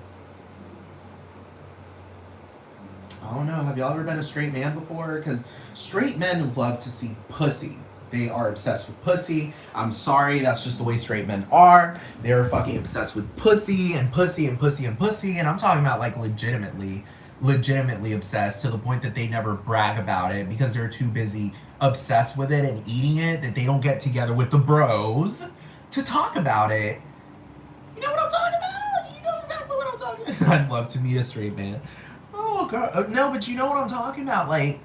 I don't know. Have y'all ever been a straight man before? Because straight men love to see pussy. They are obsessed with pussy. I'm sorry, that's just the way straight men are. They're fucking obsessed with pussy and pussy and pussy and pussy. And I'm talking about like legitimately obsessed to the point that they never brag about it because they're too busy obsessed with it and eating it that they don't get together with the bros to talk about it. You know what I'm talking about? You know exactly what I'm talking about. I'd love to meet a straight man. Oh, God. No, but you know what I'm talking about. Like,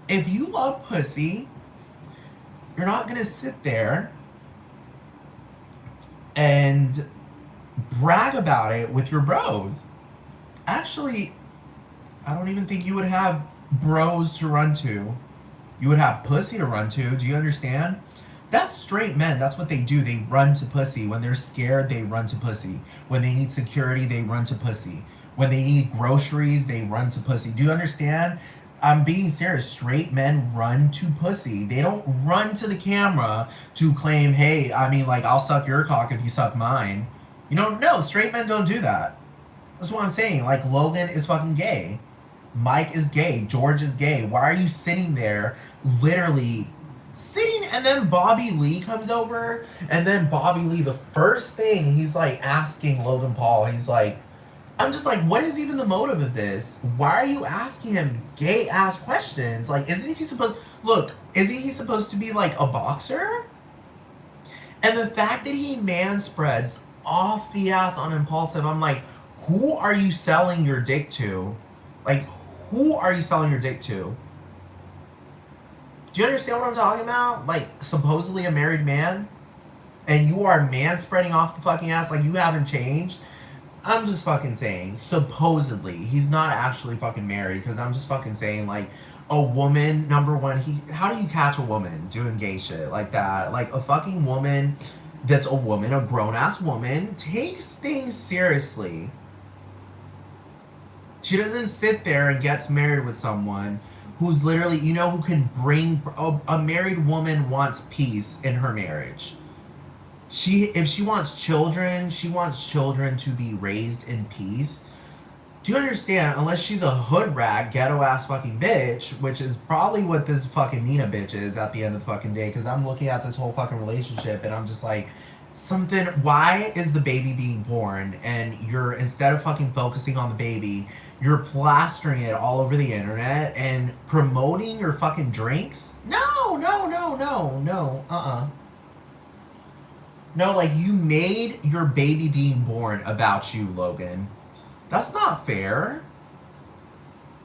if you love pussy, you're not going to sit there and brag about it with your bros. Actually, I don't even think you would have bros to run to. You would have pussy to run to. Do you understand? That's straight men. That's what they do. They run to pussy. When they're scared, they run to pussy. When they need security, they run to pussy. When they need groceries, they run to pussy. Do you understand? I'm being serious. Straight men run to pussy. They don't run to the camera to claim, hey, I mean, like, I'll suck your cock if you suck mine. You know, no, straight men don't do that. That's what I'm saying. Like, Logan is fucking gay. Mike is gay. George is gay. Why are you sitting there literally sitting, and then Bobby Lee comes over, and then Bobby Lee, the first thing he's like asking Logan Paul, he's like, I'm just like, what is even the motive of this? Why are you asking him gay ass questions? Like, isn't he supposed to be like a boxer? And the fact that he man spreads off the ass on Impulsive, I'm like, who are you selling your dick to? Like, who are you selling your dick to? Do you understand what I'm talking about? Like, supposedly a married man, and you are man spreading off the fucking ass like you haven't changed. I'm just fucking saying, supposedly. He's not actually fucking married, because I'm just fucking saying, like, a woman, number one, how do you catch a woman doing gay shit like that? Like, a fucking woman that's a woman, a grown-ass woman, takes things seriously. She doesn't sit there and gets married with someone who's literally, you know, who can bring, a married woman wants peace in her marriage. If she wants children to be raised in peace. Do you understand? Unless she's a hood rat, ghetto ass fucking bitch, which is probably what this fucking Nina bitch is at the end of the fucking day, because I'm looking at this whole fucking relationship and I'm just like, why is the baby being born and you're, instead of fucking focusing on the baby, you're plastering it all over the internet and promoting your fucking drinks? No. No, like, you made your baby being born about you, Logan. That's not fair.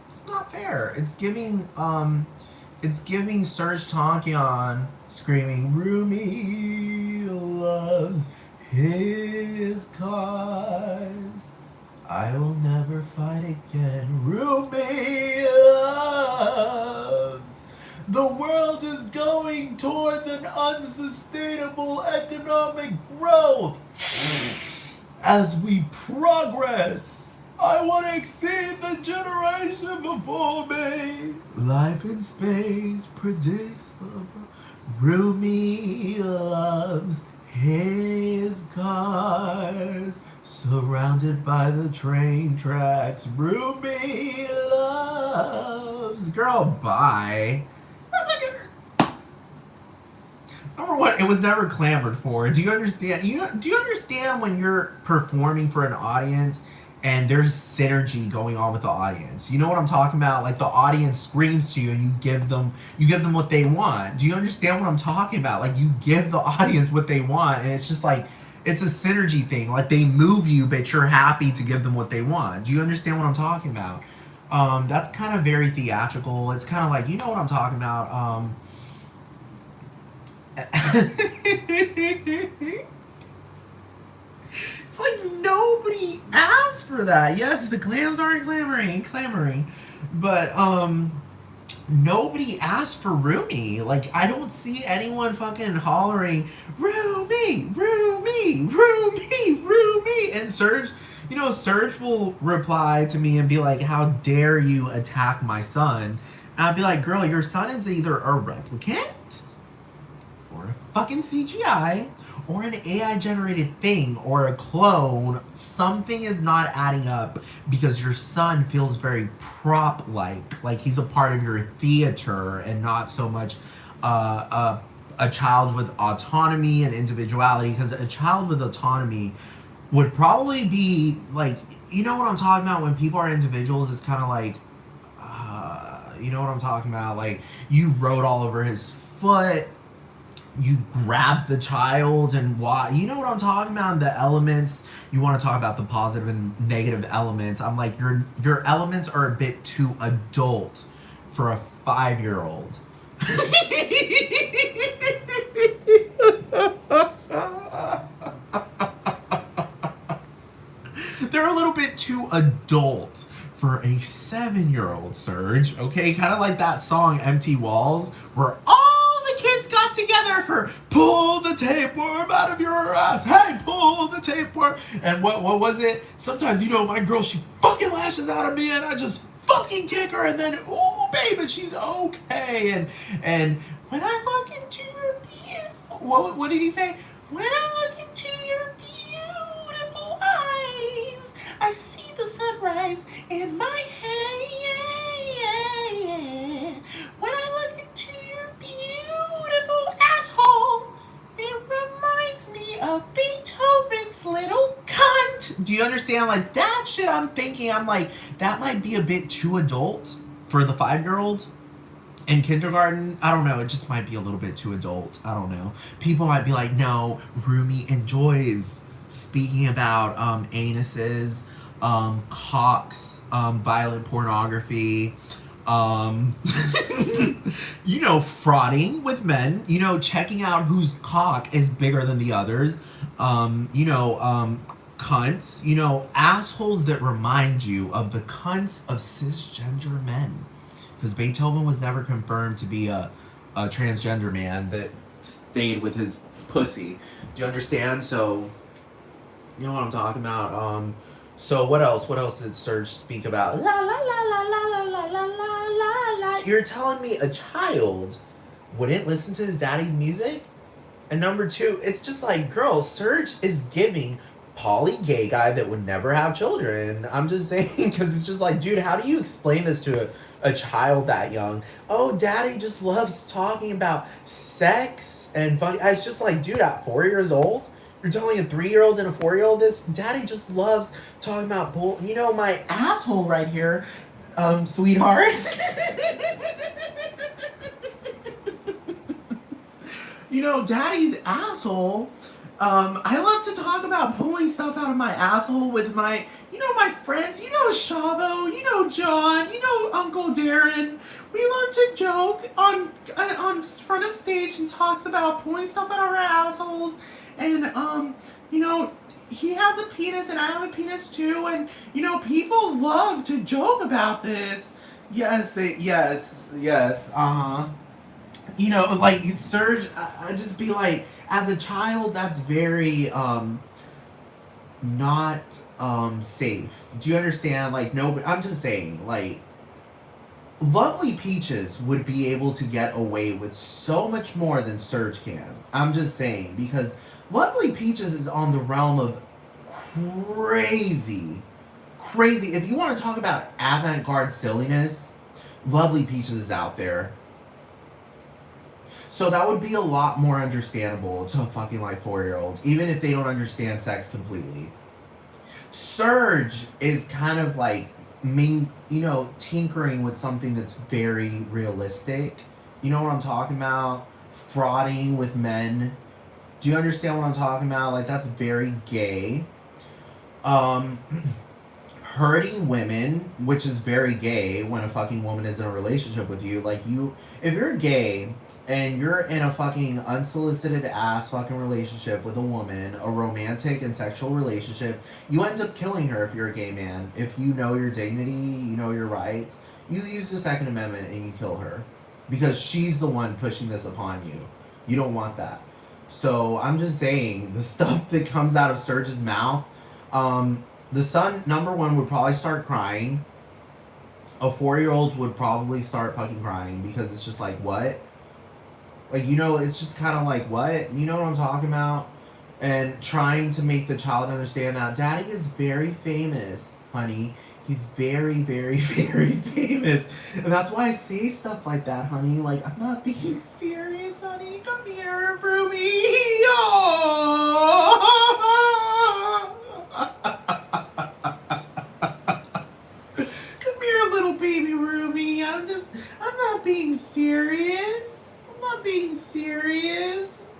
It's not fair. It's giving Serge Tankian screaming, Rumi loves his cause. I will never fight again. Rumi loves. The world is going towards an unsustainable economic growth. As we progress, I want to exceed the generation before me. Life in space predicts. Rumi loves his cars. Surrounded by the train tracks. Rumi loves. Girl, bye. Number one, it was never clamored for. Do you understand? Do you understand when you're performing for an audience and there's synergy going on with the audience? You know what I'm talking about? Like, the audience screams to you and you give them what they want. Do you understand what I'm talking about? Like, you give the audience what they want, and it's just like, it's a synergy thing. Like, they move you, but you're happy to give them what they want. Do you understand what I'm talking about? That's kind of very theatrical. It's kind of like, you know what I'm talking about. It's like nobody asked for that. Yes, the clams aren't clamoring, but nobody asked for Rumi. Like, I don't see anyone fucking hollering Rumi, and Serge. You know, Serge will reply to me and be like, how dare you attack my son? And I'll be like, girl, your son is either a replicant or a fucking CGI or an AI generated thing or a clone. Something is not adding up, because your son feels very prop like he's a part of your theater and not so much a child with autonomy and individuality, because a child with autonomy would probably be like, you know what I'm talking about when people are individuals. It's kind of like, you know what I'm talking about, like you rode all over his foot, you grab the child and why, you know what I'm talking about, the elements. You want to talk about the positive and negative elements. I'm like, your elements are a bit too adult for a 5-year-old. They're a little bit too adult for a 7-year-old, Serge. Okay, kind of like that song "Empty Walls," where all the kids got together for "Pull the tapeworm out of your ass." Hey, pull the tapeworm. And what was it? Sometimes, you know, my girl, she fucking lashes out at me, and I just fucking kick her, and then ooh, baby, she's okay. And when I look into your what did he say? When I look into your beautiful eyes, I see the sunrise in my head. When I look into your beautiful asshole, it reminds me of Beethoven's Little Cunt. Do you understand? Like that shit I'm thinking, I'm like, that might be a bit too adult for the 5-year-old. In kindergarten, I don't know, it just might be a little bit too adult. I don't know. People might be like, no, Rumi enjoys speaking about anuses, cocks, violent pornography, you know, frauding with men, you know, checking out whose cock is bigger than the others, cunts, you know, assholes that remind you of the cunts of cisgender men. Because Beethoven was never confirmed to be a transgender man that stayed with his pussy. Do you understand? So, you know what I'm talking about. So what else? What else did Serge speak about? La la la la la la la la la la la. You're telling me a child wouldn't listen to his daddy's music? And number two, it's just like, girl, Serge is giving poly gay guy that would never have children. I'm just saying, because it's just like, dude, how do you explain this to a child that young? Oh, daddy just loves talking about sex and fun. It's just like, dude, at 4 years old, you're telling a 3-year-old and a 4-year-old this? Daddy just loves talking about you know, my asshole right here, sweetheart. You know, daddy's asshole. I love to talk about pulling stuff out of my asshole with my, you know, my friends. You know Shavo, you know John, you know Uncle Darren. We love to joke on front of stage and talks about pulling stuff out of our assholes. And you know, he has a penis and I have a penis too. And you know, people love to joke about this. Yes, you know, like Serge, I just be like, as a child, that's very not safe. Do you understand? Like, no, but I'm just saying, like, Lovely Peaches would be able to get away with so much more than Serge can. I'm just saying, because Lovely Peaches is on the realm of crazy. If you want to talk about avant-garde silliness, Lovely Peaches is out there. So that would be a lot more understandable to a fucking like 4-year-old, even if they don't understand sex completely. Serge is kind of like, you know, tinkering with something that's very realistic. You know what I'm talking about? Frauding with men. Do you understand what I'm talking about? Like, that's very gay. Hurting women, which is very gay when a fucking woman is in a relationship with you. Like, if you're gay and you're in a fucking unsolicited ass fucking relationship with a woman, a romantic and sexual relationship, you end up killing her if you're a gay man. If you know your dignity, you know your rights, you use the Second Amendment and you kill her. Because she's the one pushing this upon you. You don't want that. So I'm just saying, the stuff that comes out of Serge's mouth, the son, number one, would probably start crying. A 4-year-old would probably start fucking crying because it's just like, what? Like, you know, it's just kind of like, what? You know what I'm talking about? And trying to make the child understand that daddy is very famous, honey. He's very, very, very famous. And that's why I say stuff like that, honey. Like, I'm not being serious, honey. Come here, Ruby. Oh! Come here, little baby Ruby. I'm not being serious. I'm not being serious.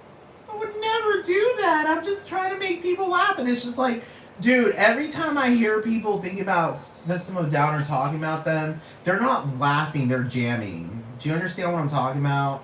I would never do that. I'm just trying to make people laugh. And it's just like, dude, every time I hear people think about System of a Down or talking about them, they're not laughing, they're jamming. Do you understand what I'm talking about?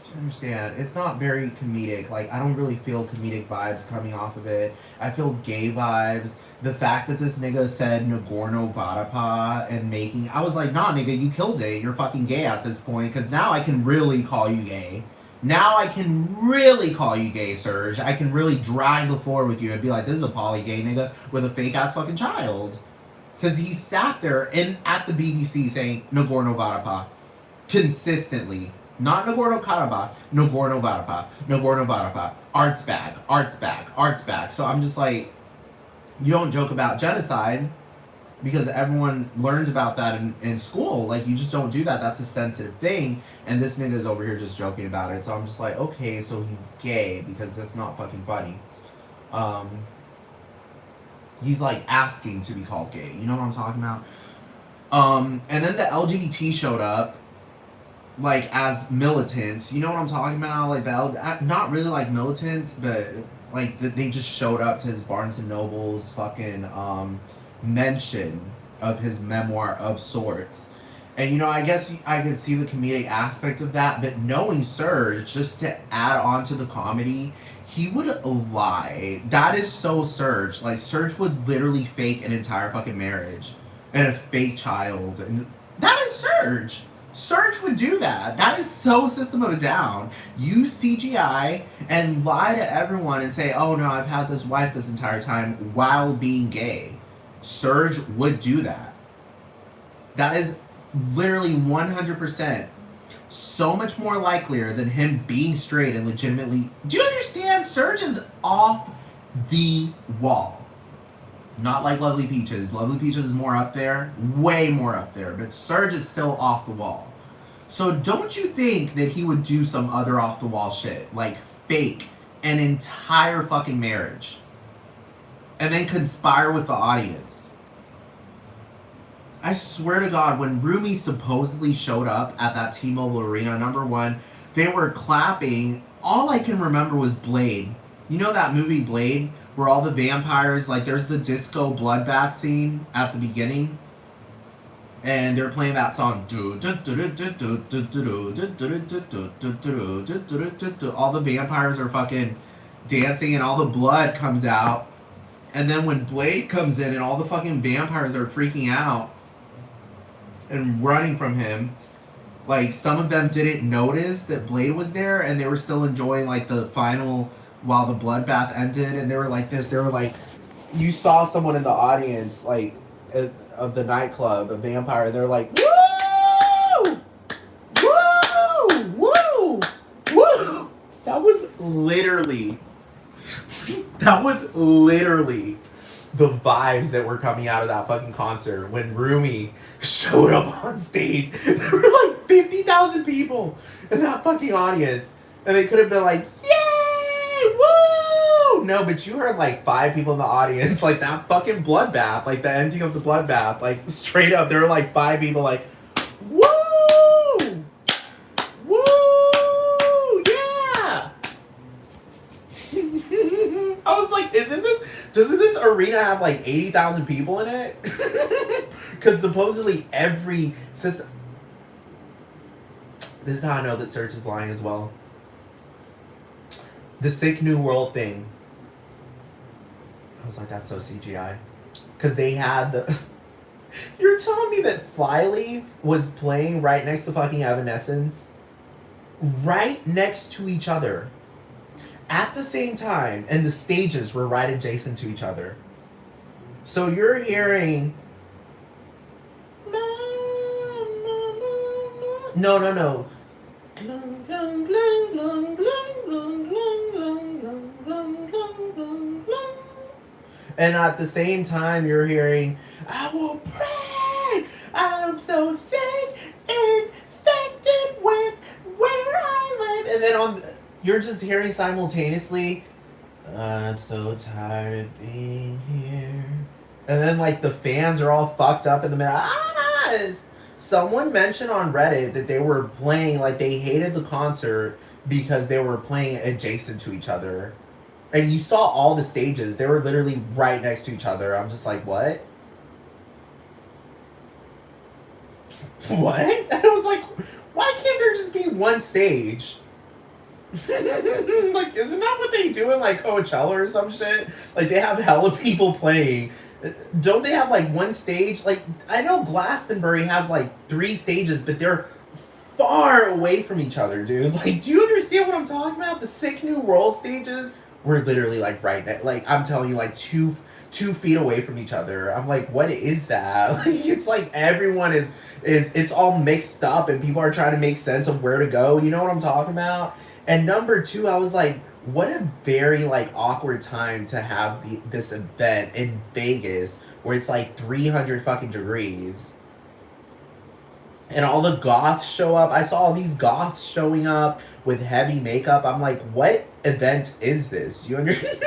Do you understand? It's not very comedic. Like, I don't really feel comedic vibes coming off of it. I feel gay vibes. The fact that this nigga said Nagorno-Karabakh and making... I was like, nah, nigga, you killed it. You're fucking gay at this point. Because now I can really call you gay. Now I can really call you gay, Serge. I can really drag the floor with you and be like, this is a poly gay nigga with a fake ass fucking child. Because he sat there at the BBC saying Nagorno-Karabakh consistently. Not Nagorno-Karabakh, Nagorno-Karabakh, Nagorno-Karabakh. Arts bag, arts bag, arts bag. So I'm just like, you don't joke about genocide because everyone learns about that in school. Like, you just don't do that. That's a sensitive thing. And this nigga's over here just joking about it. So I'm just like, okay, so he's gay because that's not fucking funny. He's like asking to be called gay. You know what I'm talking about? And then the LGBT showed up, like, as militants. You know what I'm talking about? Like, not really like militants, but like they just showed up to his Barnes and Noble's fucking mention of his memoir of sorts. And, you know, I guess I can see the comedic aspect of that, but knowing Serge, just to add on to the comedy, he would lie. That is so Serge. Like, Serge would literally fake an entire fucking marriage and a fake child. And that is Serge. Serge would do that. That is so System of a Down. Use CGI and lie to everyone and say, oh no, I've had this wife this entire time while being gay. Serge would do that. That is literally 100% so much more likelier than him being straight and legitimately... Do you understand? Serge is off the wall. Not like Lovely Peaches. Lovely Peaches is more up there. Way more up there. But Serge is still off the wall. So don't you think that he would do some other off the wall shit? Like fake an entire fucking marriage. And then conspire with the audience. I swear to God, when Rumi supposedly showed up at that T-Mobile Arena, number one, they were clapping. All I can remember was Blade. You know that movie Blade? Where all the vampires, like there's the disco bloodbath scene at the beginning. And they're playing that song. All the vampires are fucking dancing and all the blood comes out. And then when Blade comes in and all the fucking vampires are freaking out and running from him, like some of them didn't notice that Blade was there and they were still enjoying like the final while the bloodbath ended, and they were like this. They were like, you saw someone in the audience like of the nightclub, a vampire, and they're like, woo! Woo! Woo! Woo! That was literally the vibes that were coming out of that fucking concert when Rumi showed up on stage. There were like 50,000 people in that fucking audience. And they could have been like, yay! Woo! No, but you heard like 5 people in the audience, like that fucking bloodbath, like the ending of the bloodbath, like straight up, there were like 5 people like, woo! Woo! Yeah! I was like, doesn't this arena have like 80,000 people in it? Because supposedly every system... This is how I know that Serge is lying as well. The Sick New World thing. I was like, that's so CGI. Because they had the... You're telling me that Flyleaf was playing right next to fucking Evanescence? Right next to each other. At the same time, and the stages were right adjacent to each other. So you're hearing... No. And at the same time, you're hearing, I will pray. I'm so sick, infected with where I live. And then you're just hearing simultaneously, I'm so tired of being here. And then like the fans are all fucked up in the middle. Someone mentioned on Reddit that they were playing, like they hated the concert because they were playing adjacent to each other. And you saw all the stages. They were literally right next to each other. I'm just like, what? What? And I was like, why can't there just be one stage? Like, isn't that what they do in like Coachella or some shit? Like they have hella people playing. Don't they have like one stage? Like I know Glastonbury has like 3 stages, but they're far away from each other, dude. Like, do you understand what I'm talking about? The Sick New World stages were literally like right next. Like I'm telling you, like 2 feet away from each other. I'm like, what is that? Like it's like everyone is it's all mixed up and people are trying to make sense of where to go. You know what I'm talking about? And number 2, I was like, what a very like awkward time to have this event in Vegas where it's like 300 fucking degrees. And all the goths show up. I saw all these goths showing up with heavy makeup. I'm like, what event is this? You understand?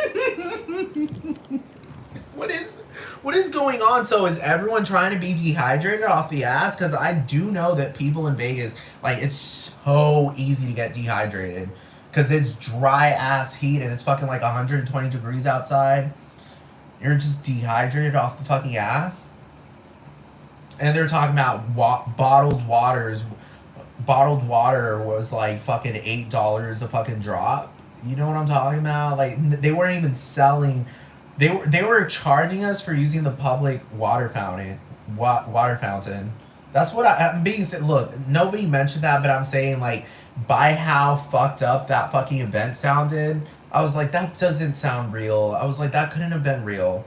What is going on? So is everyone trying to be dehydrated off the ass? Because I do know that people in Vegas, like, it's so easy to get dehydrated. Because it's dry ass heat and it's fucking like 120 degrees outside. You're just dehydrated off the fucking ass. And they're talking about bottled waters. Bottled water was like fucking $8 a fucking drop. You know what I'm talking about? Like they weren't even selling. They were charging us for using the public water fountain. Water fountain. That's what I'm being said. Look, nobody mentioned that, but I'm saying like by how fucked up that fucking event sounded. I was like, that doesn't sound real. I was like, that couldn't have been real.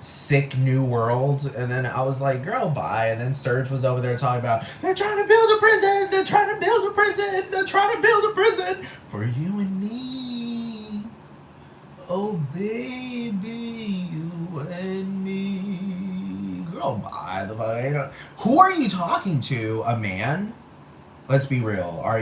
Sick New World. And then I was like, girl, bye. And then Serge was over there talking about, they're trying to build a prison. They're trying to build a prison. They're trying to build a prison for you and me. Oh, baby, you and me. Girl, bye. Who are you talking to? A man? Let's be real. Are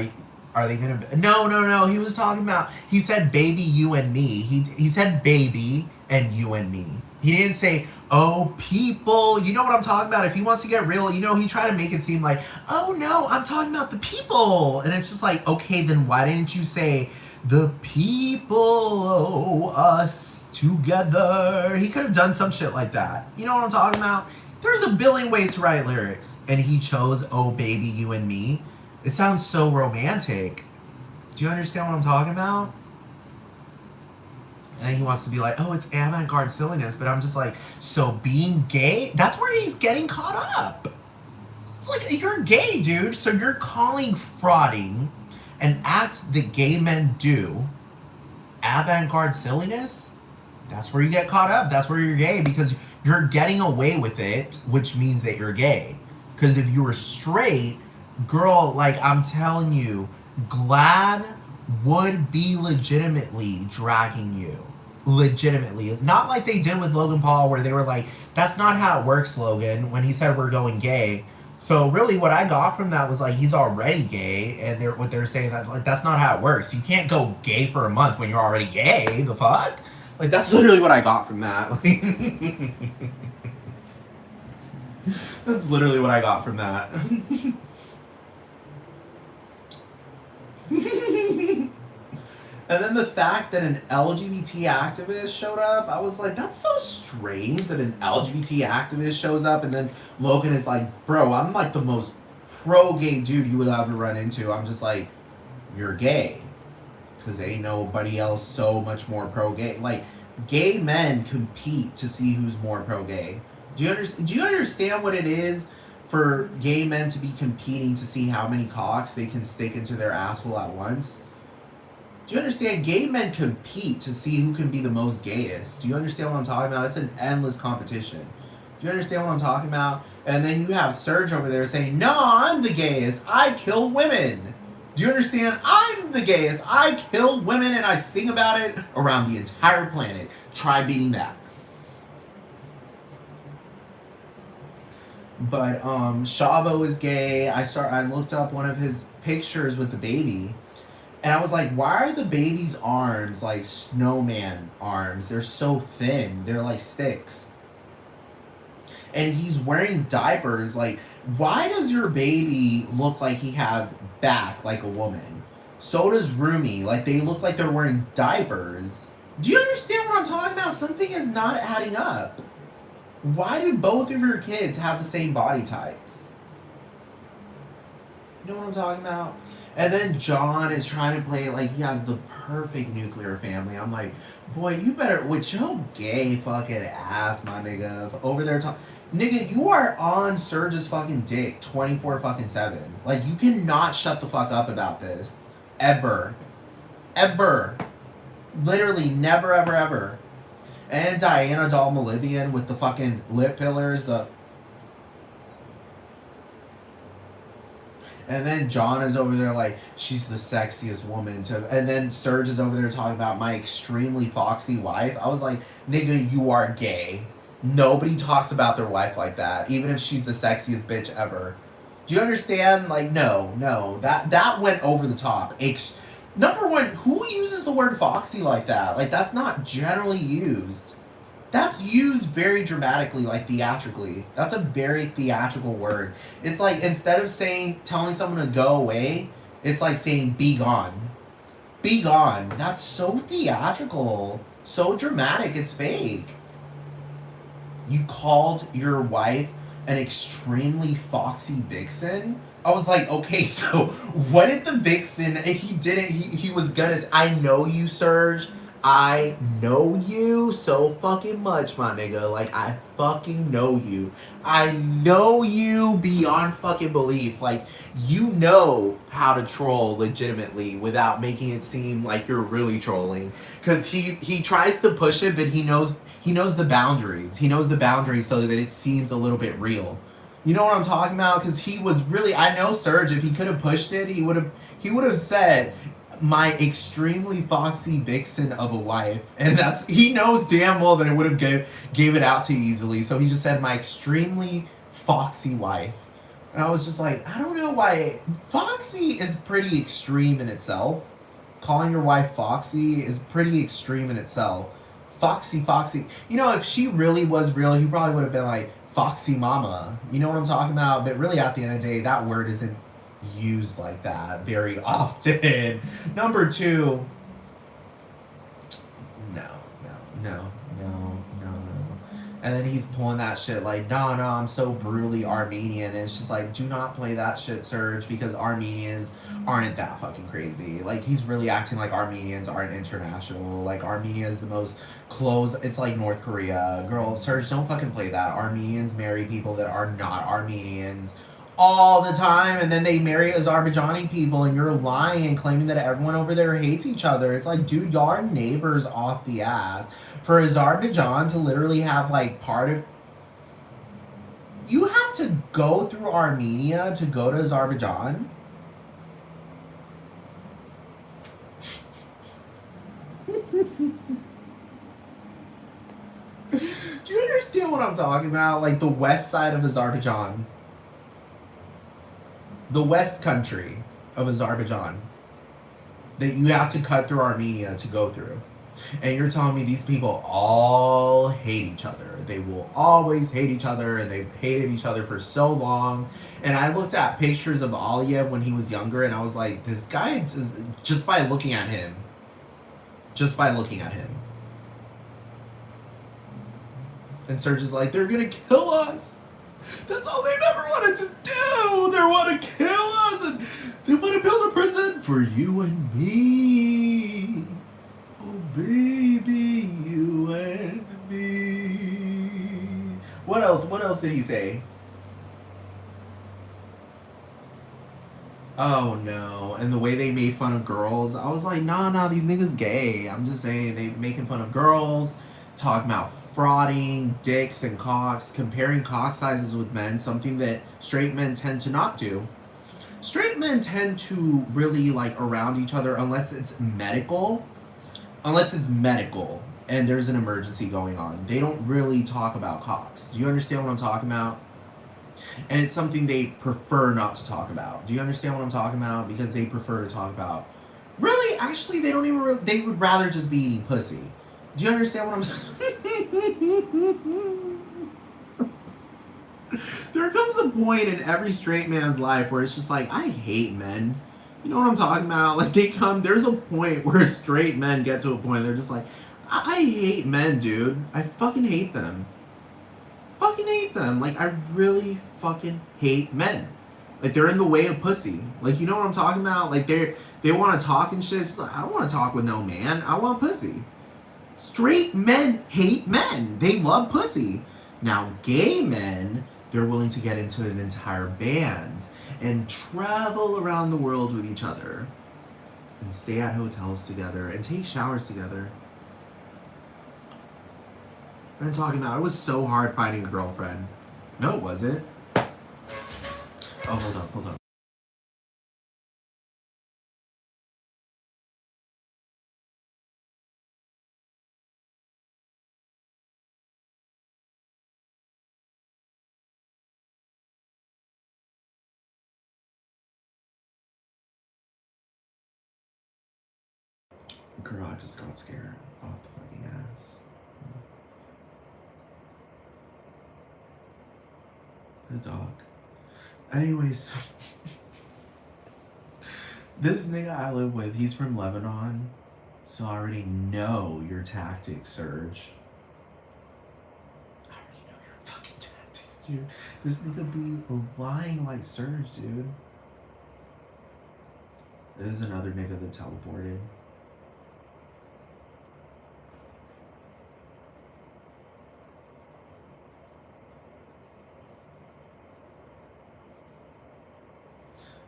they gonna? No. He was talking about. He said, "Baby, you and me." He said, "Baby and you and me." He didn't say, "Oh, people." You know what I'm talking about? If he wants to get real, you know, he tried to make it seem like, "Oh no, I'm talking about the people," and it's just like, okay, then why didn't you say the people, us together? He could have done some shit like that. You know what I'm talking about? There's a billion ways to write lyrics, and he chose "Oh, baby, you and me." It sounds so romantic. Do you understand what I'm talking about? And he wants to be like, oh, it's avant-garde silliness. But I'm just like, so being gay, that's where he's getting caught up. It's like, you're gay, dude. So you're calling frauding an act that gay men do avant-garde silliness? That's where you get caught up. That's where you're gay, because you're getting away with it, which means that you're gay. Because if you were straight, girl, like I'm telling you, GLAAD would be legitimately dragging you. Legitimately. Not like they did with Logan Paul, where they were like, that's not how it works, Logan, when he said we're going gay. So really what I got from that was like, he's already gay, and what they're saying that like that's not how it works. You can't go gay for a month when you're already gay. The fuck? Like that's literally what I got from that. That's literally what I got from that. And then the fact that an LGBT activist showed up, I was like, that's so strange that an LGBT activist shows up. And then Logan is like, bro, I'm like the most pro-gay dude you would ever run into. I'm just like, you're gay. Because ain't nobody else so much more pro-gay. Like, gay men compete to see who's more pro-gay. Do you understand what it is for gay men to be competing to see how many cocks they can stick into their asshole at once? Do you understand? Gay men compete to see who can be the most gayest. Do you understand what I'm talking about? It's an endless competition. Do you understand what I'm talking about? And then you have Serge over there saying, no, I'm the gayest. I kill women. Do you understand? I'm the gayest. I kill women and I sing about it around the entire planet. Try beating that. But Shavo is gay. I looked up one of his pictures with the baby. And I was like, why are the baby's arms like snowman arms? They're so thin. They're like sticks. And he's wearing diapers. Like, why does your baby look like he has back like a woman? So does Rumi. Like, they look like they're wearing diapers. Do you understand what I'm talking about? Something is not adding up. Why do both of your kids have the same body types? You know what I'm talking about? And then John is trying to play like he has the perfect nuclear family. I'm like, boy, you better, with your gay fucking ass, my nigga, over there talking. Nigga, you are on Serge's fucking dick 24 fucking 7. Like, you cannot shut the fuck up about this. Ever. Ever. Literally, never, ever, ever. And Diana Doll Malivian with the fucking lip fillers, And then John is over there like, she's the sexiest woman to... And then Serge is over there talking about my extremely foxy wife. I was like, nigga, you are gay. Nobody talks about their wife like that, even if she's the sexiest bitch ever. Do you understand? Like, no. That went over the top. Number one, who uses the word foxy like that? Like, that's not generally used. That's used very dramatically, like theatrically. That's a very theatrical word. It's like, instead of telling someone to go away, it's like saying be gone. Be gone. That's so theatrical. So dramatic, it's fake. You called your wife an extremely foxy vixen? I was like, okay, so what did the vixen, he was gonna, I know you, Serge. I know you so fucking much, my nigga. Like, I fucking know you. I know you beyond fucking belief. Like, you know how to troll legitimately without making it seem like you're really trolling. Because he tries to push it, but he knows the boundaries. He knows the boundaries so that it seems a little bit real. You know what I'm talking about? Because he was really, I know Serge, if he could have pushed it, he would have said, my extremely foxy vixen of a wife. And he knows damn well that it would have gave it out too easily. So he just said, my extremely foxy wife. And I was just like, I don't know why. Foxy is pretty extreme in itself. Calling your wife foxy is pretty extreme in itself. Foxy. You know, if she really was real, he probably would have been like, foxy mama. You know what I'm talking about? But really, at the end of the day, that word isn't used like that very often. Number two, no. And then he's pulling that shit like, no, I'm so brutally Armenian. And it's just like, do not play that shit, Serge, because Armenians aren't that fucking crazy. Like, he's really acting like Armenians aren't international. Like, Armenia is the most closed. It's like North Korea. Girl, Serge, don't fucking play that. Armenians marry people that are not Armenians all the time, and then they marry Azerbaijani people, and you're lying and claiming that everyone over there hates each other. It's like, dude, y'all are neighbors off the ass. For Azerbaijan to literally have like part of, you have to go through Armenia to go to Azerbaijan. Do you understand what I'm talking about? Like, the west side of Azerbaijan. The west country of Azerbaijan that you have to cut through Armenia to go through. And you're telling me these people all hate each other. They will always hate each other, and they've hated each other for so long. And I looked at pictures of Aliyev when he was younger, and I was like, this guy, just by looking at him. And Serge is like, they're gonna kill us. That's all they've ever wanted to do. They want to kill us, and they want to build a prison for you and me. Oh, baby, you and me. What else? What else did he say? Oh, no. And the way they made fun of girls, I was like, nah, these niggas gay. I'm just saying, they making fun of girls, talking about frauding, dicks and cocks, comparing cock sizes with men, something that straight men tend to not do. Straight men tend to really like around each other unless it's medical. Unless it's medical and there's an emergency going on. They don't really talk about cocks. Do you understand what I'm talking about? And it's something they prefer not to talk about. Do you understand what I'm talking about? Because they prefer to talk about. Really, actually, they don't even. They would rather just be eating pussy. Do you understand what I'm saying? There comes a point in every straight man's life where it's just like, I hate men. You know what I'm talking about? Like there's a point where straight men get to a point they're just like, I hate men, dude. I fucking hate them. Fucking hate them. Like, I really fucking hate men. Like, they're in the way of pussy. Like, you know what I'm talking about? Like, they want to talk and shit. It's like, I don't want to talk with no man. I want pussy. Straight men hate men. They love pussy. Now, gay men, they're willing to get into an entire band and travel around the world with each other and stay at hotels together and take showers together. I'm talking about, it was so hard finding a girlfriend. No, it wasn't. Oh, hold up. Girl, I just got scared off the fucking ass. The dog. Anyways, this nigga I live with, he's from Lebanon, so I already know your tactics, Serge. I already know your fucking tactics, dude. This nigga be lying like Serge, dude. There's another nigga that teleported.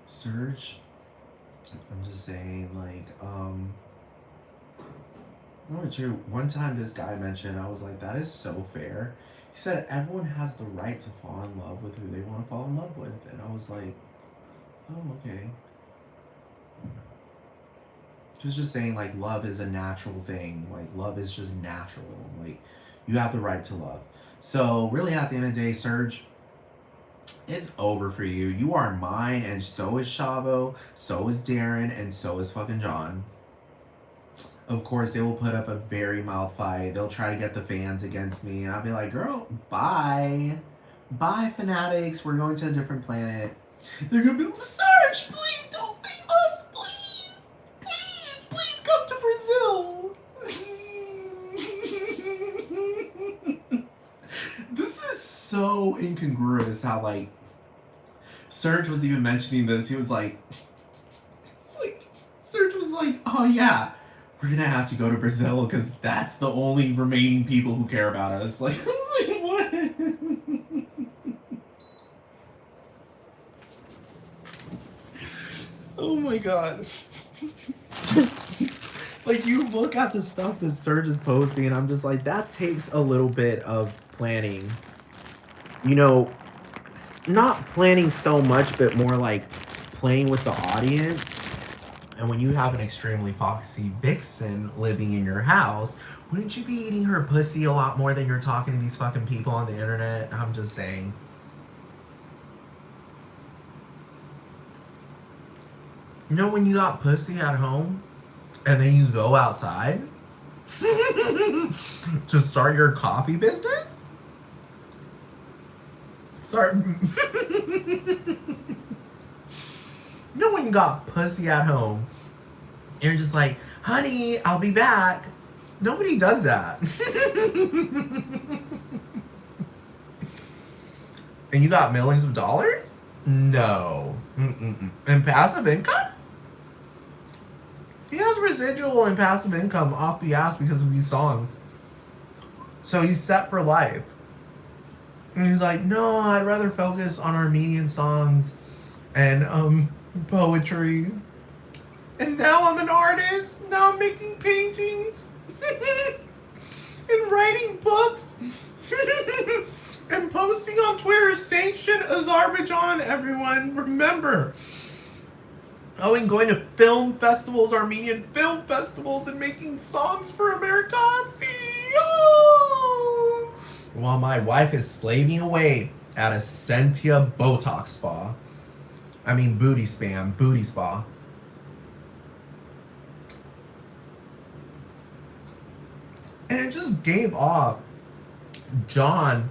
Serge, I'm just saying, like, I'm not sure. One time this guy mentioned, I was like, that is so fair. He said everyone has the right to fall in love with who they want to fall in love with. And I was like, oh, okay. Just saying, like, love is a natural thing. Like, love is just natural. Like, you have the right to love. So, really, at the end of the day, Serge, it's over for you. You are mine, and so is Shavo, so is Darren, and so is fucking John. Of course, they will put up a very mild fight. They'll try to get the fans against me, and I'll be like, girl, bye. Bye, fanatics. We're going to a different planet. They're gonna be like, Serge, please don't leave us, please. Please come to Brazil. This is so incongruous how, like, Serge was even mentioning this. He was like, Serge was like, oh yeah, we're gonna have to go to Brazil because that's the only remaining people who care about us. Like, I was like, what? Oh my god. Like, you look at the stuff that Serge is posting, and I'm just like, that takes a little bit of planning. You know, not planning so much, but more like playing with the audience. And when you have an extremely foxy vixen living in your house, wouldn't you be eating her pussy a lot more than you're talking to these fucking people on the internet? I'm just saying. You know when you got pussy at home and then you go outside to start your coffee business? You know when you got pussy at home and you're just like, honey, I'll be back. Nobody does that. And you got millions of dollars? No. And passive income? He has residual and passive income off the ass because of these songs. So he's set for life. And he's like, no, I'd rather focus on Armenian songs and poetry. And now I'm an artist. Now I'm making paintings. And writing books. And posting on Twitter, sanctioned Azerbaijan, everyone. Remember, Oh, and going to film festivals, Armenian film festivals, and making songs for Americansi. Oh! While my wife is slaving away at a Sentia Botox spa. I mean, booty spa. And it just gave off John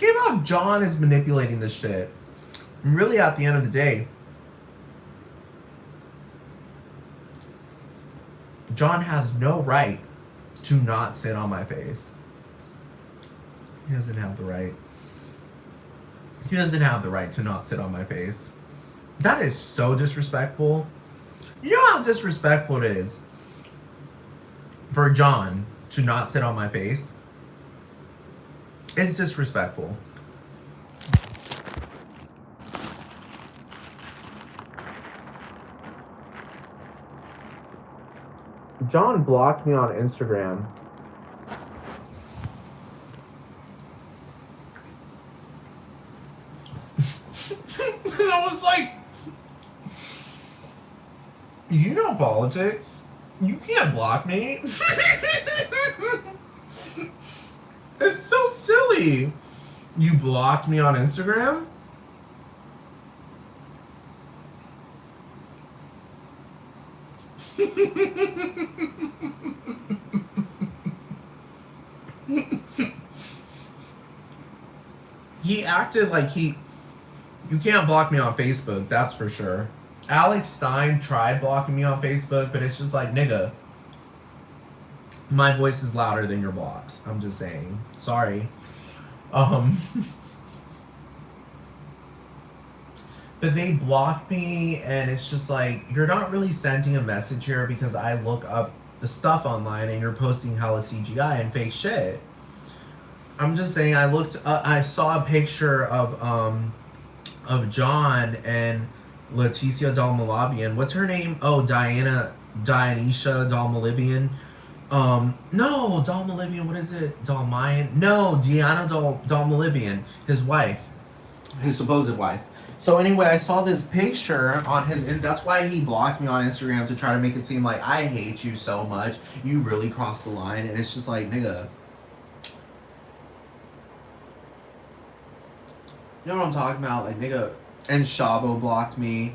is manipulating this shit. And really, at the end of the day, John has no right to not sit on my face. He doesn't have the right. He doesn't have the right to not sit on my face. That is so disrespectful. You know how disrespectful it is for John to not sit on my face? It's disrespectful. John blocked me on Instagram. And I was like, you know politics. You can't block me. It's so silly. You blocked me on Instagram? He acted like you can't block me on Facebook, that's for sure. Alex Stein tried blocking me on Facebook, but it's just like, nigga, my voice is louder than your blocks. I'm just saying. Sorry. But they blocked me, and it's just like, you're not really sending a message here because I look up the stuff online and you're posting hella CGI and fake shit. I'm just saying, I saw a picture of John and Leticia Dalmalabian. What's her name? Oh, Dianisha Dalmalibian. No, Dalmalibian, what is it? Dalmayan? No, Diana Dalmalibian, his wife. His supposed wife. So anyway, I saw this picture on his, and that's why he blocked me on Instagram, to try to make it seem like I hate you so much. You really crossed the line, and it's just like, nigga. You know what I'm talking about? Like, nigga. And Shabo blocked me.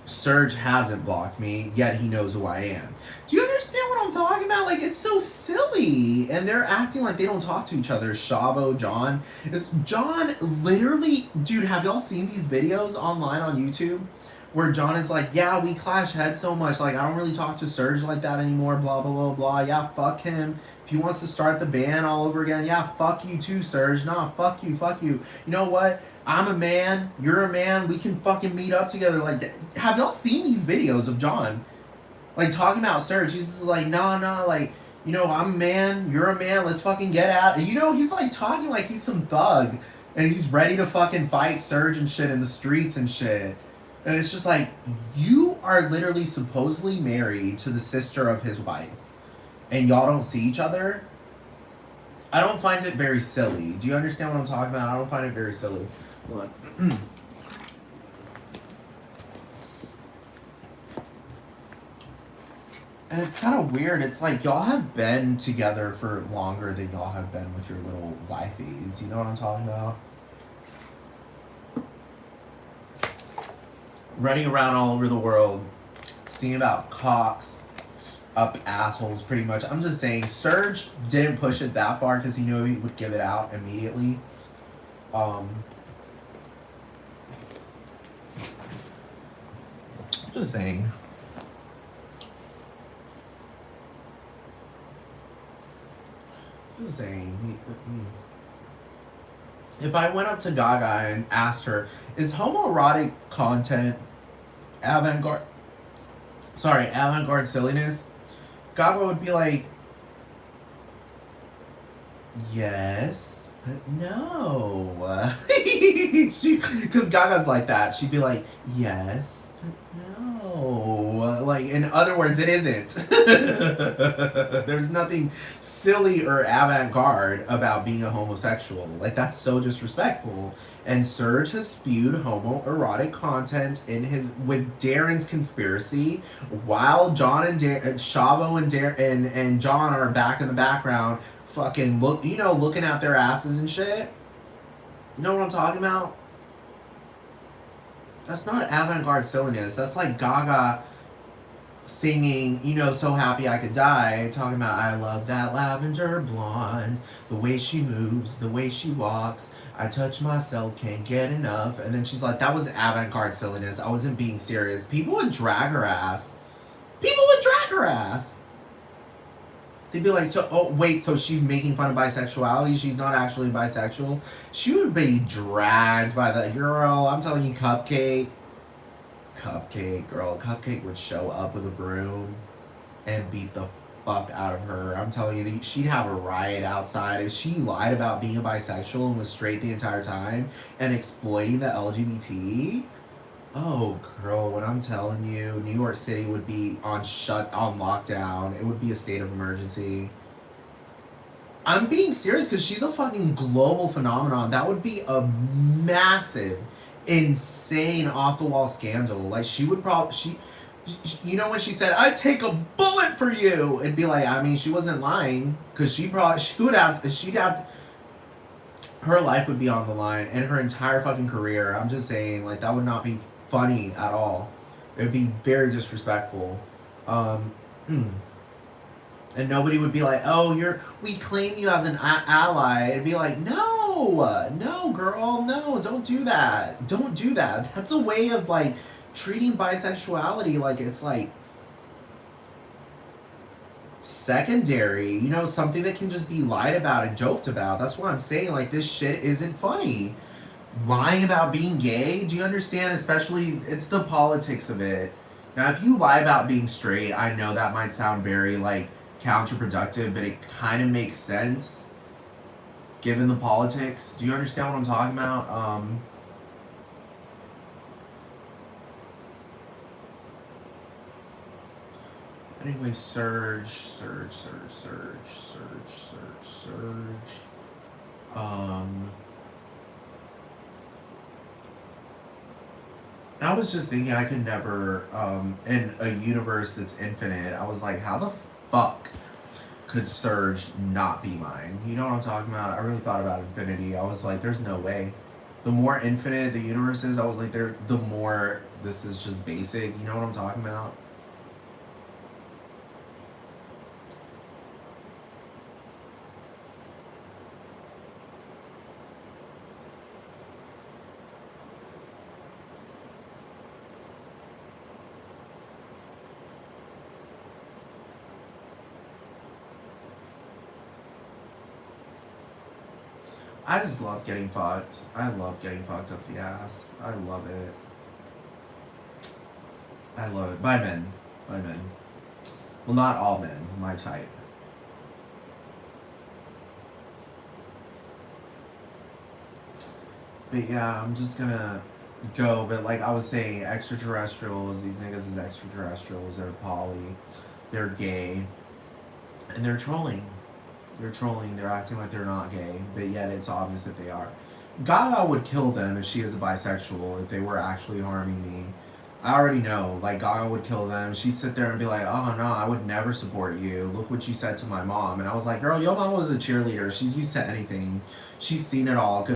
Serge hasn't blocked me, yet he knows who I am. Do you understand what I'm talking about? Like, it's so silly. And they're acting like they don't talk to each other. Shabo, John. John literally... Dude, have y'all seen these videos online on YouTube? Where John is like, yeah, we clash heads so much. Like, I don't really talk to Serge like that anymore. Blah, blah, blah, blah. Yeah, fuck him. If he wants to start the band all over again, yeah, fuck you too, Serge. Nah, fuck you, fuck you. You know what? I'm a man, you're a man, we can fucking meet up together. Like, have y'all seen these videos of John? Like, talking about Serge. He's just like, nah, like, you know, I'm a man, you're a man, let's fucking get out. You know, he's like talking like he's some thug. And he's ready to fucking fight Serge and shit in the streets and shit. And it's just like, you are literally supposedly married to the sister of his wife. And y'all don't see each other? I don't find it very silly. Do you understand what I'm talking about? I don't find it very silly. Look. And it's kind of weird. It's like, y'all have been together for longer than y'all have been with your little wifeys. You know what I'm talking about? Running around all over the world, singing about cocks up assholes, pretty much. I'm just saying, Serge didn't push it that far because he knew he would give it out immediately. Just saying. Just saying. If I went up to Gaga and asked her, is homoerotic content avant-garde silliness? Gaga would be like, yes, but no. Because Gaga's like that. She'd be like, yes, but no. Like, in other words, it isn't. There's nothing silly or avant-garde about being a homosexual. Like, that's so disrespectful. And Serge has spewed homoerotic content in his with Darren's conspiracy, while John and Shavo and John are back in the background, fucking looking at their asses and shit. You know what I'm talking about? That's not avant-garde silliness. That's like Gaga singing, So Happy I Could Die, talking about, I love that lavender blonde, the way she moves, the way she walks, I touch myself, can't get enough. And then she's like, that was avant-garde silliness. I wasn't being serious. People would drag her ass. They'd be like, so she's making fun of bisexuality? She's not actually bisexual? She would be dragged by the girl. I'm telling you, Cupcake, girl. Cupcake would show up with a broom and beat the fuck out of her. I'm telling you, she'd have a riot outside. If she lied about being a bisexual and was straight the entire time and exploiting the LGBT, oh, girl, what I'm telling you, New York City would be on lockdown. It would be a state of emergency. I'm being serious because she's a fucking global phenomenon. That would be a massive, insane, off-the-wall scandal. Like, she would probably, when she said, I'd take a bullet for you, it'd be like, I mean, she wasn't lying, because she'd have, her life would be on the line, and her entire fucking career. I'm just saying, like, that would not be funny at all. It would be very disrespectful. And nobody would be like, oh, we claim you as an ally. It'd be like, no, girl, no, don't do that. Don't do that. That's a way of, like, treating bisexuality like it's, like, secondary, something that can just be lied about and joked about. That's why I'm saying, like, this shit isn't funny. Lying about being gay, do you understand? Especially, it's the politics of it. Now, if you lie about being straight, I know that might sound very, like, counterproductive, but it kind of makes sense given the politics. Do you understand what I'm talking about? Anyway, Serge. I was just thinking I could never, in a universe that's infinite, I was like, how the fuck could Serge not be mine? You know what I'm talking about? I really thought about infinity. I was like, there's no way. The more infinite the universe is, I was like, the more this is just basic. You know what I'm talking about? I just love getting fucked. I love getting fucked up the ass. I love it. I love it. By men. Well, not all men. My type. But yeah, I'm just gonna go. But like I was saying, extraterrestrials, these niggas is extraterrestrials. They're poly. They're gay. And they're trolling. They're acting like they're not gay, but yet it's obvious that they are. Gaga would kill them if she is a bisexual, if they were actually harming me. I already know, like, Gaga would kill them. She'd sit there and be like, oh no, I would never support you. Look what you said to my mom. And I was like, girl, your mom was a cheerleader. She's used to anything. She's seen it all.